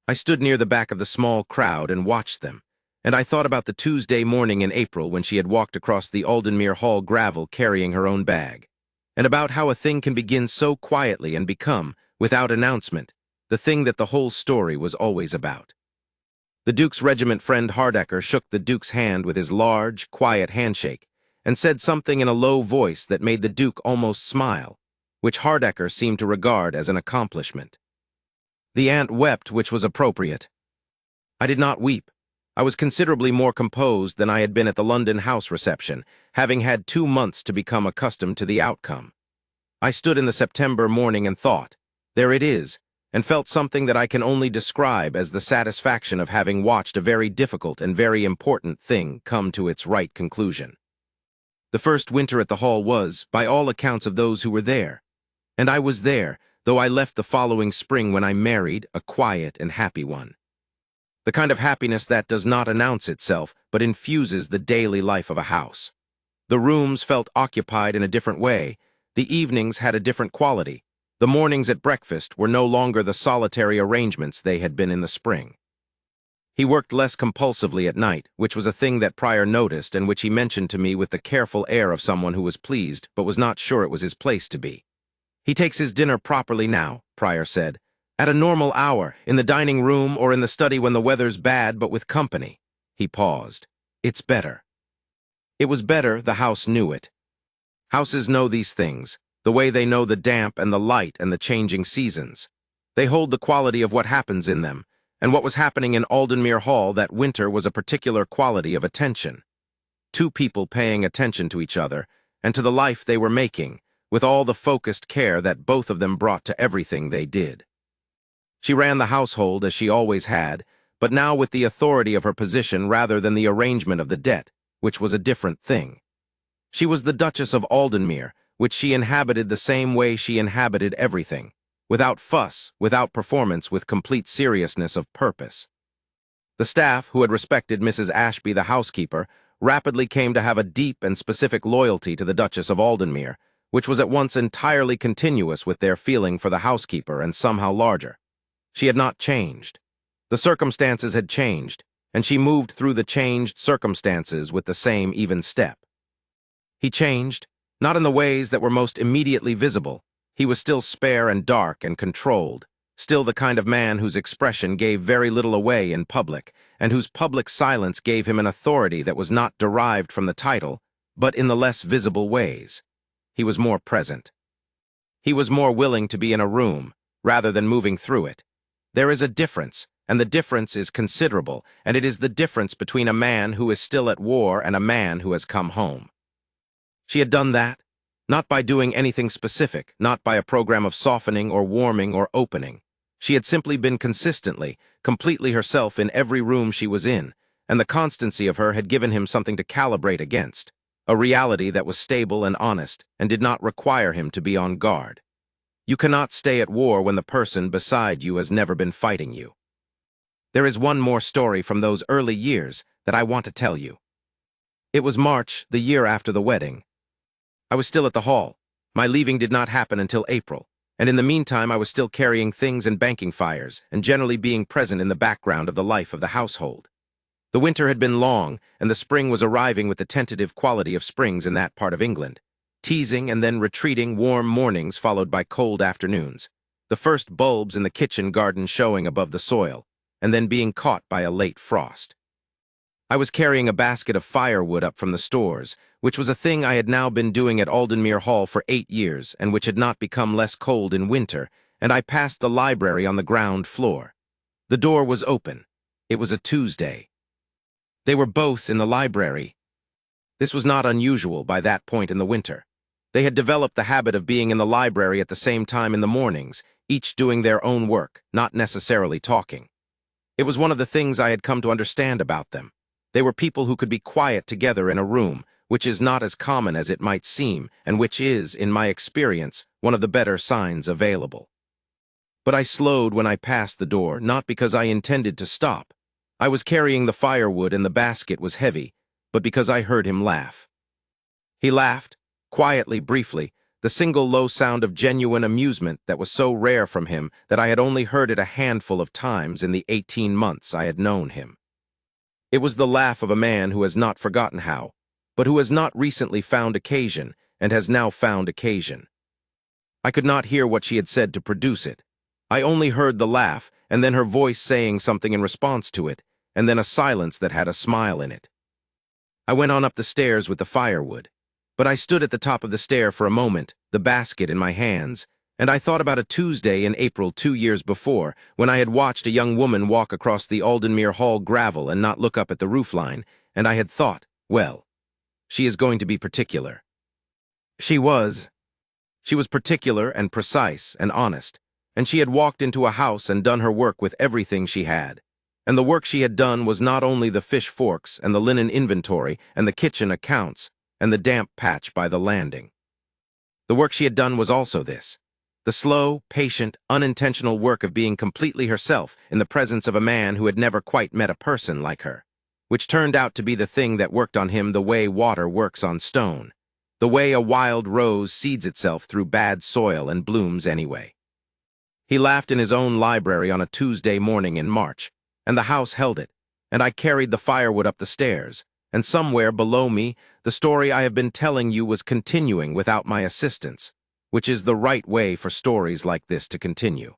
S1: I stood near the back of the small crowd and watched them, and I thought about the Tuesday morning in April when she had walked across the Aldenmuir Hall gravel carrying her own bag, and about how a thing can begin so quietly and become, without announcement, the thing that the whole story was always about. The Duke's regiment friend Hardaker shook the Duke's hand with his large, quiet handshake, and said something in a low voice that made the Duke almost smile, which Hardecker seemed to regard as an accomplishment. The aunt wept, which was appropriate. I did not weep. I was considerably more composed than I had been at the London house reception, having had 2 months to become accustomed to the outcome. I stood in the September morning and thought, there it is, and felt something that I can only describe as the satisfaction of having watched a very difficult and very important thing come to its right conclusion. The first winter at the Hall was, by all accounts of those who were there, and I was there, though I left the following spring when I married, a quiet and happy one. The kind of happiness that does not announce itself, but infuses the daily life of a house. The rooms felt occupied in a different way. The evenings had a different quality. The mornings at breakfast were no longer the solitary arrangements they had been in the spring. He worked less compulsively at night, which was a thing that Prior noticed and which he mentioned to me with the careful air of someone who was pleased but was not sure it was his place to be. He takes his dinner properly now, Prior said, at a normal hour, in the dining room or in the study when the weather's bad but with company. He paused. It's better. It was better, the house knew it. Houses know these things, the way they know the damp and the light and the changing seasons. They hold the quality of what happens in them, and what was happening in Aldenmere Hall that winter was a particular quality of attention. 2 people paying attention to each other, and to the life they were making, with all the focused care that both of them brought to everything they did. She ran the household as she always had, but now with the authority of her position rather than the arrangement of the debt, which was a different thing. She was the Duchess of Aldenmere, which she inhabited the same way she inhabited everything, without fuss, without performance, with complete seriousness of purpose. The staff, who had respected Mrs. Ashby the housekeeper, rapidly came to have a deep and specific loyalty to the Duchess of Aldenmere, which was at once entirely continuous with their feeling for the housekeeper and somehow larger. She had not changed. The circumstances had changed, and she moved through the changed circumstances with the same even step. He changed, not in the ways that were most immediately visible. He was still spare and dark and controlled, still the kind of man whose expression gave very little away in public, and whose public silence gave him an authority that was not derived from the title, but in the less visible ways. He was more present. He was more willing to be in a room, rather than moving through it. There is a difference, and the difference is considerable, and it is the difference between a man who is still at war and a man who has come home. She had done that, not by doing anything specific, not by a program of softening or warming or opening. She had simply been consistently, completely herself in every room she was in, and the constancy of her had given him something to calibrate against, a reality that was stable and honest and did not require him to be on guard. You cannot stay at war when the person beside you has never been fighting you. There is one more story from those early years that I want to tell you. It was March, the year after the wedding. I was still at the Hall. My leaving did not happen until April, and in the meantime I was still carrying things and banking fires, and generally being present in the background of the life of the household. The winter had been long, and the spring was arriving with the tentative quality of springs in that part of England. Teasing and then retreating warm mornings followed by cold afternoons, the first bulbs in the kitchen garden showing above the soil, and then being caught by a late frost. I was carrying a basket of firewood up from the stores, which was a thing I had now been doing at Aldenmere Hall for 8 years, and which had not become less cold in winter, and I passed the library on the ground floor. The door was open. It was a Tuesday. They were both in the library. This was not unusual by that point in the winter. They had developed the habit of being in the library at the same time in the mornings, each doing their own work, not necessarily talking. It was one of the things I had come to understand about them. They were people who could be quiet together in a room, which is not as common as it might seem, and which is, in my experience, one of the better signs available. But I slowed when I passed the door, not because I intended to stop. I was carrying the firewood and the basket was heavy, but because I heard him laugh. He laughed, quietly, briefly, the single low sound of genuine amusement that was so rare from him that I had only heard it a handful of times in the 18 months I had known him. It was the laugh of a man who has not forgotten how, but who has not recently found occasion and has now found occasion. I could not hear what she had said to produce it. I only heard the laugh and then her voice saying something in response to it, and then a silence that had a smile in it. I went on up the stairs with the firewood. But I stood at the top of the stair for a moment, the basket in my hands, and I thought about a Tuesday in April 2 years before, when I had watched a young woman walk across the Aldenmere Hall gravel and not look up at the roofline, and I had thought, well, she is going to be particular. She was. She was particular and precise and honest, and she had walked into a house and done her work with everything she had. And the work she had done was not only the fish forks and the linen inventory and the kitchen accounts and the damp patch by the landing. The work she had done was also this: the slow, patient, unintentional work of being completely herself in the presence of a man who had never quite met a person like her, which turned out to be the thing that worked on him the way water works on stone, the way a wild rose seeds itself through bad soil and blooms anyway. He laughed in his own library on a Tuesday morning in March, and the house held it, and I carried the firewood up the stairs, and somewhere below me the story I have been telling you was continuing without my assistance, which is the right way for stories like this to continue.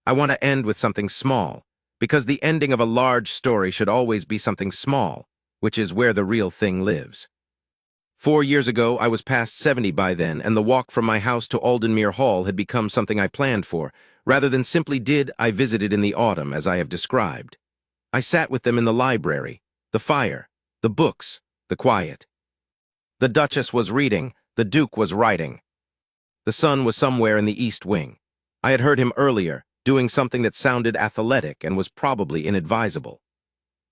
S1: I want to end with something small, because the ending of a large story should always be something small, which is where the real thing lives. 4 years ago, I was past 70 by then, and the walk from my house to Aldenmere Hall had become something I planned for. Rather than simply did, I visited in the autumn, as I have described. I sat with them in the library, the fire, the books, the quiet. The Duchess was reading, the Duke was writing. The sun was somewhere in the east wing. I had heard him earlier, doing something that sounded athletic and was probably inadvisable.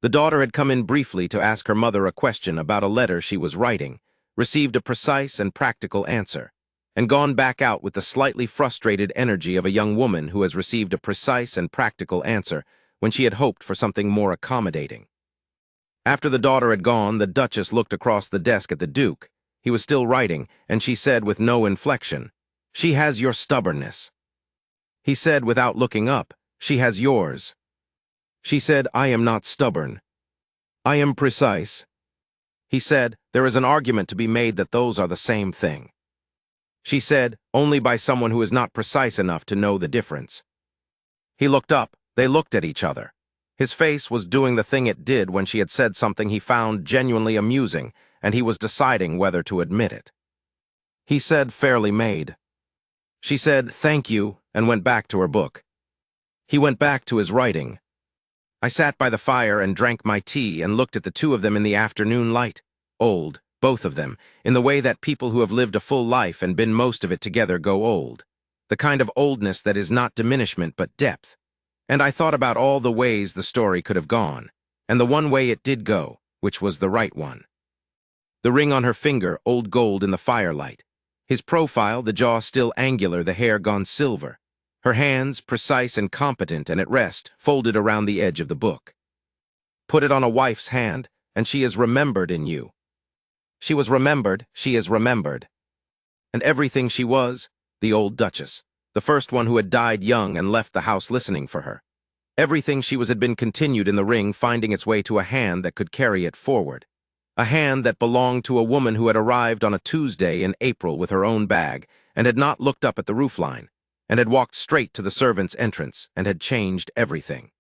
S1: The daughter had come in briefly to ask her mother a question about a letter she was writing, received a precise and practical answer, and gone back out with the slightly frustrated energy of a young woman who has received a precise and practical answer when she had hoped for something more accommodating. After the daughter had gone, the Duchess looked across the desk at the Duke. He was still writing, and she said with no inflection, "She has your stubbornness." He said without looking up, "She has yours." She said, "I am not stubborn. I am precise." He said, "There is an argument to be made that those are the same thing." She said, "Only by someone who is not precise enough to know the difference." He looked up. They looked at each other. His face was doing the thing it did when she had said something he found genuinely amusing, and he was deciding whether to admit it. He said, "Fairly made." She said, "Thank you," and went back to her book. He went back to his writing. I sat by the fire and drank my tea and looked at the two of them in the afternoon light. Old, both of them, in the way that people who have lived a full life and been most of it together go old. The kind of oldness that is not diminishment but depth. And I thought about all the ways the story could have gone, and the one way it did go, which was the right one. The ring on her finger, old gold in the firelight. His profile, the jaw still angular, the hair gone silver. Her hands, precise and competent and at rest, folded around the edge of the book. Put it on a wife's hand, and she is remembered in you. She was remembered, she is remembered. And everything she was, the old Duchess, the first one who had died young and left the house listening for her. Everything she was had been continued in the ring, finding its way to a hand that could carry it forward. A hand that belonged to a woman who had arrived on a Tuesday in April with her own bag and had not looked up at the roofline, and had walked straight to the servants' entrance and had changed everything.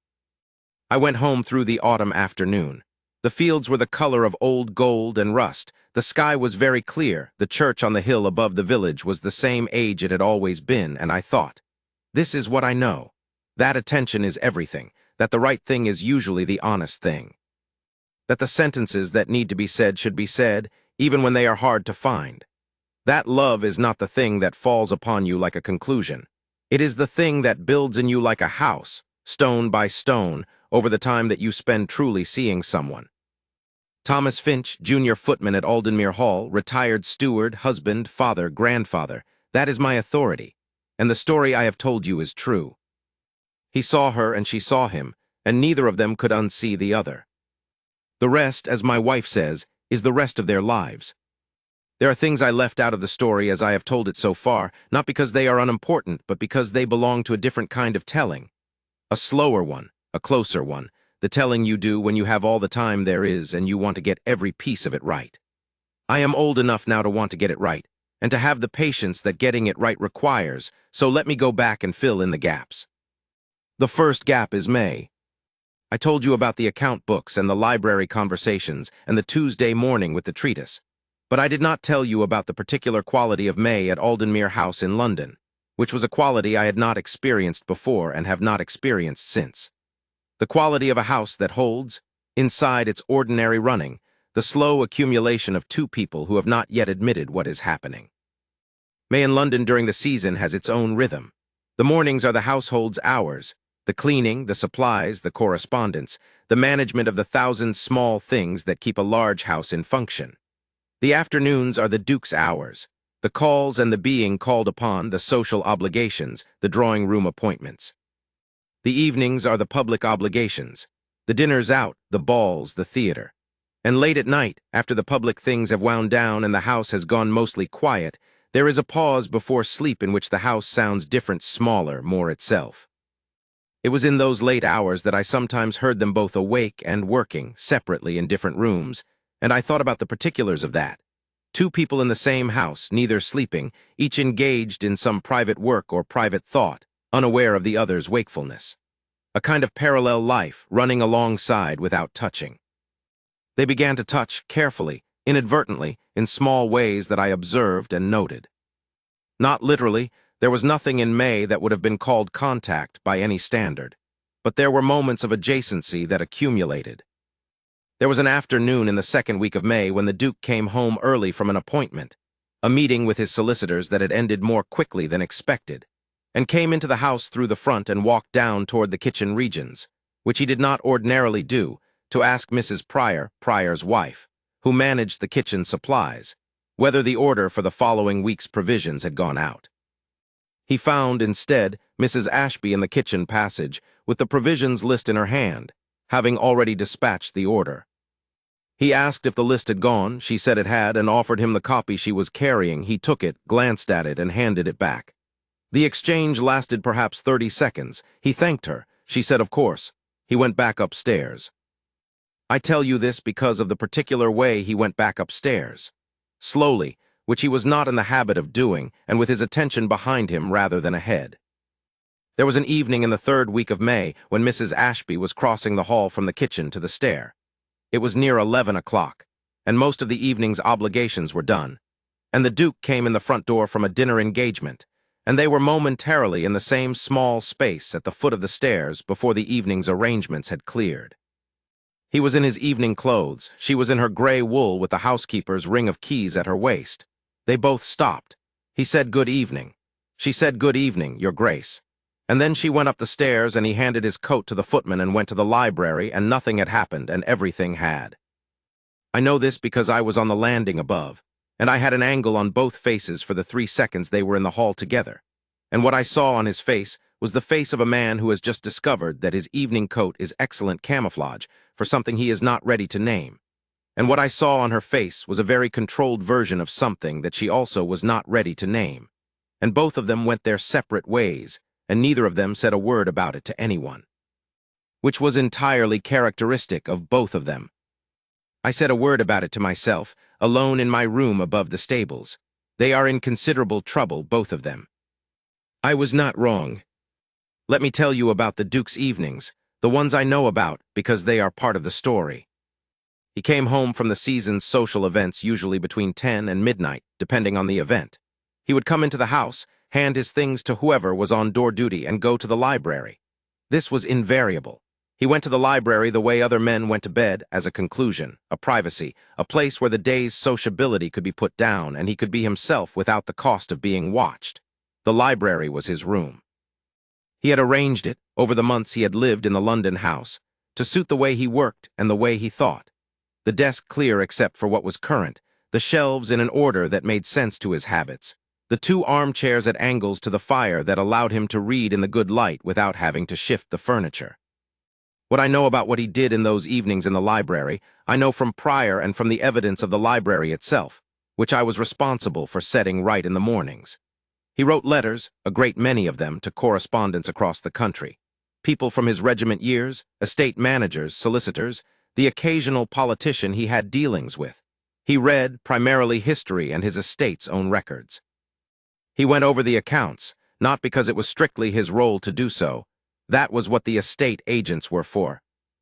S1: I went home through the autumn afternoon. The fields were the color of old gold and rust. The sky was very clear. The church on the hill above the village was the same age it had always been, and I thought, this is what I know. That attention is everything, that the right thing is usually the honest thing. That the sentences that need to be said should be said, even when they are hard to find. That love is not the thing that falls upon you like a conclusion. It is the thing that builds in you like a house, stone by stone, over the time that you spend truly seeing someone. Thomas Finch, junior footman at Aldenmere Hall, retired steward, husband, father, grandfather. That is my authority, and the story I have told you is true. He saw her and she saw him, and neither of them could unsee the other. The rest, as my wife says, is the rest of their lives. There are things I left out of the story as I have told it so far, not because they are unimportant, but because they belong to a different kind of telling. A slower one, a closer one, the telling you do when you have all the time there is and you want to get every piece of it right. I am old enough now to want to get it right, and to have the patience that getting it right requires, so let me go back and fill in the gaps. The first gap is May. I told you about the account books and the library conversations and the Tuesday morning with the treatise. But I did not tell you about the particular quality of May at Aldenmere House in London, which was a quality I had not experienced before and have not experienced since. The quality of a house that holds, inside its ordinary running, the slow accumulation of two people who have not yet admitted what is happening. May in London during the season has its own rhythm. The mornings are the household's hours, the cleaning, the supplies, the correspondence, the management of the thousand small things that keep a large house in function. The afternoons are the Duke's hours, the calls and the being called upon, the social obligations, the drawing-room appointments. The evenings are the public obligations, the dinners out, the balls, the theater. And late at night, after the public things have wound down and the house has gone mostly quiet, there is a pause before sleep in which the house sounds different, smaller, more itself. It was in those late hours that I sometimes heard them both awake and working, separately in different rooms, and I thought about the particulars of that. Two people in the same house, neither sleeping, each engaged in some private work or private thought, unaware of the other's wakefulness. A kind of parallel life, running alongside without touching. They began to touch carefully, inadvertently, in small ways that I observed and noted. Not literally, there was nothing in May that would have been called contact by any standard, but there were moments of adjacency that accumulated. There was an afternoon in the second week of May when the Duke came home early from an appointment, a meeting with his solicitors that had ended more quickly than expected, and came into the house through the front and walked down toward the kitchen regions, which he did not ordinarily do, to ask Mrs. Pryor, Pryor's wife, who managed the kitchen supplies, whether the order for the following week's provisions had gone out. He found, instead, Mrs. Ashby in the kitchen passage, with the provisions list in her hand, having already dispatched the order. He asked if the list had gone, she said it had, and offered him the copy she was carrying. He took it, glanced at it, and handed it back. The exchange lasted perhaps 30 seconds. He thanked her. She said, of course. He went back upstairs. I tell you this because of the particular way he went back upstairs. Slowly, which he was not in the habit of doing, and with his attention behind him rather than ahead. There was an evening in the third week of May when Mrs. Ashby was crossing the hall from the kitchen to the stair. It was near 11 o'clock, and most of the evening's obligations were done, and the Duke came in the front door from a dinner engagement, and they were momentarily in the same small space at the foot of the stairs before the evening's arrangements had cleared. He was in his evening clothes, she was in her gray wool with the housekeeper's ring of keys at her waist. They both stopped. He said good evening. She said good evening, Your Grace. And then she went up the stairs and he handed his coat to the footman and went to the library, and nothing had happened and everything had. I know this because I was on the landing above, and I had an angle on both faces for the 3 seconds they were in the hall together. And what I saw on his face was the face of a man who has just discovered that his evening coat is excellent camouflage for something he is not ready to name. And what I saw on her face was a very controlled version of something that she also was not ready to name. And both of them went their separate ways, and neither of them said a word about it to anyone. Which was entirely characteristic of both of them. I said a word about it to myself, alone in my room above the stables. They are in considerable trouble, both of them. I was not wrong. Let me tell you about the Duke's evenings, the ones I know about because they are part of the story. He came home from the season's social events usually between 10 and midnight, depending on the event. He would come into the house, hand his things to whoever was on door duty, and go to the library. This was invariable. He went to the library the way other men went to bed, as a conclusion, a privacy, a place where the day's sociability could be put down and he could be himself without the cost of being watched. The library was his room. He had arranged it, over the months he had lived in the London house, to suit the way he worked and the way he thought. The desk clear except for what was current, the shelves in an order that made sense to his habits, the 2 armchairs at angles to the fire that allowed him to read in the good light without having to shift the furniture. What I know about what he did in those evenings in the library, I know from Pryor and from the evidence of the library itself, which I was responsible for setting right in the mornings. He wrote letters, a great many of them, to correspondents across the country. People from his regiment years, estate managers, solicitors, the occasional politician he had dealings with. He read primarily history and his estate's own records. He went over the accounts, not because it was strictly his role to do so. That was what the estate agents were for.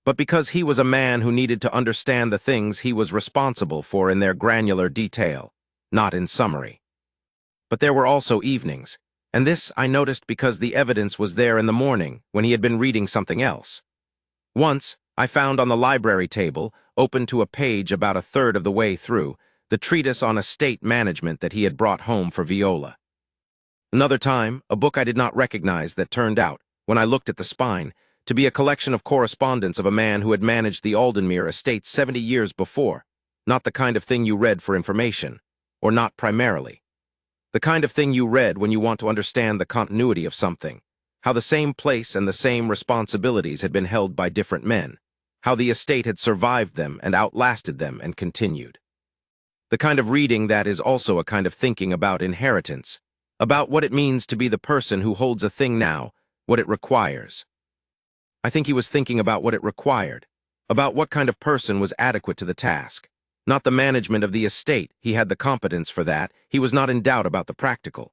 S1: but because he was a man who needed to understand the things he was responsible for in their granular detail, not in summary. But there were also evenings, and this I noticed because the evidence was there in the morning when he had been reading something else. Once, I found on the library table, open to a page about a third of the way through, the treatise on estate management that he had brought home for Viola. Another time, a book I did not recognize that turned out, when I looked at the spine, to be a collection of correspondence of a man who had managed the Aldenmere estate 70 years before, not the kind of thing you read for information, or not primarily. The kind of thing you read when you want to understand the continuity of something, how the same place and the same responsibilities had been held by different men, how the estate had survived them and outlasted them and continued. The kind of reading that is also a kind of thinking about inheritance, about what it means to be the person who holds a thing now, what it requires. I think he was thinking about what it required, about what kind of person was adequate to the task. Not the management of the estate, he had the competence for that, he was not in doubt about the practical.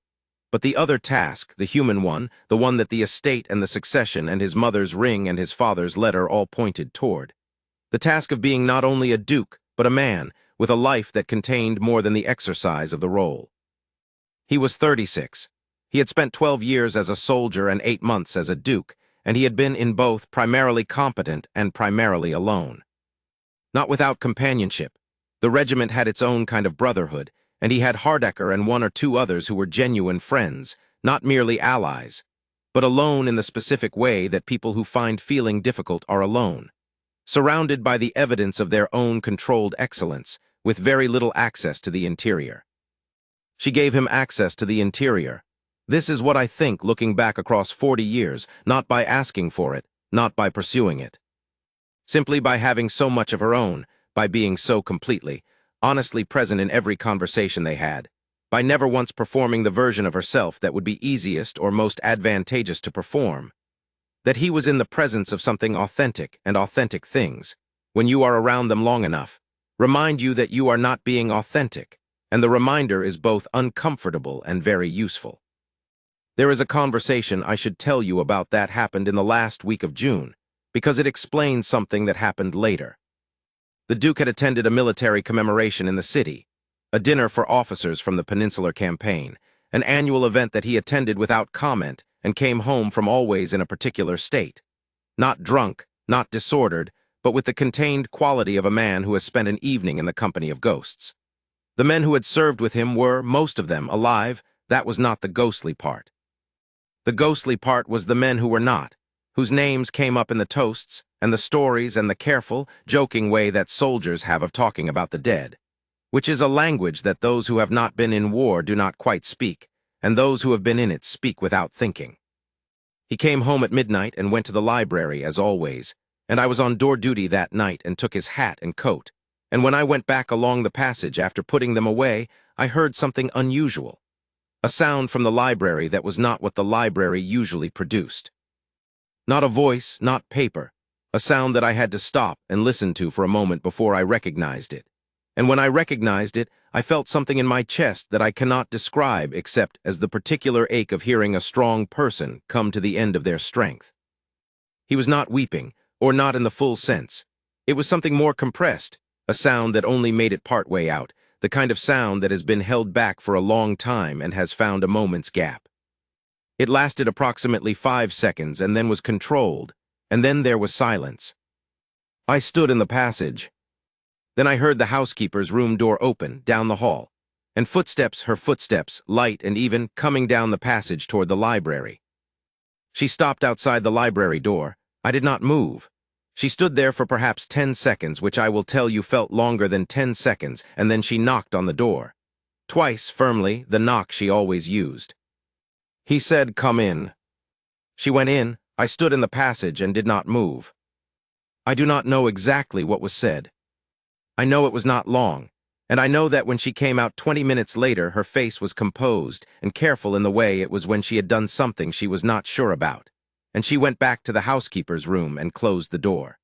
S1: But the other task, the human one, the one that the estate and the succession and his mother's ring and his father's letter all pointed toward. The task of being not only a duke, but a man, with a life that contained more than the exercise of the role. He was 36. He had spent 12 years as a soldier and 8 months as a duke, and he had been in both primarily competent and primarily alone. Not without companionship. The regiment had its own kind of brotherhood, and he had Hardecker and 1 or 2 others who were genuine friends, not merely allies, but alone in the specific way that people who find feeling difficult are alone, surrounded by the evidence of their own controlled excellence, with very little access to the interior. She gave him access to the interior. This is what I think looking back across 40 years, not by asking for it, not by pursuing it. Simply by having so much of her own, by being so completely, honestly present in every conversation they had, by never once performing the version of herself that would be easiest or most advantageous to perform. That he was in the presence of something authentic and authentic things, when you are around them long enough, remind you that you are not being authentic, and the reminder is both uncomfortable and very useful. There is a conversation I should tell you about that happened in the last week of June, because it explains something that happened later. The Duke had attended a military commemoration in the city, a dinner for officers from the Peninsular Campaign, an annual event that he attended without comment and came home from always in a particular state. Not drunk, not disordered, but with the contained quality of a man who has spent an evening in the company of ghosts. The men who had served with him were, most of them, alive. That was not the ghostly part. The ghostly part was the men who were not, whose names came up in the toasts and the stories and the careful, joking way that soldiers have of talking about the dead, which is a language that those who have not been in war do not quite speak, and those who have been in it speak without thinking. He came home at midnight and went to the library, as always, and I was on door duty that night and took his hat and coat, and when I went back along the passage after putting them away, I heard something unusual. A sound from the library that was not what the library usually produced. Not a voice, not paper, a sound that I had to stop and listen to for a moment before I recognized it. And when I recognized it, I felt something in my chest that I cannot describe except as the particular ache of hearing a strong person come to the end of their strength. He was not weeping, or not in the full sense. It was something more compressed, a sound that only made it part way out, the kind of sound that has been held back for a long time and has found a moment's gap. It lasted approximately 5 seconds and then was controlled, and then there was silence. I stood in the passage. Then I heard the housekeeper's room door open, down the hall, and footsteps, her footsteps, light and even, coming down the passage toward the library. She stopped outside the library door. I did not move. She stood there for perhaps 10 seconds, which I will tell you felt longer than 10 seconds, and then she knocked on the door. Twice, firmly, the knock she always used. He said, "Come in." She went in. I stood in the passage and did not move. I do not know exactly what was said. I know it was not long, and I know that when she came out 20 minutes later, her face was composed and careful in the way it was when she had done something she was not sure about, and she went back to the housekeeper's room and closed the door.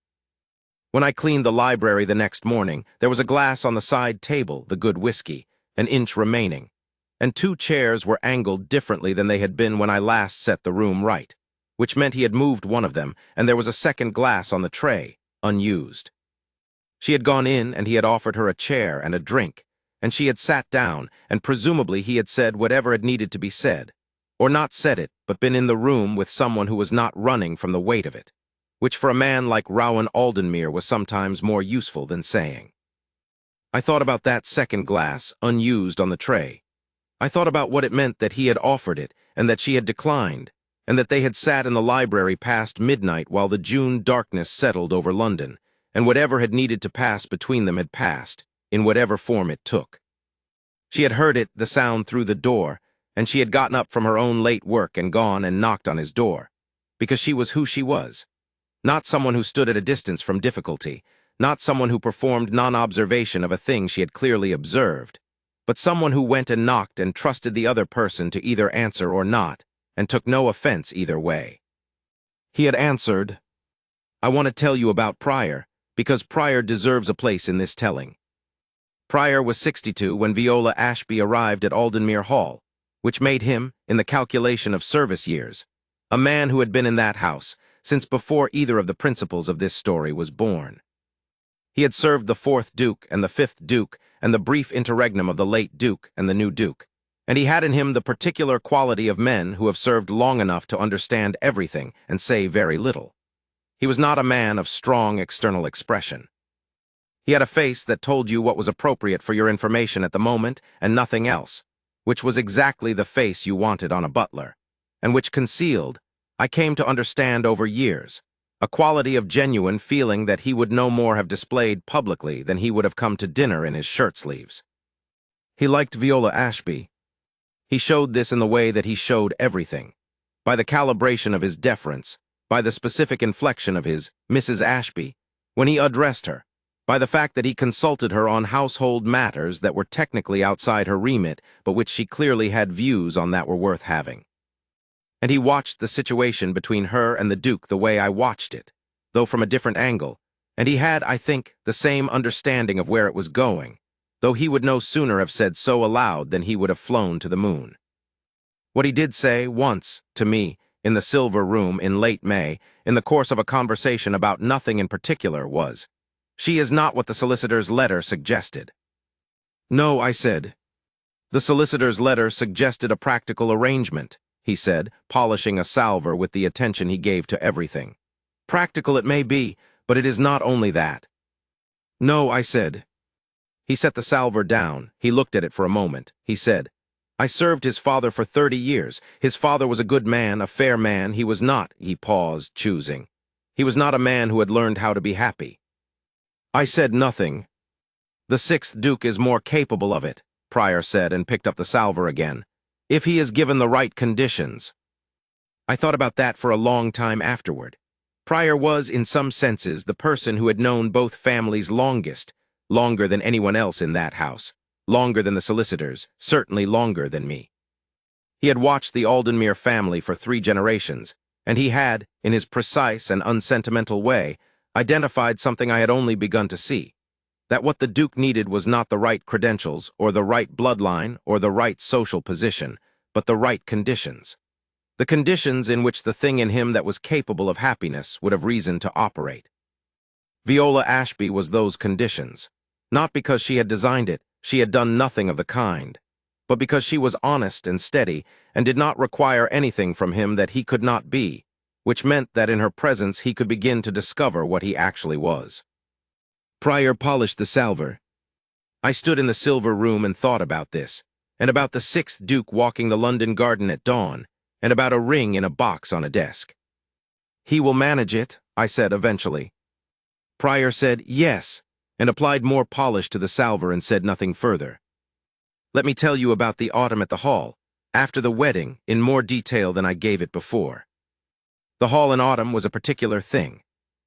S1: When I cleaned the library the next morning, there was a glass on the side table, the good whiskey, an inch remaining, and 2 chairs were angled differently than they had been when I last set the room right, which meant he had moved one of them, and there was a second glass on the tray, unused. She had gone in and he had offered her a chair and a drink, and she had sat down, and presumably he had said whatever had needed to be said, or not said it, but been in the room with someone who was not running from the weight of it, which for a man like Rowan Aldenmere was sometimes more useful than saying. I thought about that second glass, unused on the tray. I thought about what it meant that he had offered it, and that she had declined, and that they had sat in the library past midnight while the June darkness settled over London, and whatever had needed to pass between them had passed, in whatever form it took. She had heard it, the sound through the door, and she had gotten up from her own late work and gone and knocked on his door, because she was who she was. Not someone who stood at a distance from difficulty, not someone who performed non-observation of a thing she had clearly observed, but someone who went and knocked and trusted the other person to either answer or not, and took no offense either way. He had answered, "I want to tell you about Prior, because Prior deserves a place in this telling." Prior was 62 when Viola Ashby arrived at Aldenmere Hall, which made him, in the calculation of service years, a man who had been in that house since before either of the principals of this story was born. He had served the 4th Duke and the 5th Duke and the brief interregnum of the late Duke and the new Duke, and he had in him the particular quality of men who have served long enough to understand everything and say very little. He was not a man of strong external expression. He had a face that told you what was appropriate for your information at the moment and nothing else, which was exactly the face you wanted on a butler, and which concealed, I came to understand over years, a quality of genuine feeling that he would no more have displayed publicly than he would have come to dinner in his shirt-sleeves. He liked Viola Ashby. He showed this in the way that he showed everything, by the calibration of his deference, by the specific inflection of his Mrs. Ashby when he addressed her, by the fact that he consulted her on household matters that were technically outside her remit, but which she clearly had views on that were worth having. And he watched the situation between her and the Duke the way I watched it, though from a different angle, and he had, I think, the same understanding of where it was going, though he would no sooner have said so aloud than he would have flown to the moon. What he did say once, to me, in the Silver Room in late May, in the course of a conversation about nothing in particular, was, "She is not what the solicitor's letter suggested." "No," I said. "The solicitor's letter suggested a practical arrangement," he said, polishing a salver with the attention he gave to everything. "Practical it may be, but it is not only that." "No," I said. He set the salver down. He looked at it for a moment. He said, "I served his father for 30 years. His father was a good man, a fair man. He was not," he paused, choosing. "He was not a man who had learned how to be happy." I said nothing. "The 6th Duke is more capable of it," Prior said, and picked up the salver again, "if he is given the right conditions." I thought about that for a long time afterward. Prior was, in some senses, the person who had known both families longest, longer than anyone else in that house, longer than the solicitors, certainly longer than me. He had watched the Aldenmere family for 3 generations, and he had, in his precise and unsentimental way, identified something I had only begun to see, that what the Duke needed was not the right credentials, or the right bloodline, or the right social position, but the right conditions. The conditions in which the thing in him that was capable of happiness would have reason to operate. Viola Ashby was those conditions, not because she had designed it, she had done nothing of the kind, but because she was honest and steady and did not require anything from him that he could not be, which meant that in her presence he could begin to discover what he actually was. Prior polished the salver. I stood in the Silver Room and thought about this, and about the 6th Duke walking the London garden at dawn, and about a ring in a box on a desk. "He will manage it," I said eventually. Prior said yes, and applied more polish to the salver and said nothing further. "Let me tell you about the autumn at the Hall, after the wedding, in more detail than I gave it before. The Hall in autumn was a particular thing.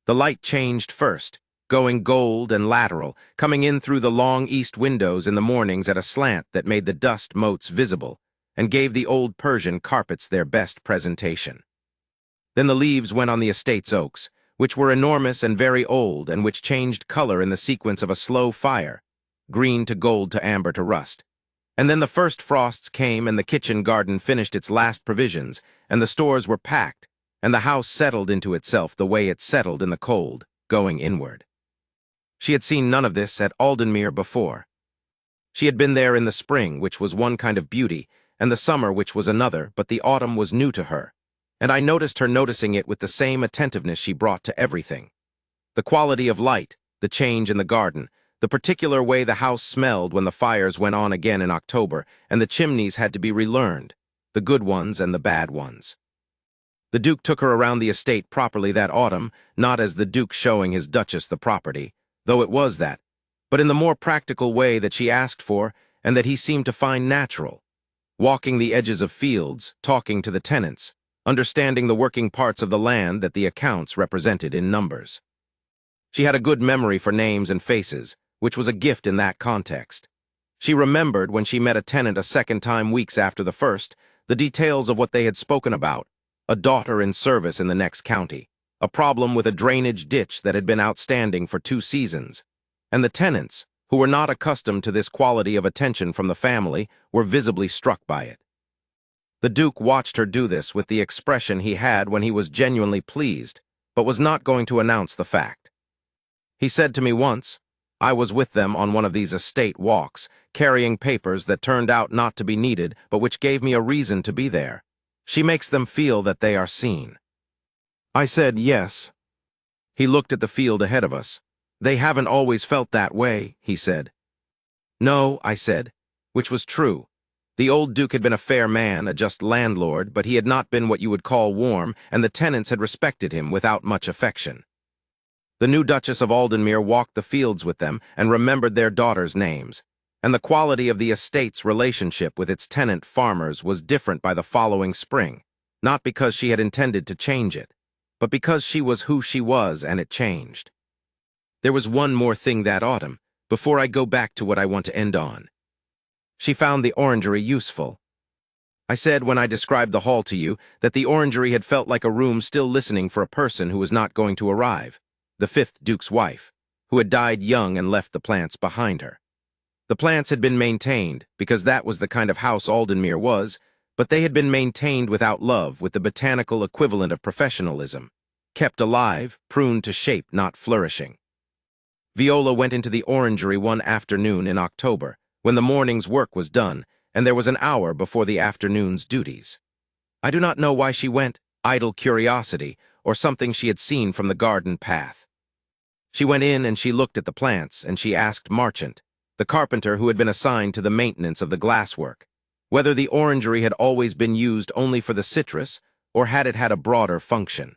S1: The light changed first, going gold and lateral, coming in through the long east windows in the mornings at a slant that made the dust motes visible, and gave the old Persian carpets their best presentation. Then the leaves went on the estate's oaks, which were enormous and very old, and which changed color in the sequence of a slow fire, green to gold to amber to rust. And then the first frosts came, and the kitchen garden finished its last provisions, and the stores were packed, and the house settled into itself the way it settled in the cold, going inward. She had seen none of this at Aldenmere before. She had been there in the spring, which was one kind of beauty, and the summer, which was another, but the autumn was new to her, and I noticed her noticing it with the same attentiveness she brought to everything. The quality of light, the change in the garden, the particular way the house smelled when the fires went on again in October, and the chimneys had to be relearned, the good ones and the bad ones. The Duke took her around the estate properly that autumn, not as the Duke showing his Duchess the property, though it was that, but in the more practical way that she asked for and that he seemed to find natural, walking the edges of fields, talking to the tenants, understanding the working parts of the land that the accounts represented in numbers. She had a good memory for names and faces, which was a gift in that context. She remembered when she met a tenant a second time weeks after the first, the details of what they had spoken about, a daughter in service in the next county, a problem with a drainage ditch that had been outstanding for 2 seasons, and the tenants, who were not accustomed to this quality of attention from the family, were visibly struck by it. The Duke watched her do this with the expression he had when he was genuinely pleased, but was not going to announce the fact. He said to me once, I was with them on one of these estate walks, carrying papers that turned out not to be needed, but which gave me a reason to be there. She makes them feel that they are seen. I said, yes. He looked at the field ahead of us. They haven't always felt that way, he said. No, I said, which was true. The old Duke had been a fair man, a just landlord, but he had not been what you would call warm, and the tenants had respected him without much affection. The new Duchess of Aldenmere walked the fields with them and remembered their daughters' names, and the quality of the estate's relationship with its tenant farmers was different by the following spring, not because she had intended to change it, but because she was who she was and it changed. There was one more thing that autumn, before I go back to what I want to end on. She found the orangery useful. I said when I described the hall to you that the orangery had felt like a room still listening for a person who was not going to arrive, the 5th Duke's wife, who had died young and left the plants behind her. The plants had been maintained, because that was the kind of house Aldenmere was, but they had been maintained without love, with the botanical equivalent of professionalism, kept alive, pruned to shape, not flourishing. Viola went into the orangery one afternoon in October, when the morning's work was done, and there was an hour before the afternoon's duties. I do not know why she went, idle curiosity, or something she had seen from the garden path. She went in and she looked at the plants, and she asked Marchant, the carpenter who had been assigned to the maintenance of the glasswork, whether the orangery had always been used only for the citrus, or had it had a broader function.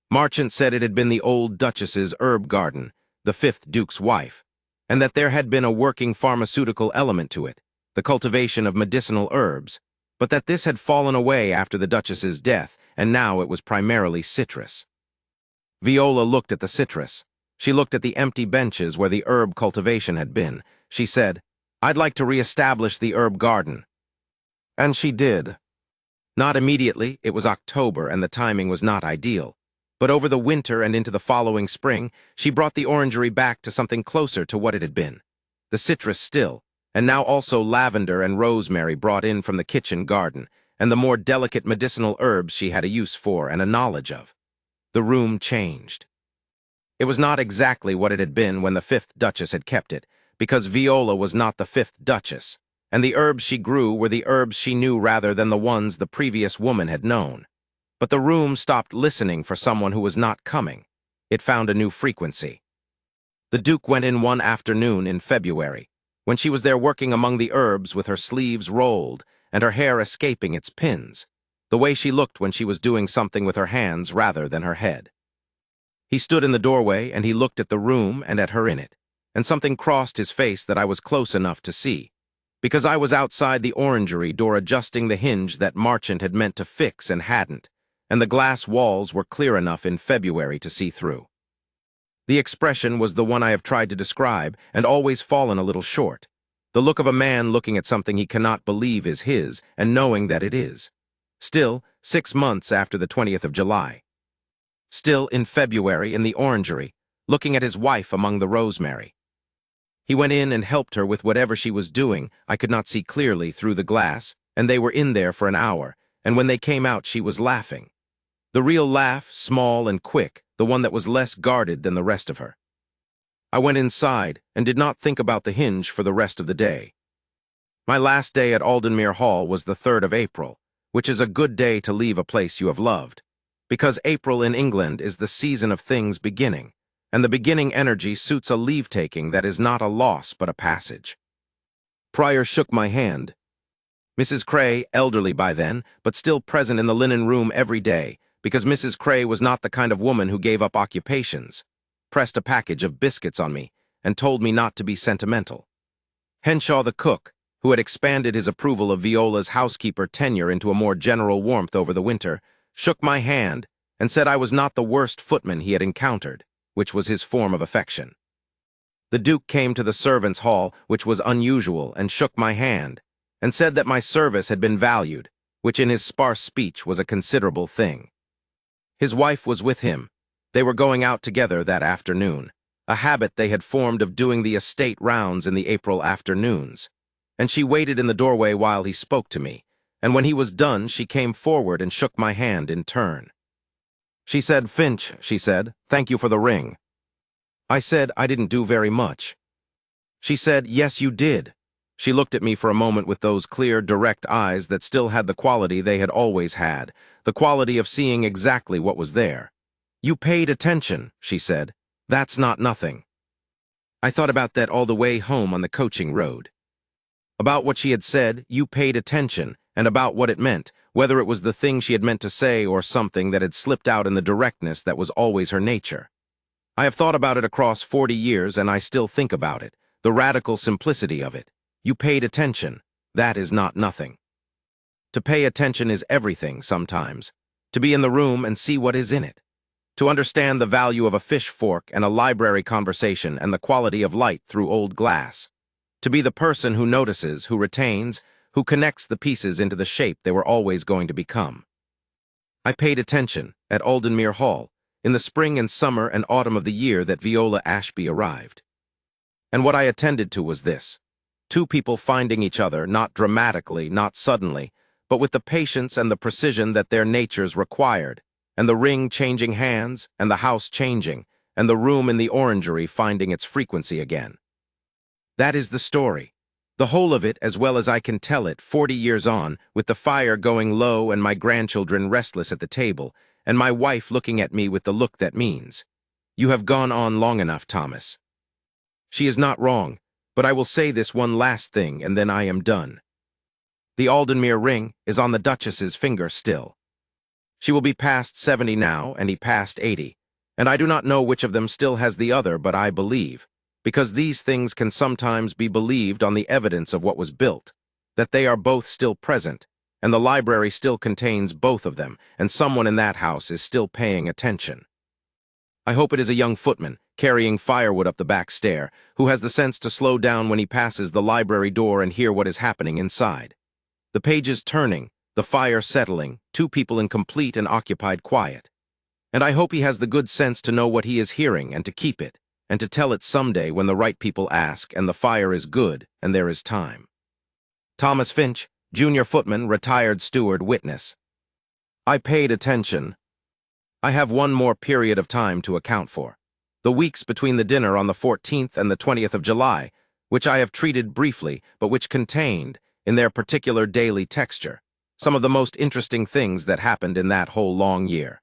S1: Marchant said it had been the old Duchess's herb garden, the 5th Duke's wife, and that there had been a working pharmaceutical element to it, the cultivation of medicinal herbs, but that this had fallen away after the Duchess's death, and now it was primarily citrus. Viola looked at the citrus. She looked at the empty benches where the herb cultivation had been. She said, I'd like to re-establish the herb garden. And she did. Not immediately, it was October and the timing was not ideal. But over the winter and into the following spring, she brought the orangery back to something closer to what it had been. The citrus still, and now also lavender and rosemary brought in from the kitchen garden, and the more delicate medicinal herbs she had a use for and a knowledge of. The room changed. It was not exactly what it had been when the 5th Duchess had kept it, because Viola was not the 5th Duchess, and the herbs she grew were the herbs she knew rather than the ones the previous woman had known. But the room stopped listening for someone who was not coming. It found a new frequency. The Duke went in one afternoon in February, when she was there working among the herbs with her sleeves rolled and her hair escaping its pins, the way she looked when she was doing something with her hands rather than her head. He stood in the doorway and he looked at the room and at her in it, and something crossed his face that I was close enough to see, because I was outside the orangery door adjusting the hinge that Marchant had meant to fix and hadn't, and the glass walls were clear enough in February to see through. The expression was the one I have tried to describe and always fallen a little short, the look of a man looking at something he cannot believe is his and knowing that it is. Still, 6 months after the 20th of July. Still in February in the orangery, looking at his wife among the rosemary. He went in and helped her with whatever she was doing. I could not see clearly through the glass, and they were in there for an hour, and when they came out she was laughing. The real laugh, small and quick, the one that was less guarded than the rest of her. I went inside and did not think about the hinge for the rest of the day. My last day at Aldenmere Hall was the 3rd of April, which is a good day to leave a place you have loved, because April in England is the season of things beginning, and the beginning energy suits a leave-taking that is not a loss but a passage. Prior shook my hand. Mrs. Cray, elderly by then, but still present in the linen room every day, because Mrs. Cray was not the kind of woman who gave up occupations, pressed a package of biscuits on me and told me not to be sentimental. Henshaw the cook, who had expanded his approval of Viola's housekeeper tenure into a more general warmth over the winter, shook my hand and said I was not the worst footman he had encountered, which was his form of affection. The Duke came to the servants' hall, which was unusual, and shook my hand, and said that my service had been valued, which in his sparse speech was a considerable thing. His wife was with him. They were going out together that afternoon, a habit they had formed of doing the estate rounds in the April afternoons, and she waited in the doorway while he spoke to me, and when he was done she came forward and shook my hand in turn. She said, "Finch," she said, "thank you for the ring." I said I didn't do very much. She said, "Yes, you did." She looked at me for a moment with those clear, direct eyes that still had the quality they had always had, the quality of seeing exactly what was there. "You paid attention," she said. "That's not nothing." I thought about that all the way home on the coaching road. About what she had said, "You paid attention," and about what it meant, whether it was the thing she had meant to say or something that had slipped out in the directness that was always her nature. I have thought about it across 40 years, and I still think about it, the radical simplicity of it. You paid attention. That is not nothing. To pay attention is everything sometimes. To be in the room and see what is in it. To understand the value of a fish fork and a library conversation and the quality of light through old glass. To be the person who notices, who retains, who connects the pieces into the shape they were always going to become. I paid attention at Aldenmere Hall in the spring and summer and autumn of the year that Viola Ashby arrived. And what I attended to was this. Two people finding each other, not dramatically, not suddenly, but with the patience and the precision that their natures required, and the ring changing hands, and the house changing, and the room in the orangery finding its frequency again. That is the story. The whole of it, as well as I can tell it, 40 years on, with the fire going low and my grandchildren restless at the table, and my wife looking at me with the look that means, "You have gone on long enough, Thomas." She is not wrong, but I will say this one last thing, and then I am done. The Aldenmere ring is on the Duchess's finger still. She will be past 70 now, and he past 80, and I do not know which of them still has the other, but I believe, because these things can sometimes be believed on the evidence of what was built, that they are both still present, and the library still contains both of them, and someone in that house is still paying attention. I hope it is a young footman, carrying firewood up the back stair, who has the sense to slow down when he passes the library door and hear what is happening inside. The pages turning, the fire settling, two people in complete and occupied quiet. And I hope he has the good sense to know what he is hearing and to keep it, and to tell it someday when the right people ask and the fire is good and there is time. Thomas Finch, junior footman, retired steward, witness. I paid attention. I have one more period of time to account for. The weeks between the dinner on the 14th and the 20th of July, which I have treated briefly, but which contained, in their particular daily texture, some of the most interesting things that happened in that whole long year.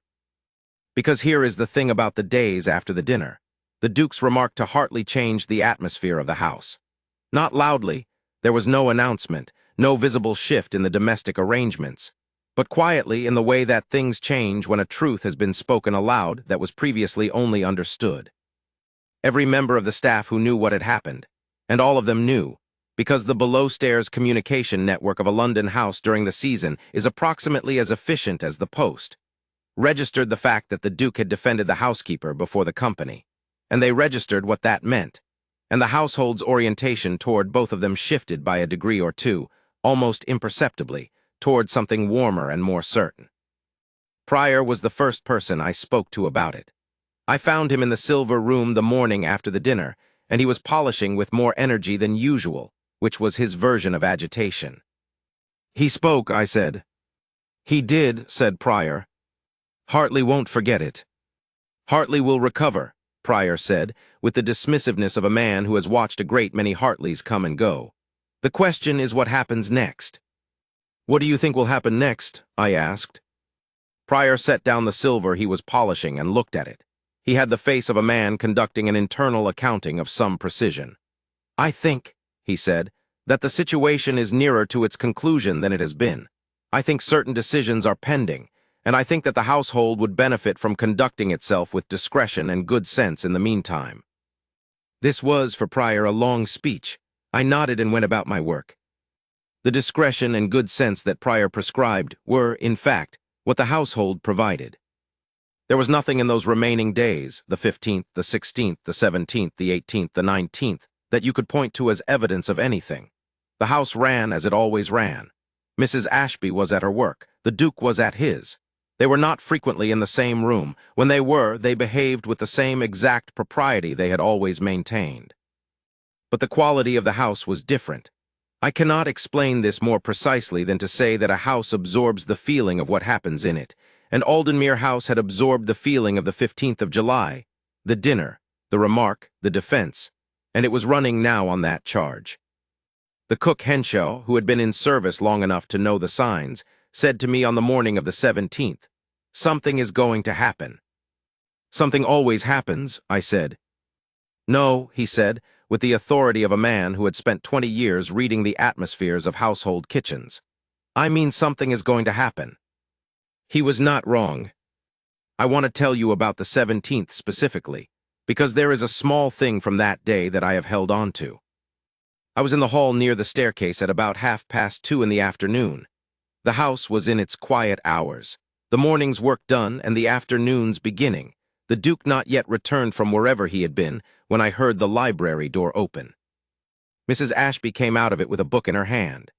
S1: Because here is the thing about the days after the dinner. The Duke's remark to Hartley changed the atmosphere of the house. Not loudly, there was no announcement, no visible shift in the domestic arrangements, but quietly in the way that things change when a truth has been spoken aloud that was previously only understood. Every member of the staff who knew what had happened, and all of them knew, because the below-stairs communication network of a London house during the season is approximately as efficient as the post, registered the fact that the Duke had defended the housekeeper before the company, and they registered what that meant, and the household's orientation toward both of them shifted by a degree or two, almost imperceptibly, toward something warmer and more certain. Prior was the first person I spoke to about it. I found him in the silver room the morning after the dinner, and he was polishing with more energy than usual, which was his version of agitation. "He spoke," I said. "He did," said Prior. Hartley won't forget it. Hartley will recover, Pryor said, with the dismissiveness of a man who has watched a great many Hartleys come and go. The question is what happens next. What do you think will happen next? I asked. Pryor set down the silver he was polishing and looked at it. He had the face of a man conducting an internal accounting of some precision. I think, he said, that the situation is nearer to its conclusion than it has been. I think certain decisions are pending, and I think that the household would benefit from conducting itself with discretion and good sense in the meantime. This was, for Pryor, a long speech. I nodded and went about my work. The discretion and good sense that Pryor prescribed were, in fact, what the household provided. There was nothing in those remaining days, the 15th, the 16th, the 17th, the 18th, the 19th, that you could point to as evidence of anything. The house ran as it always ran. Mrs. Ashby was at her work. The Duke was at his. They were not frequently in the same room. When they were, they behaved with the same exact propriety they had always maintained. But the quality of the house was different. I cannot explain this more precisely than to say that a house absorbs the feeling of what happens in it, and Aldenmere House had absorbed the feeling of the 15th of July, the dinner, the remark, the defense, and it was running now on that charge. The cook Henshaw, who had been in service long enough to know the signs, said to me on the morning of the 17th, "Something is going to happen." "Something always happens," I said. "No," he said, with the authority of a man who had spent 20 years reading the atmospheres of household kitchens. "I mean something is going to happen." He was not wrong. I want to tell you about the 17th specifically, because there is a small thing from that day that I have held on to. I was in the hall near the staircase at about 2:30 in the afternoon. The house was in its quiet hours, the morning's work done and the afternoon's beginning, the Duke not yet returned from wherever he had been, when I heard the library door open. Mrs. Ashby came out of it with a book in her hand.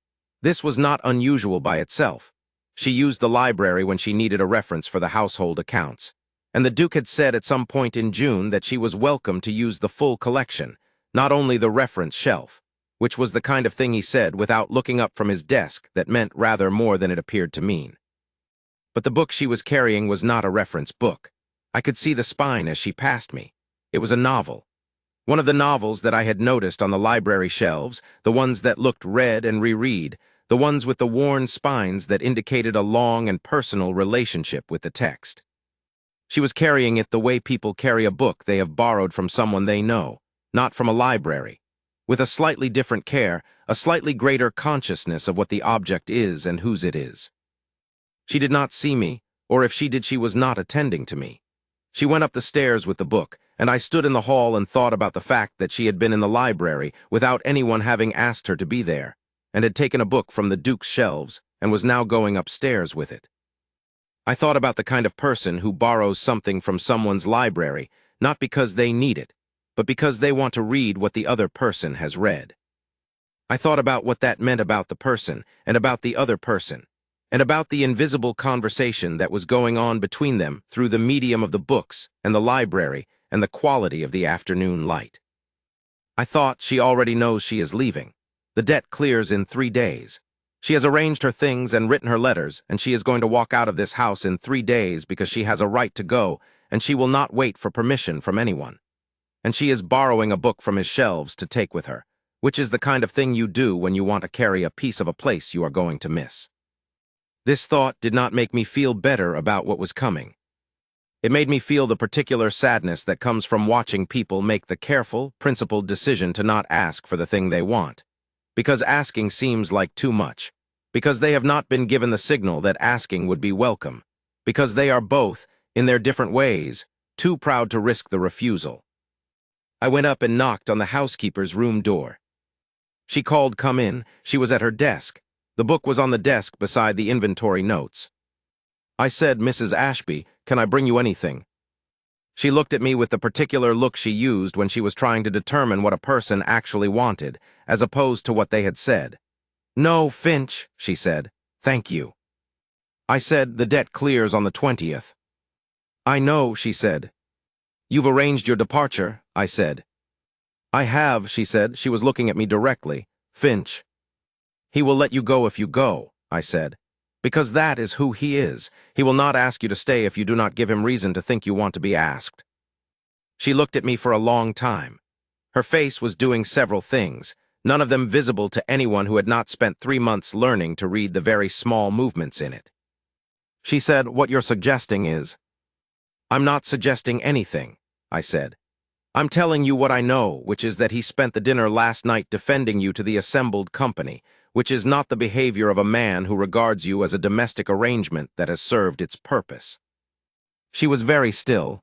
S1: This was not unusual by itself. She used the library when she needed a reference for the household accounts, and the Duke had said at some point in June that she was welcome to use the full collection, not only the reference shelf, which was the kind of thing he said without looking up from his desk that meant rather more than it appeared to mean. But the book she was carrying was not a reference book. I could see the spine as she passed me. It was a novel. One of the novels that I had noticed on the library shelves, the ones that looked read and reread, the ones with the worn spines that indicated a long and personal relationship with the text. She was carrying it the way people carry a book they have borrowed from someone they know, not from a library, with a slightly different care, a slightly greater consciousness of what the object is and whose it is. She did not see me, or if she did, she was not attending to me. She went up the stairs with the book, and I stood in the hall and thought about the fact that she had been in the library without anyone having asked her to be there, and had taken a book from the Duke's shelves and was now going upstairs with it. I thought about the kind of person who borrows something from someone's library, not because they need it, but because they want to read what the other person has read. I thought about what that meant about the person, and about the other person, and about the invisible conversation that was going on between them through the medium of the books and the library and the quality of the afternoon light. I thought she already knows she is leaving. The debt clears in 3 days. She has arranged her things and written her letters, and she is going to walk out of this house in 3 days because she has a right to go, and she will not wait for permission from anyone. And she is borrowing a book from his shelves to take with her, which is the kind of thing you do when you want to carry a piece of a place you are going to miss. This thought did not make me feel better about what was coming. It made me feel the particular sadness that comes from watching people make the careful, principled decision to not ask for the thing they want, because asking seems like too much, because they have not been given the signal that asking would be welcome, because they are both, in their different ways, too proud to risk the refusal. I went up and knocked on the housekeeper's room door. She called, "Come in." She was at her desk. The book was on the desk beside the inventory notes. I said, "Mrs. Ashby, can I bring you anything?" She looked at me with the particular look she used when she was trying to determine what a person actually wanted, as opposed to what they had said. "No, Finch," she said. "Thank you." I said, "The debt clears on the 20th. "I know," she said. "You've arranged your departure," I said. "I have," she said. She was looking at me directly. "Finch." "He will let you go if you go," I said. Because that is who he is. He will not ask you to stay if you do not give him reason to think you want to be asked. She looked at me for a long time. Her face was doing several things, none of them visible to anyone who had not spent 3 months learning to read the very small movements in it. She said, "What you're suggesting is—" "I'm not suggesting anything," I said. "I'm telling you what I know, which is that he spent the dinner last night defending you to the assembled company, which is not the behavior of a man who regards you as a domestic arrangement that has served its purpose." She was very still.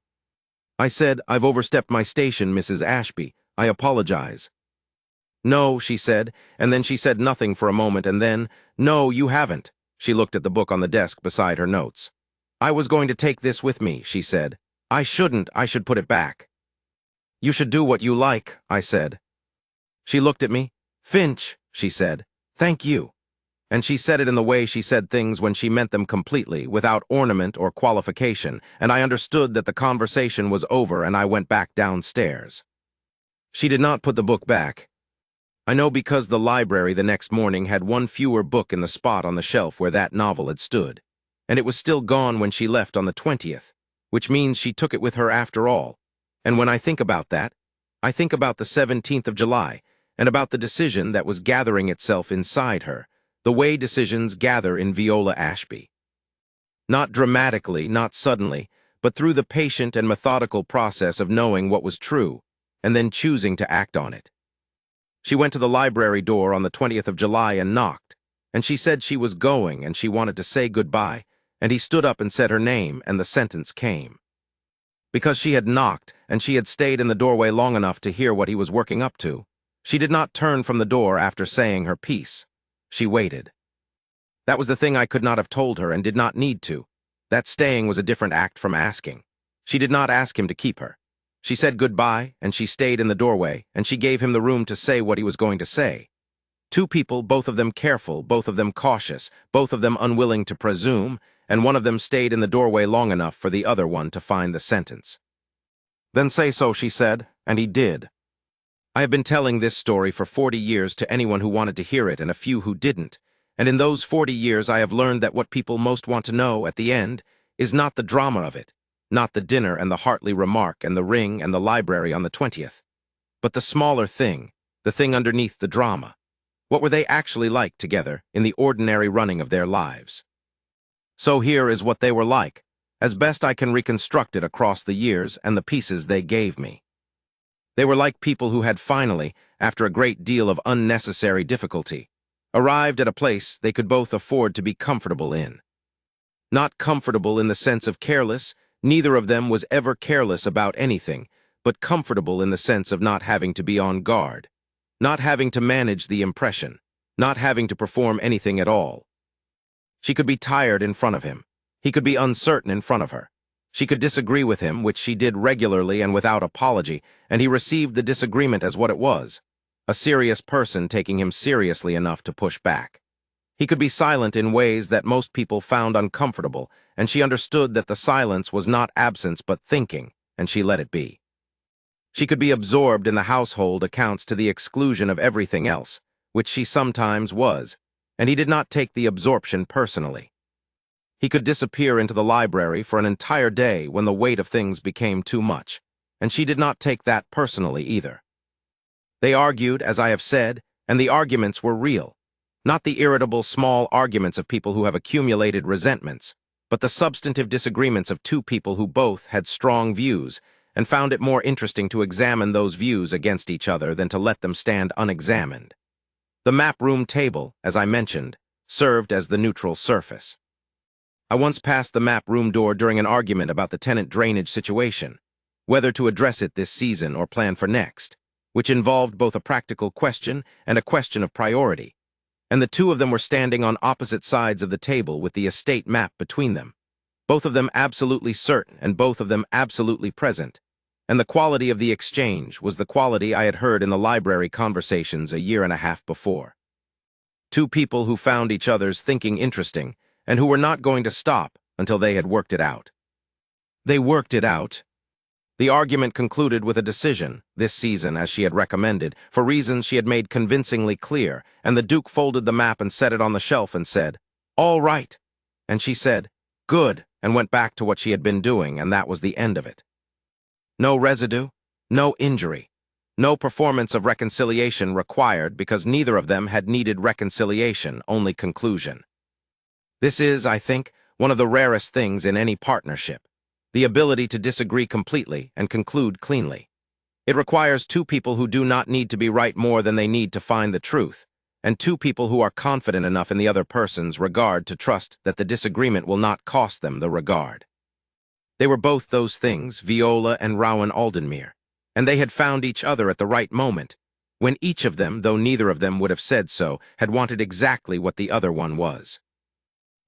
S1: I said, "I've overstepped my station, Mrs. Ashby. I apologize." "No," she said, and then she said nothing for a moment, and then, "No, you haven't." She looked at the book on the desk beside her notes. "I was going to take this with me," she said. "I shouldn't. I should put it back." "You should do what you like," I said. She looked at me. "Finch," she said, "thank you." And she said it in the way she said things when she meant them completely, without ornament or qualification, and I understood that the conversation was over and I went back downstairs. She did not put the book back. I know because the library the next morning had one fewer book in the spot on the shelf where that novel had stood, and it was still gone when she left on the 20th, which means she took it with her after all. And when I think about that, I think about the 17th of July, and about the decision that was gathering itself inside her, the way decisions gather in Viola Ashby. Not dramatically, not suddenly, but through the patient and methodical process of knowing what was true, and then choosing to act on it. She went to the library door on the 20th of July and knocked, and she said she was going and she wanted to say goodbye, and he stood up and said her name, and the sentence came. Because she had knocked, and she had stayed in the doorway long enough to hear what he was working up to, she did not turn from the door after saying her piece. She waited. That was the thing I could not have told her and did not need to. That staying was a different act from asking. She did not ask him to keep her. She said goodbye, and she stayed in the doorway, and she gave him the room to say what he was going to say. Two people, both of them careful, both of them cautious, both of them unwilling to presume, and one of them stayed in the doorway long enough for the other one to find the sentence. "Then say so," she said, and he did. I have been telling this story for 40 years to anyone who wanted to hear it and a few who didn't, and in those 40 years I have learned that what people most want to know at the end is not the drama of it, not the dinner and the Hartley remark and the ring and the library on the 20th, but the smaller thing, the thing underneath the drama. What were they actually like together in the ordinary running of their lives? So here is what they were like, as best I can reconstruct it across the years and the pieces they gave me. They were like people who had finally, after a great deal of unnecessary difficulty, arrived at a place they could both afford to be comfortable in. Not comfortable in the sense of careless, neither of them was ever careless about anything, but comfortable in the sense of not having to be on guard, not having to manage the impression, not having to perform anything at all. She could be tired in front of him. He could be uncertain in front of her. She could disagree with him, which she did regularly and without apology, and he received the disagreement as what it was, a serious person taking him seriously enough to push back. He could be silent in ways that most people found uncomfortable, and she understood that the silence was not absence but thinking, and she let it be. She could be absorbed in the household accounts to the exclusion of everything else, which she sometimes was, and he did not take the absorption personally. He could disappear into the library for an entire day when the weight of things became too much, and she did not take that personally either. They argued, as I have said, and the arguments were real. Not the irritable, small arguments of people who have accumulated resentments, but the substantive disagreements of two people who both had strong views and found it more interesting to examine those views against each other than to let them stand unexamined. The map room table, as I mentioned, served as the neutral surface. I once passed the map room door during an argument about the tenant drainage situation, whether to address it this season or plan for next, which involved both a practical question and a question of priority, and the two of them were standing on opposite sides of the table with the estate map between them, both of them absolutely certain and both of them absolutely present, and the quality of the exchange was the quality I had heard in the library conversations a year and a half before. Two people who found each other's thinking interesting and who were not going to stop until they had worked it out. They worked it out. The argument concluded with a decision, this season as she had recommended, for reasons she had made convincingly clear, and the Duke folded the map and set it on the shelf and said, "All right," And she said, "Good," and went back to what she had been doing, and that was the end of it. No residue, no injury, no performance of reconciliation required because neither of them had needed reconciliation, only conclusion. This is, I think, one of the rarest things in any partnership, the ability to disagree completely and conclude cleanly. It requires two people who do not need to be right more than they need to find the truth, and two people who are confident enough in the other person's regard to trust that the disagreement will not cost them the regard. They were both those things, Viola and Rowan Aldenmere, and they had found each other at the right moment, when each of them, though neither of them would have said so, had wanted exactly what the other one was.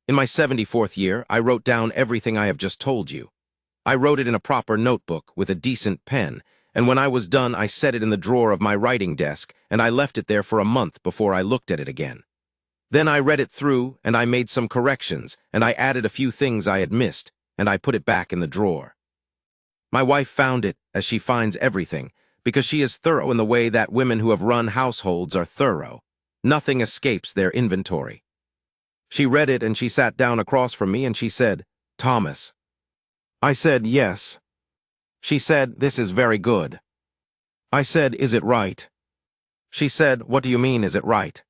S1: In my 74th year, I wrote down everything I have just told you. I wrote it in a proper notebook with a decent pen, and when I was done, I set it in the drawer of my writing desk, and I left it there for a month before I looked at it again. Then I read it through, and I made some corrections, and I added a few things I had missed, and I put it back in the drawer. My wife found it, as she finds everything, because she is thorough in the way that women who have run households are thorough. Nothing escapes their inventory. She read it, and she sat down across from me, and she said, "Thomas." I said, "Yes." She said, "This is very good." I said, "Is it right?" She said, "What do you mean, is it right?"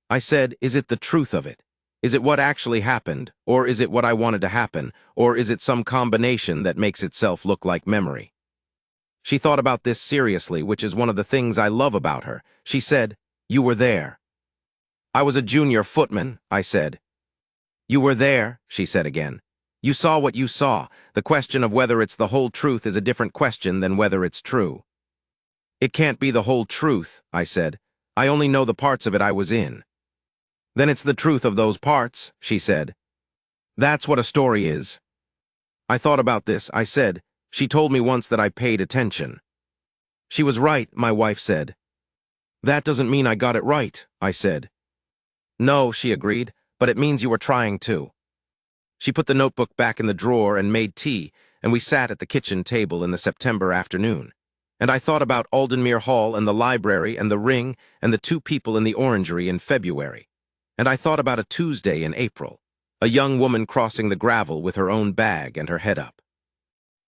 S1: I said, "Is it the truth of it? Is it what actually happened, or is it what I wanted to happen, or is it some combination that makes itself look like memory?" She thought about this seriously, which is one of the things I love about her. She said, "You were there." "I was a junior footman," I said. "You were there," she said again. "You saw what you saw. The question of whether it's the whole truth is a different question than whether it's true." "It can't be the whole truth," I said. "I only know the parts of it I was in." "Then it's the truth of those parts," she said. "That's what a story is." I thought about this. I said, "She told me once that I paid attention." "She was right," my wife said. "That doesn't mean I got it right," I said. "No," she agreed, "but it means you were trying to." She put the notebook back in the drawer and made tea, and we sat at the kitchen table in the September afternoon. And I thought about Aldenmere Hall and the library and the ring and the two people in the orangery in February. And I thought about a Tuesday in April, a young woman crossing the gravel with her own bag and her head up.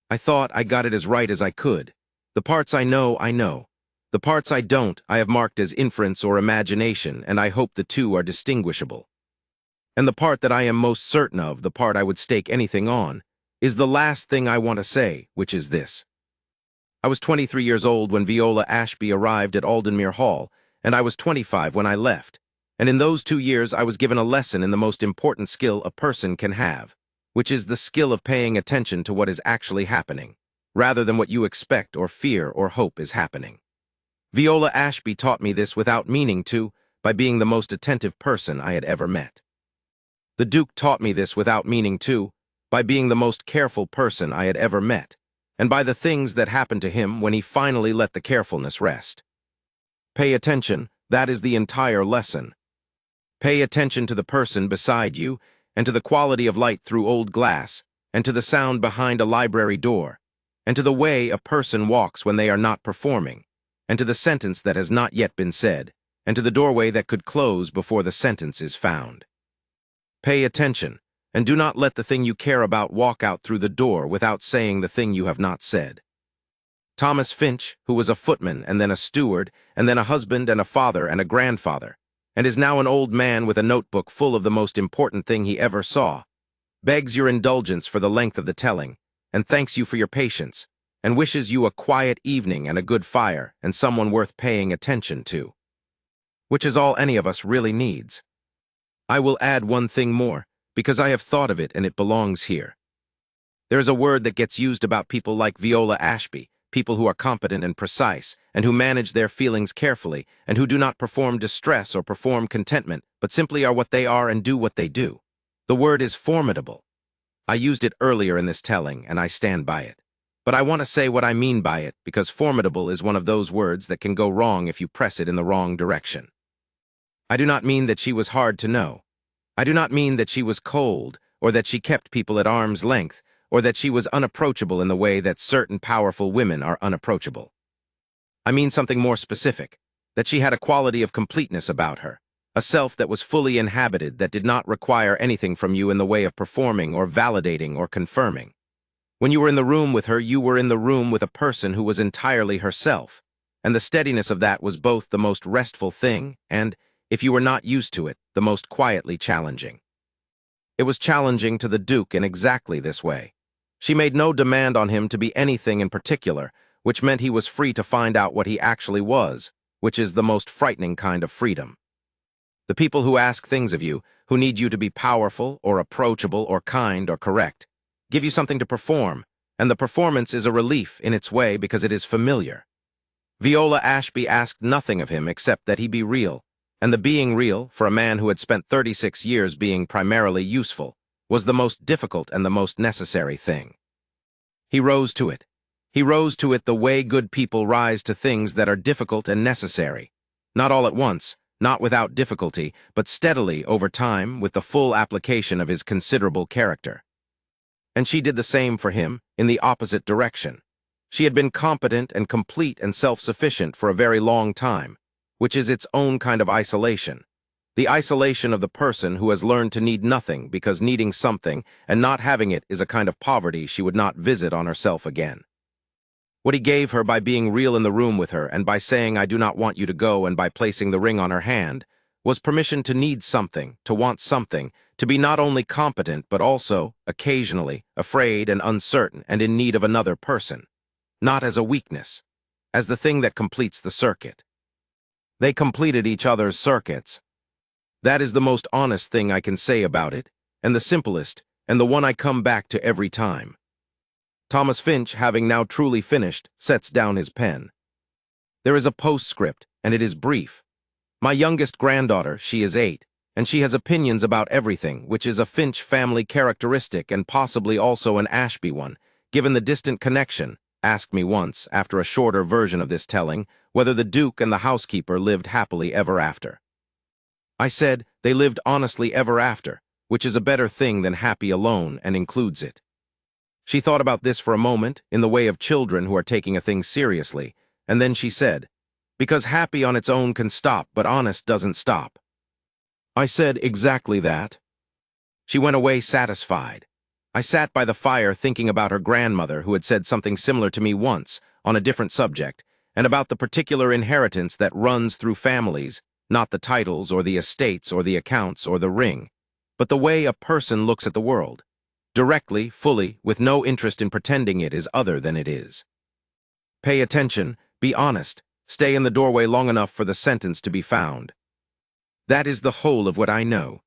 S1: I thought I got it as right as I could. The parts I know, I know. The parts I don't, I have marked as inference or imagination, and I hope the two are distinguishable. And the part that I am most certain of, the part I would stake anything on, is the last thing I want to say, which is this. I was 23 years old when Viola Ashby arrived at Aldenmere Hall, and I was 25 when I left. And in those 2 years I was given a lesson in the most important skill a person can have, which is the skill of paying attention to what is actually happening, rather than what you expect or fear or hope is happening. Viola Ashby taught me this without meaning to, by being the most attentive person I had ever met. The Duke taught me this without meaning to, by being the most careful person I had ever met, and by the things that happened to him when he finally let the carefulness rest. Pay attention, that is the entire lesson. Pay attention to the person beside you, and to the quality of light through old glass, and to the sound behind a library door, and to the way a person walks when they are not performing, and to the sentence that has not yet been said, and to the doorway that could close before the sentence is found. Pay attention, and do not let the thing you care about walk out through the door without saying the thing you have not said. Thomas Finch, who was a footman and then a steward, and then a husband and a father and a grandfather, and is now an old man with a notebook full of the most important thing he ever saw, begs your indulgence for the length of the telling, and thanks you for your patience, and wishes you a quiet evening and a good fire and someone worth paying attention to. Which is all any of us really needs. I will add one thing more, because I have thought of it and it belongs here. There is a word that gets used about people like Viola Ashby, people who are competent and precise, and who manage their feelings carefully, and who do not perform distress or perform contentment, but simply are what they are and do what they do. The word is formidable. I used it earlier in this telling, and I stand by it. But I want to say what I mean by it, because formidable is one of those words that can go wrong if you press it in the wrong direction. I do not mean that she was hard to know. I do not mean that she was cold, or that she kept people at arm's length, or that she was unapproachable in the way that certain powerful women are unapproachable. I mean something more specific, that she had a quality of completeness about her, a self that was fully inhabited, that did not require anything from you in the way of performing or validating or confirming. When you were in the room with her, you were in the room with a person who was entirely herself, and the steadiness of that was both the most restful thing and, if you were not used to it, the most quietly challenging. It was challenging to the Duke in exactly this way. She made no demand on him to be anything in particular, which meant he was free to find out what he actually was, which is the most frightening kind of freedom. The people who ask things of you, who need you to be powerful or approachable or kind or correct, give you something to perform, and the performance is a relief in its way because it is familiar. Viola Ashby asked nothing of him except that he be real, and the being real, for a man who had spent 36 years being primarily useful, was the most difficult and the most necessary thing. He rose to it. He rose to it the way good people rise to things that are difficult and necessary, not all at once, not without difficulty, but steadily over time with the full application of his considerable character. And she did the same for him, in the opposite direction. She had been competent and complete and self-sufficient for a very long time, which is its own kind of isolation. The isolation of the person who has learned to need nothing because needing something and not having it is a kind of poverty she would not visit on herself again. What he gave her by being real in the room with her and by saying, "I do not want you to go," and by placing the ring on her hand, was permission to need something, to want something, to be not only competent but also, occasionally, afraid and uncertain and in need of another person. Not as a weakness, as the thing that completes the circuit. They completed each other's circuits. That is the most honest thing I can say about it, and the simplest, and the one I come back to every time. Thomas Finch, having now truly finished, sets down his pen. There is a postscript, and it is brief. My youngest granddaughter, she is 8, and she has opinions about everything, which is a Finch family characteristic and possibly also an Ashby one, given the distant connection, asked me once, after a shorter version of this telling, whether the Duke and the housekeeper lived happily ever after. I said, they lived honestly ever after, which is a better thing than happy alone and includes it. She thought about this for a moment, in the way of children who are taking a thing seriously, and then she said, because happy on its own can stop, but honest doesn't stop. I said exactly that. She went away satisfied. I sat by the fire thinking about her grandmother who had said something similar to me once, on a different subject, and about the particular inheritance that runs through families, not the titles or the estates or the accounts or the ring, but the way a person looks at the world. Directly, fully, with no interest in pretending it is other than it is. Pay attention, be honest, stay in the doorway long enough for the sentence to be found. That is the whole of what I know.